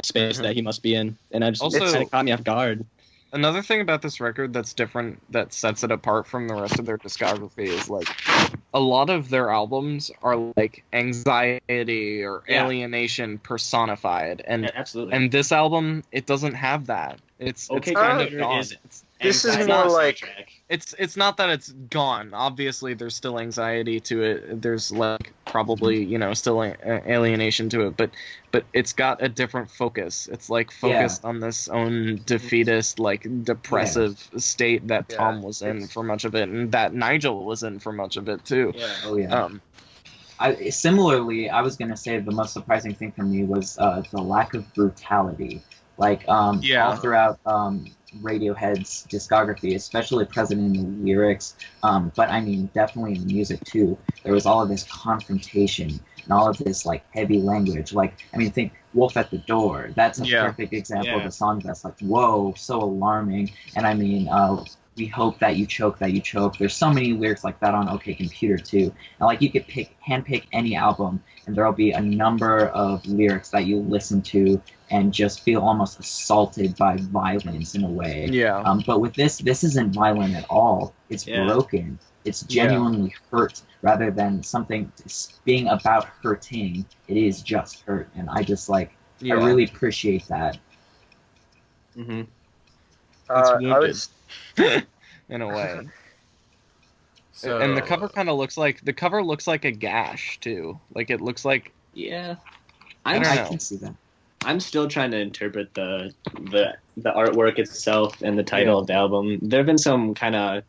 Speaker 4: space that he must be in, and it kind of caught me off guard.
Speaker 3: Another thing about this record that's different, that sets it apart from the rest of their discography, is like a lot of their albums are like anxiety or alienation personified, and
Speaker 4: absolutely.
Speaker 3: And this album, it doesn't have that. It's kind of gone.
Speaker 6: This is more like
Speaker 3: it's not that it's gone. Obviously, there's still anxiety to it. There's like probably, you know, still alienation to it, but it's got a different focus. It's like focused on this own defeatist, like depressive state that Tom was in for much of it, and that Nigel was in for much of it too.
Speaker 2: Yeah. Oh yeah. Similarly, I was gonna say the most surprising thing for me was the lack of brutality. Like all throughout Radiohead's discography, especially present in the lyrics, but I mean definitely in the music too. There was all of this confrontation and all of this like heavy language. Like, I mean, think Wolf at the Door. That's a perfect example of a song that's like, whoa, so alarming. And I mean, we hope that you choke, that you choke. There's so many lyrics like that on OK Computer too. And like you could handpick any album, and there'll be a number of lyrics that you listen to and just feel almost assaulted by violence in a way.
Speaker 1: Yeah.
Speaker 2: But with this isn't violent at all. It's broken. It's genuinely hurt rather than something being about hurting. It is just hurt, and I just I really appreciate that.
Speaker 4: Mm-hmm.
Speaker 3: It's wounded.
Speaker 7: In a way.
Speaker 1: So,
Speaker 7: and the cover kind of looks like a gash too. Like it looks like
Speaker 2: I can see that.
Speaker 4: I'm still trying to interpret the artwork itself and the title of the album. There have been some kind of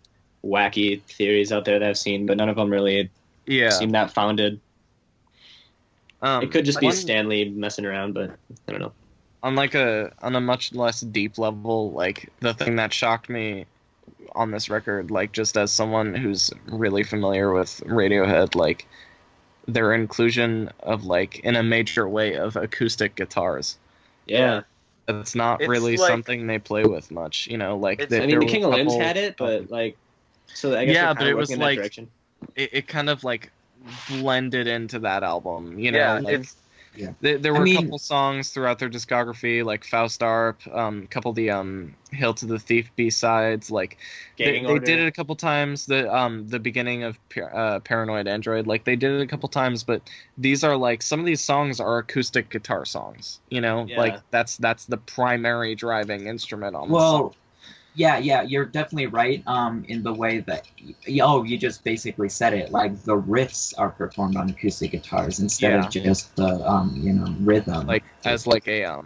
Speaker 4: wacky theories out there that I've seen, but none of them really seem that founded. It could just be Stanley messing around, but I don't know.
Speaker 7: On a much less deep level, like the thing that shocked me on this record, like just as someone who's really familiar with Radiohead, like their inclusion of like in a major way of acoustic guitars.
Speaker 4: Yeah.
Speaker 7: It's not really something they play with much, you know, like
Speaker 4: the King of Limbs had it, but like so I guess
Speaker 7: but it was like it kind of like blended into that album, you know. There were a couple songs throughout their discography, like Faust Arp, a couple of the Hail to the Thief B-sides, like they did it a couple times. The beginning of Paranoid Android, like they did it a couple times, but these are like some of these songs are acoustic guitar songs, you know, like that's the primary driving instrument on the song.
Speaker 2: Yeah, you're definitely right. In the way that you just basically said it. Like the riffs are performed on acoustic guitars instead of just the rhythm.
Speaker 7: Like as like a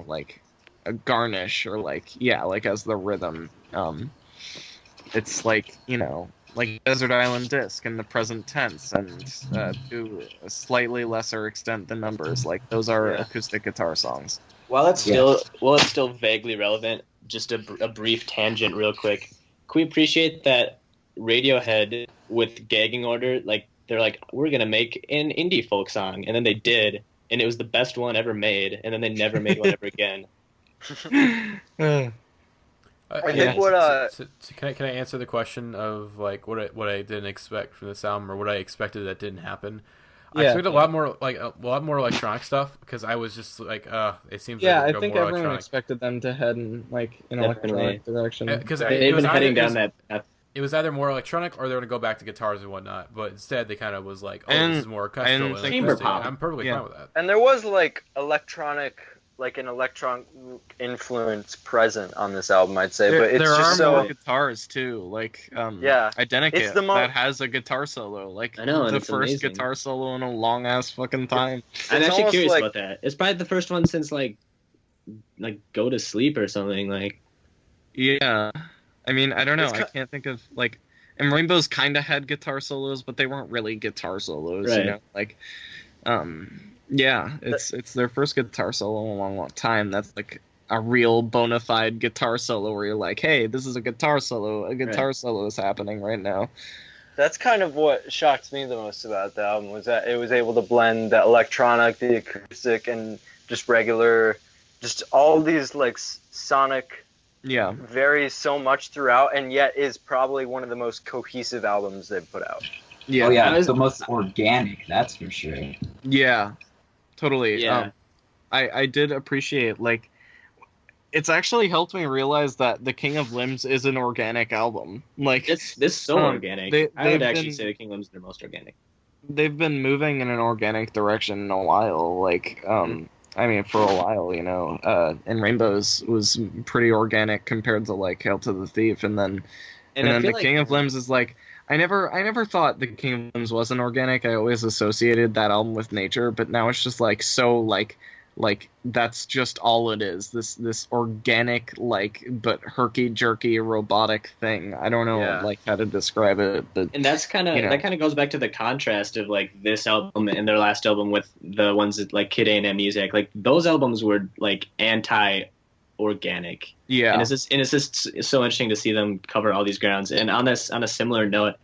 Speaker 7: like a garnish or like as the rhythm. It's like like Desert Island Disc in the present tense, and to a slightly lesser extent the numbers. Like those are acoustic guitar songs.
Speaker 4: While it's still vaguely relevant. Just a brief tangent real quick. Can we appreciate that Radiohead with Gagging Order, like they're like, we're going to make an indie folk song. And then they did. And it was the best one ever made. And then they never made one ever again.
Speaker 6: I think what
Speaker 1: can I answer the question of like what I didn't expect from this album or what I expected that didn't happen? I expected a lot more electronic stuff because I was just like, it seems like
Speaker 7: I think everyone expected them to head in like an electronic direction
Speaker 1: because
Speaker 4: they've been heading down that path.
Speaker 1: It was either more electronic or they were going to go back to guitars and whatnot, but instead they kind of was like, this is more orchestral and
Speaker 7: chamber pop.
Speaker 1: I'm perfectly fine with that.
Speaker 6: And there was like an electronic influence present on this album, I'd say, but it's
Speaker 7: there
Speaker 6: just
Speaker 7: are more guitars too, like Identikit that has a guitar solo, like
Speaker 4: I know,
Speaker 7: the first guitar solo in a long ass fucking time.
Speaker 4: I'm actually curious about that. It's probably the first one since like Go to Sleep or something. Like,
Speaker 7: I mean, I don't know. I can't think of like, and Rainbows kind of had guitar solos, but they weren't really guitar solos,
Speaker 4: right.
Speaker 7: You know, like, it's their first guitar solo in a long, long time. That's like a real bona fide guitar solo where you're like, hey, this is a guitar solo. A guitar solo is happening right now.
Speaker 6: That's kind of what shocked me the most about the album was that it was able to blend the electronic, the acoustic, and just regular, just all these like sonic. Varies so much throughout, and yet is probably one of the most cohesive albums they've put out.
Speaker 2: It's the most organic, that's for sure.
Speaker 7: Yeah, totally. I did appreciate, like, it's actually helped me realize that The King of Limbs is an organic album. Like,
Speaker 4: it's so organic. I would actually say The King of Limbs is their most organic.
Speaker 7: They've been moving in an organic direction in a while. Like, I mean, for a while, you know, and Rainbows was pretty organic compared to like Hail to the Thief, and then the King of Limbs is like, I never thought the King of Limbs wasn't organic. I always associated that album with nature, but now it's just like so like that's just all it is. This organic but herky jerky robotic thing. I don't know like how to describe it, but
Speaker 4: and that's kind of that kind of goes back to the contrast of like this album and their last album with the ones that like Kid A&M Music. Like those albums were like anti-organic. And it's just so interesting to see them cover all these grounds. And on a similar note,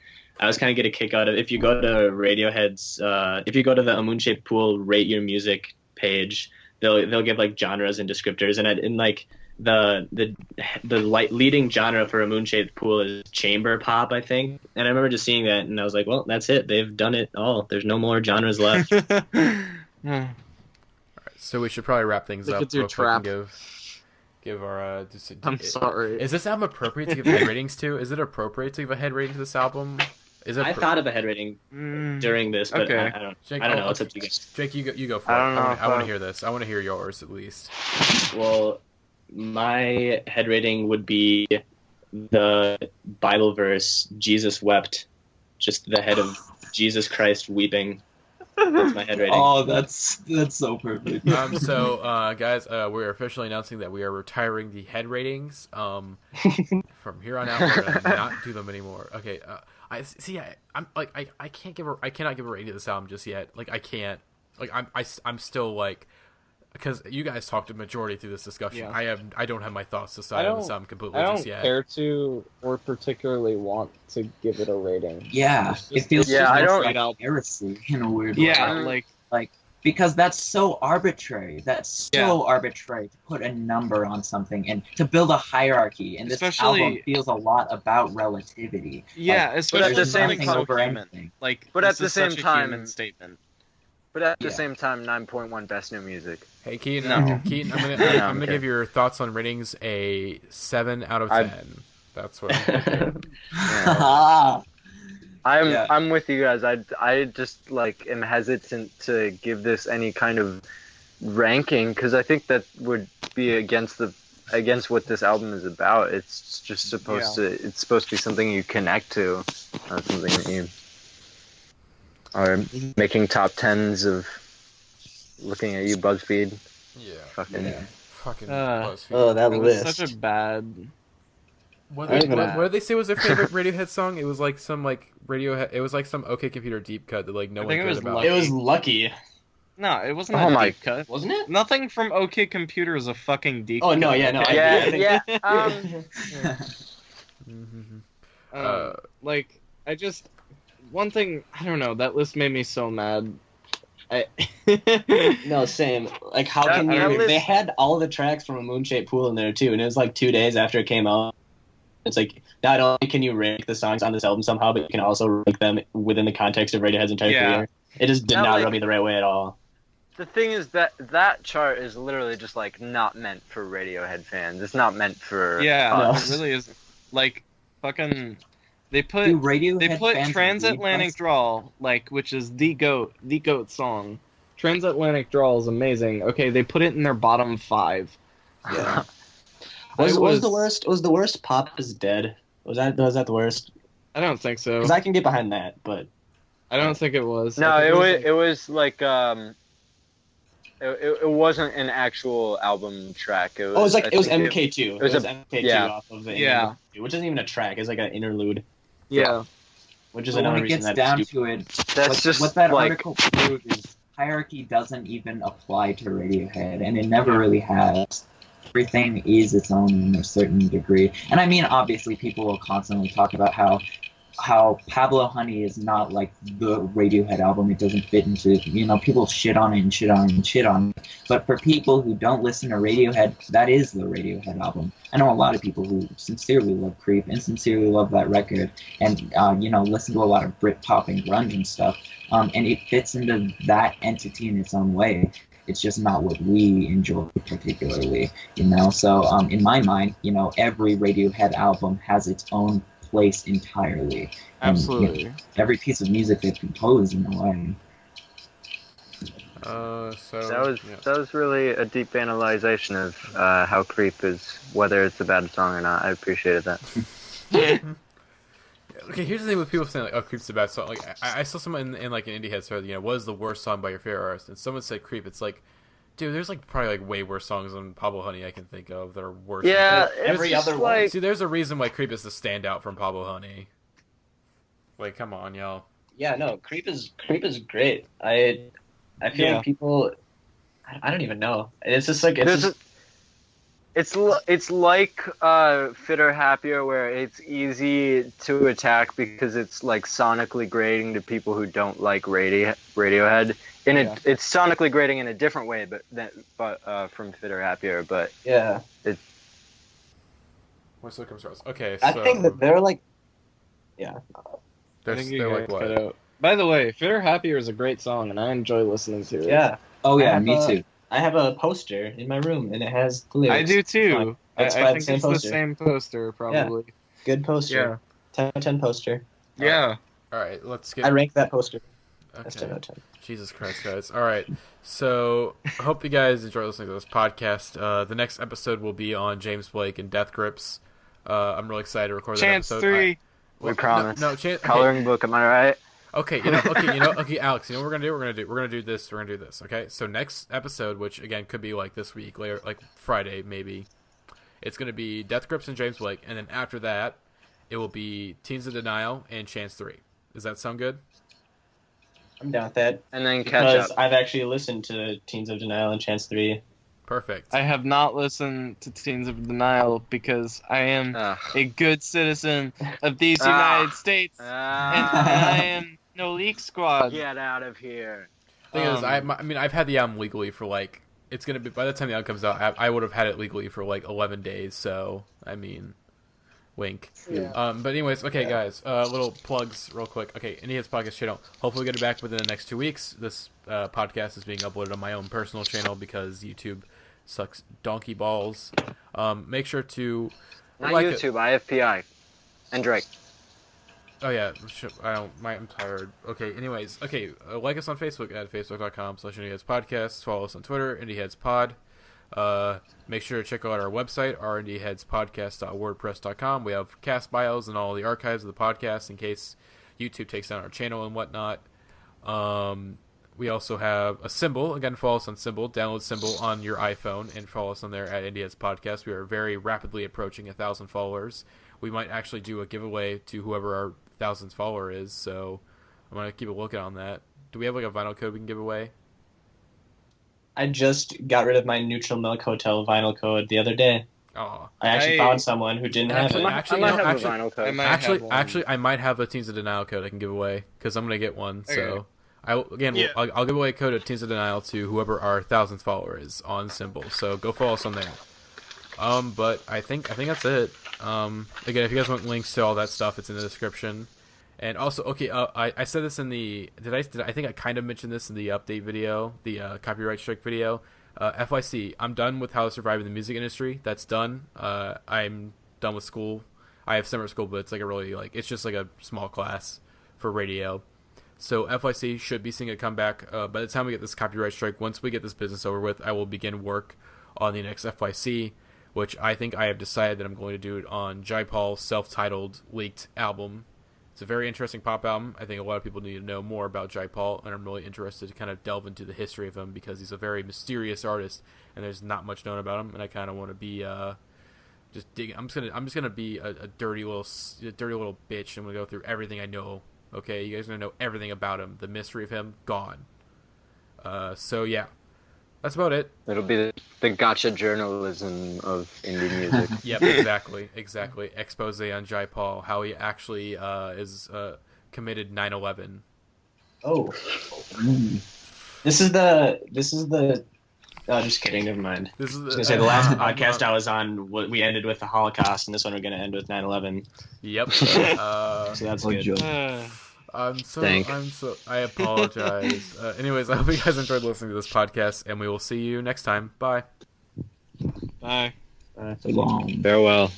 Speaker 4: I was kind of get a kick out of if you go to Radiohead's if you go to the A Moon Shaped Pool Rate Your Music page. They'll give like genres and descriptors, and like leading genre for a moon-shaped pool is chamber pop, I think. And I remember just seeing that, and I was like, well, that's it. They've done it all. There's no more genres left.
Speaker 1: So we should probably wrap things
Speaker 7: Look
Speaker 1: up
Speaker 7: at your
Speaker 1: real quick and
Speaker 7: trap.
Speaker 1: give our.
Speaker 7: I'm sorry.
Speaker 1: Is this album appropriate to give head ratings to? Is it appropriate to give a head rating to this album? Is it?
Speaker 4: I thought of a head rating during this, but
Speaker 7: Okay.
Speaker 4: I don't.
Speaker 1: Jake,
Speaker 4: I don't know. It's up to you guys.
Speaker 1: Jake, you go for
Speaker 6: I
Speaker 1: it.
Speaker 6: don't know
Speaker 1: I want to
Speaker 6: if
Speaker 1: hear this. I want to hear yours at least.
Speaker 4: Well, my head rating would be the Bible verse "Jesus wept," just the head of Jesus Christ weeping. That's my head rating.
Speaker 2: Oh, that's so perfect.
Speaker 1: So, guys, we're officially announcing that we are retiring the head ratings. From here on out, we're gonna not do them anymore. Okay. I see. I'm like, I cannot give a rating to this album just yet. Like, I can't. Like, I'm still like, because you guys talked a majority through this discussion.
Speaker 7: Yeah.
Speaker 1: I don't have my thoughts decided on this album completely
Speaker 7: I
Speaker 1: just
Speaker 7: don't
Speaker 1: yet.
Speaker 7: care to or particularly want to give it a rating.
Speaker 2: Yeah,
Speaker 7: It's
Speaker 2: it
Speaker 7: just-
Speaker 2: feels
Speaker 6: Yeah,
Speaker 2: just
Speaker 6: I don't-
Speaker 2: like
Speaker 7: Straight out.
Speaker 2: heresy in a weird
Speaker 7: Yeah,
Speaker 2: way.
Speaker 7: like
Speaker 2: Because that's so arbitrary. That's so arbitrary to put a number on something and to build a hierarchy. And this
Speaker 7: Especially-
Speaker 2: album feels a lot about relativity.
Speaker 7: yeah,
Speaker 2: Like,
Speaker 7: especially
Speaker 6: at the same
Speaker 7: something
Speaker 6: time-
Speaker 7: so
Speaker 2: over
Speaker 7: human.
Speaker 2: anything.
Speaker 7: Like,
Speaker 6: But
Speaker 7: this
Speaker 6: at the
Speaker 7: is such
Speaker 6: same
Speaker 7: a
Speaker 6: time-
Speaker 7: human statement.
Speaker 6: But at the
Speaker 2: Yeah.
Speaker 6: same time, 9.1 best new music.
Speaker 1: Hey, Keaton.
Speaker 7: No.
Speaker 1: Keaton, I'm
Speaker 6: No,
Speaker 1: gonna
Speaker 6: okay.
Speaker 1: give your thoughts on ratings a 7 out of 10. That's what I'm thinking.
Speaker 2: Yeah.
Speaker 6: I'm with you guys. I just like am hesitant to give this any kind of ranking because I think that would be against what this album is about. It's just supposed to be something you connect to, not something that you are making top tens of. Looking at you, BuzzFeed.
Speaker 1: Yeah.
Speaker 6: Fucking.
Speaker 1: Fucking BuzzFeed.
Speaker 4: Oh, that
Speaker 7: It was
Speaker 4: list.
Speaker 7: such a bad.
Speaker 1: What
Speaker 4: I
Speaker 1: did
Speaker 4: don't even-
Speaker 1: they say was their favorite Radiohead song? It was like some like Radiohead. It was like some OK Computer deep cut that like no
Speaker 7: I
Speaker 1: one
Speaker 7: think it
Speaker 1: cared
Speaker 7: was
Speaker 1: about.
Speaker 7: Lucky.
Speaker 4: It was Lucky,
Speaker 7: No, it wasn't
Speaker 6: Oh
Speaker 7: a
Speaker 6: my-
Speaker 7: deep cut.
Speaker 4: wasn't it?
Speaker 7: Nothing from OK Computer is a fucking deep.
Speaker 4: Oh, no, yeah, no, I-
Speaker 6: Yeah,
Speaker 4: I think-
Speaker 6: yeah.
Speaker 1: Mhm.
Speaker 7: Like I just one thing I don't know. That list made me so mad.
Speaker 4: No, same. Like, how
Speaker 6: That-
Speaker 4: can
Speaker 6: that
Speaker 4: you?
Speaker 6: list-
Speaker 4: They had all the tracks from A Moon-Shaped Pool in there too, and it was like 2 days after it came out. It's like not only can you rank the songs on this album somehow, but you can also rank them within the context of Radiohead's entire
Speaker 7: Yeah.
Speaker 4: career. It just did
Speaker 6: Now,
Speaker 4: not
Speaker 6: like-
Speaker 4: rub me the right way at all.
Speaker 6: The thing is that chart is literally just like not meant for Radiohead fans. It's not meant for
Speaker 7: Yeah,
Speaker 6: us.
Speaker 7: it really is. Like fucking. They put
Speaker 2: Do Radiohead
Speaker 7: they put
Speaker 2: fans
Speaker 7: Transatlantic
Speaker 2: read
Speaker 7: Drawl, like, which is the goat song. Transatlantic Drawl is amazing. Okay, they put it in their bottom 5. Yeah.
Speaker 4: Was
Speaker 7: It
Speaker 4: the worst? Was the worst Pop is Dead? Was that the worst?
Speaker 7: I don't think so.
Speaker 4: Because I can get behind that, but
Speaker 7: I don't think it was.
Speaker 6: No,
Speaker 7: I think
Speaker 6: it was like it wasn't an actual album track. It was,
Speaker 4: oh, it was
Speaker 6: I think
Speaker 4: MK2.
Speaker 6: it was
Speaker 4: It was
Speaker 6: a-
Speaker 4: MK2
Speaker 6: yeah.
Speaker 4: off of the
Speaker 7: Yeah.
Speaker 4: which isn't even a track. It's like an interlude,
Speaker 7: yeah.
Speaker 4: which is
Speaker 2: But
Speaker 4: another
Speaker 2: when it
Speaker 4: reason
Speaker 2: gets
Speaker 4: that
Speaker 2: down
Speaker 4: it's stupid.
Speaker 2: to it,
Speaker 6: That's
Speaker 2: what,
Speaker 6: just
Speaker 2: what that
Speaker 6: like
Speaker 2: article proves is hierarchy doesn't even apply to Radiohead, and it never really has. Everything is its own in a certain degree. And I mean, obviously, people will constantly talk about how Pablo Honey is not like the Radiohead album. It doesn't fit into, people shit on it and shit on it and shit on it. But for people who don't listen to Radiohead, that is the Radiohead album. I know a lot of people who sincerely love Creep and sincerely love that record and, listen to a lot of Britpop and grunge and stuff. And it fits into that entity in its own way. It's just not what we enjoy particularly, So in my mind, every Radiohead album has its own place entirely. And,
Speaker 7: Absolutely.
Speaker 2: every piece of music they've composed in a way.
Speaker 6: that was really a deep analyzation of how Creep is, whether it's a bad song or not. I appreciated that.
Speaker 1: Okay, here's the thing with people saying like, "Oh, Creep's a bad song." Like, I saw someone in like an Indieheads thread, what is the worst song by your favorite artist? And someone said Creep. It's like, dude, there's like probably like way worse songs than Pablo Honey I can think of that are worse.
Speaker 6: Yeah,
Speaker 1: than Creep.
Speaker 6: it's
Speaker 4: Every
Speaker 6: just
Speaker 4: other one.
Speaker 6: like
Speaker 1: See, there's a reason why Creep is the standout from Pablo Honey. Like, come on, y'all.
Speaker 4: Yeah, no, Creep is great. I feel
Speaker 7: Yeah.
Speaker 4: like people, I don't even know. It's just like
Speaker 6: it's like Fitter Happier, where it's easy to attack because it's like sonically grating to people who don't like Radiohead. It's sonically grating in a different way, but from Fitter Happier. But
Speaker 4: yeah.
Speaker 1: When Snow Comes Across. Okay,
Speaker 4: I
Speaker 1: so
Speaker 4: think that they're like, yeah.
Speaker 1: they're like what?
Speaker 7: Out. By the way, Fitter Happier is a great song, and I enjoy listening to it.
Speaker 4: Yeah.
Speaker 2: Oh
Speaker 4: I
Speaker 2: yeah,
Speaker 4: have
Speaker 2: me too.
Speaker 4: I have a poster in my room, and it has the lyrics.
Speaker 7: I do too. I
Speaker 4: by
Speaker 7: think it's the same poster, probably.
Speaker 4: Good poster.
Speaker 7: Yeah.
Speaker 4: 10 out of 10 poster.
Speaker 7: Yeah.
Speaker 1: All right, let's get.
Speaker 4: I rank that poster. That's 10
Speaker 1: Okay.
Speaker 4: out of 10.
Speaker 1: Jesus Christ, guys. All right. So, I hope you guys enjoy listening to this podcast. The next episode will be on James Blake and Death Grips. I'm really excited to record
Speaker 7: Chance
Speaker 1: that episode.
Speaker 7: 3.
Speaker 6: We promise.
Speaker 1: No, Chance.
Speaker 6: Coloring book, am I right?
Speaker 1: Okay, okay, Alex, you know what we're gonna do? We're gonna do this. Okay. So next episode, which again could be like this week, later, like Friday maybe, it's gonna be Death Grips and James Blake, and then after that, it will be Teens of Denial and Chance 3. Does that sound good?
Speaker 4: I'm down with that.
Speaker 6: And then catch
Speaker 4: Because
Speaker 6: up.
Speaker 4: I've actually listened to Teens of Denial and Chance 3.
Speaker 1: Perfect.
Speaker 7: I have not listened to Teens of Denial because I am a good citizen of these United States, and I am no leak squad.
Speaker 6: Get out of here.
Speaker 1: Thing is, I mean, I've had the album legally for like, it's gonna be, by the time the album comes out, I would have had it legally for like 11 days. So I mean, wink.
Speaker 7: Yeah.
Speaker 1: But anyways, okay, guys, little plugs real quick. Okay, Indieheads podcast channel. Hopefully, get it back within the next 2 weeks. This podcast is being uploaded on my own personal channel because YouTube sucks donkey balls. Make sure to
Speaker 6: Not
Speaker 1: like
Speaker 6: YouTube, IFPI. And Drake.
Speaker 1: Oh yeah, I'm tired. Okay, anyways, like us on Facebook at facebook.com/IndieheadsPodcast. Follow us on Twitter, IndieheadsPod. Make sure to check out our website, indieheadspodcast.wordpress.com. We have cast bios and all the archives of the podcast in case YouTube takes down our channel and whatnot. We also have a Symbol. Again, follow us on Symbol. Download Symbol on your iPhone and follow us on there at Indieheads Podcast. We are very rapidly approaching 1,000 followers. We might actually do a giveaway to whoever our 1,000th follower is, so I'm going to keep a lookout on that. Do we have like a vinyl code we can give away?
Speaker 4: I just got rid of my Neutral Milk Hotel vinyl code the other day.
Speaker 1: Oh,
Speaker 4: I actually found someone who didn't have it.
Speaker 6: I might have a vinyl code.
Speaker 1: I might have a Teens of Denial code I can give away because I'm going to get one.
Speaker 7: Okay.
Speaker 1: So I'll give away a code of Teens of Denial to whoever our 1,000th follower is on Symbol. So go follow us on there. But I think that's it. Again, if you guys want links to all that stuff, it's in the description. And also, okay, I said this in the I think I kind of mentioned this in the update video, the copyright strike video. FYC, I'm done with How to Survive in the Music Industry. That's done. I'm done with school. I have summer school, but it's like it's just like a small class for radio. So FYC should be seeing a comeback. By the time we get this copyright strike, once we get this business over with, I will begin work on the next FYC, which I think I have decided that I'm going to do it on Jai Paul's self-titled leaked album. It's a very interesting pop album. I think a lot of people need to know more about Jai Paul, and I'm really interested to kind of delve into the history of him because he's a very mysterious artist, and there's not much known about him. And I kind of want to be just digging. I'm just gonna be a dirty little bitch. I'm gonna go through everything I know. Okay, you guys are gonna know everything about him. The mystery of him gone. So yeah. That's about it.
Speaker 6: It'll be the gotcha journalism of indie music.
Speaker 1: Yep, exactly. Expose on Jai Paul, how he actually is committed 9/11.
Speaker 4: Oh. This is the. Oh, just kidding. Never mind.
Speaker 1: This is
Speaker 4: I was gonna say the last podcast I was on, we ended with the Holocaust, and this one we're gonna end with 9/11.
Speaker 1: Yep.
Speaker 4: So that's good.
Speaker 1: I apologize. Anyways, I hope you guys enjoyed listening to this podcast, and we will see you next time. Bye.
Speaker 7: Bye.
Speaker 2: So long.
Speaker 6: Farewell.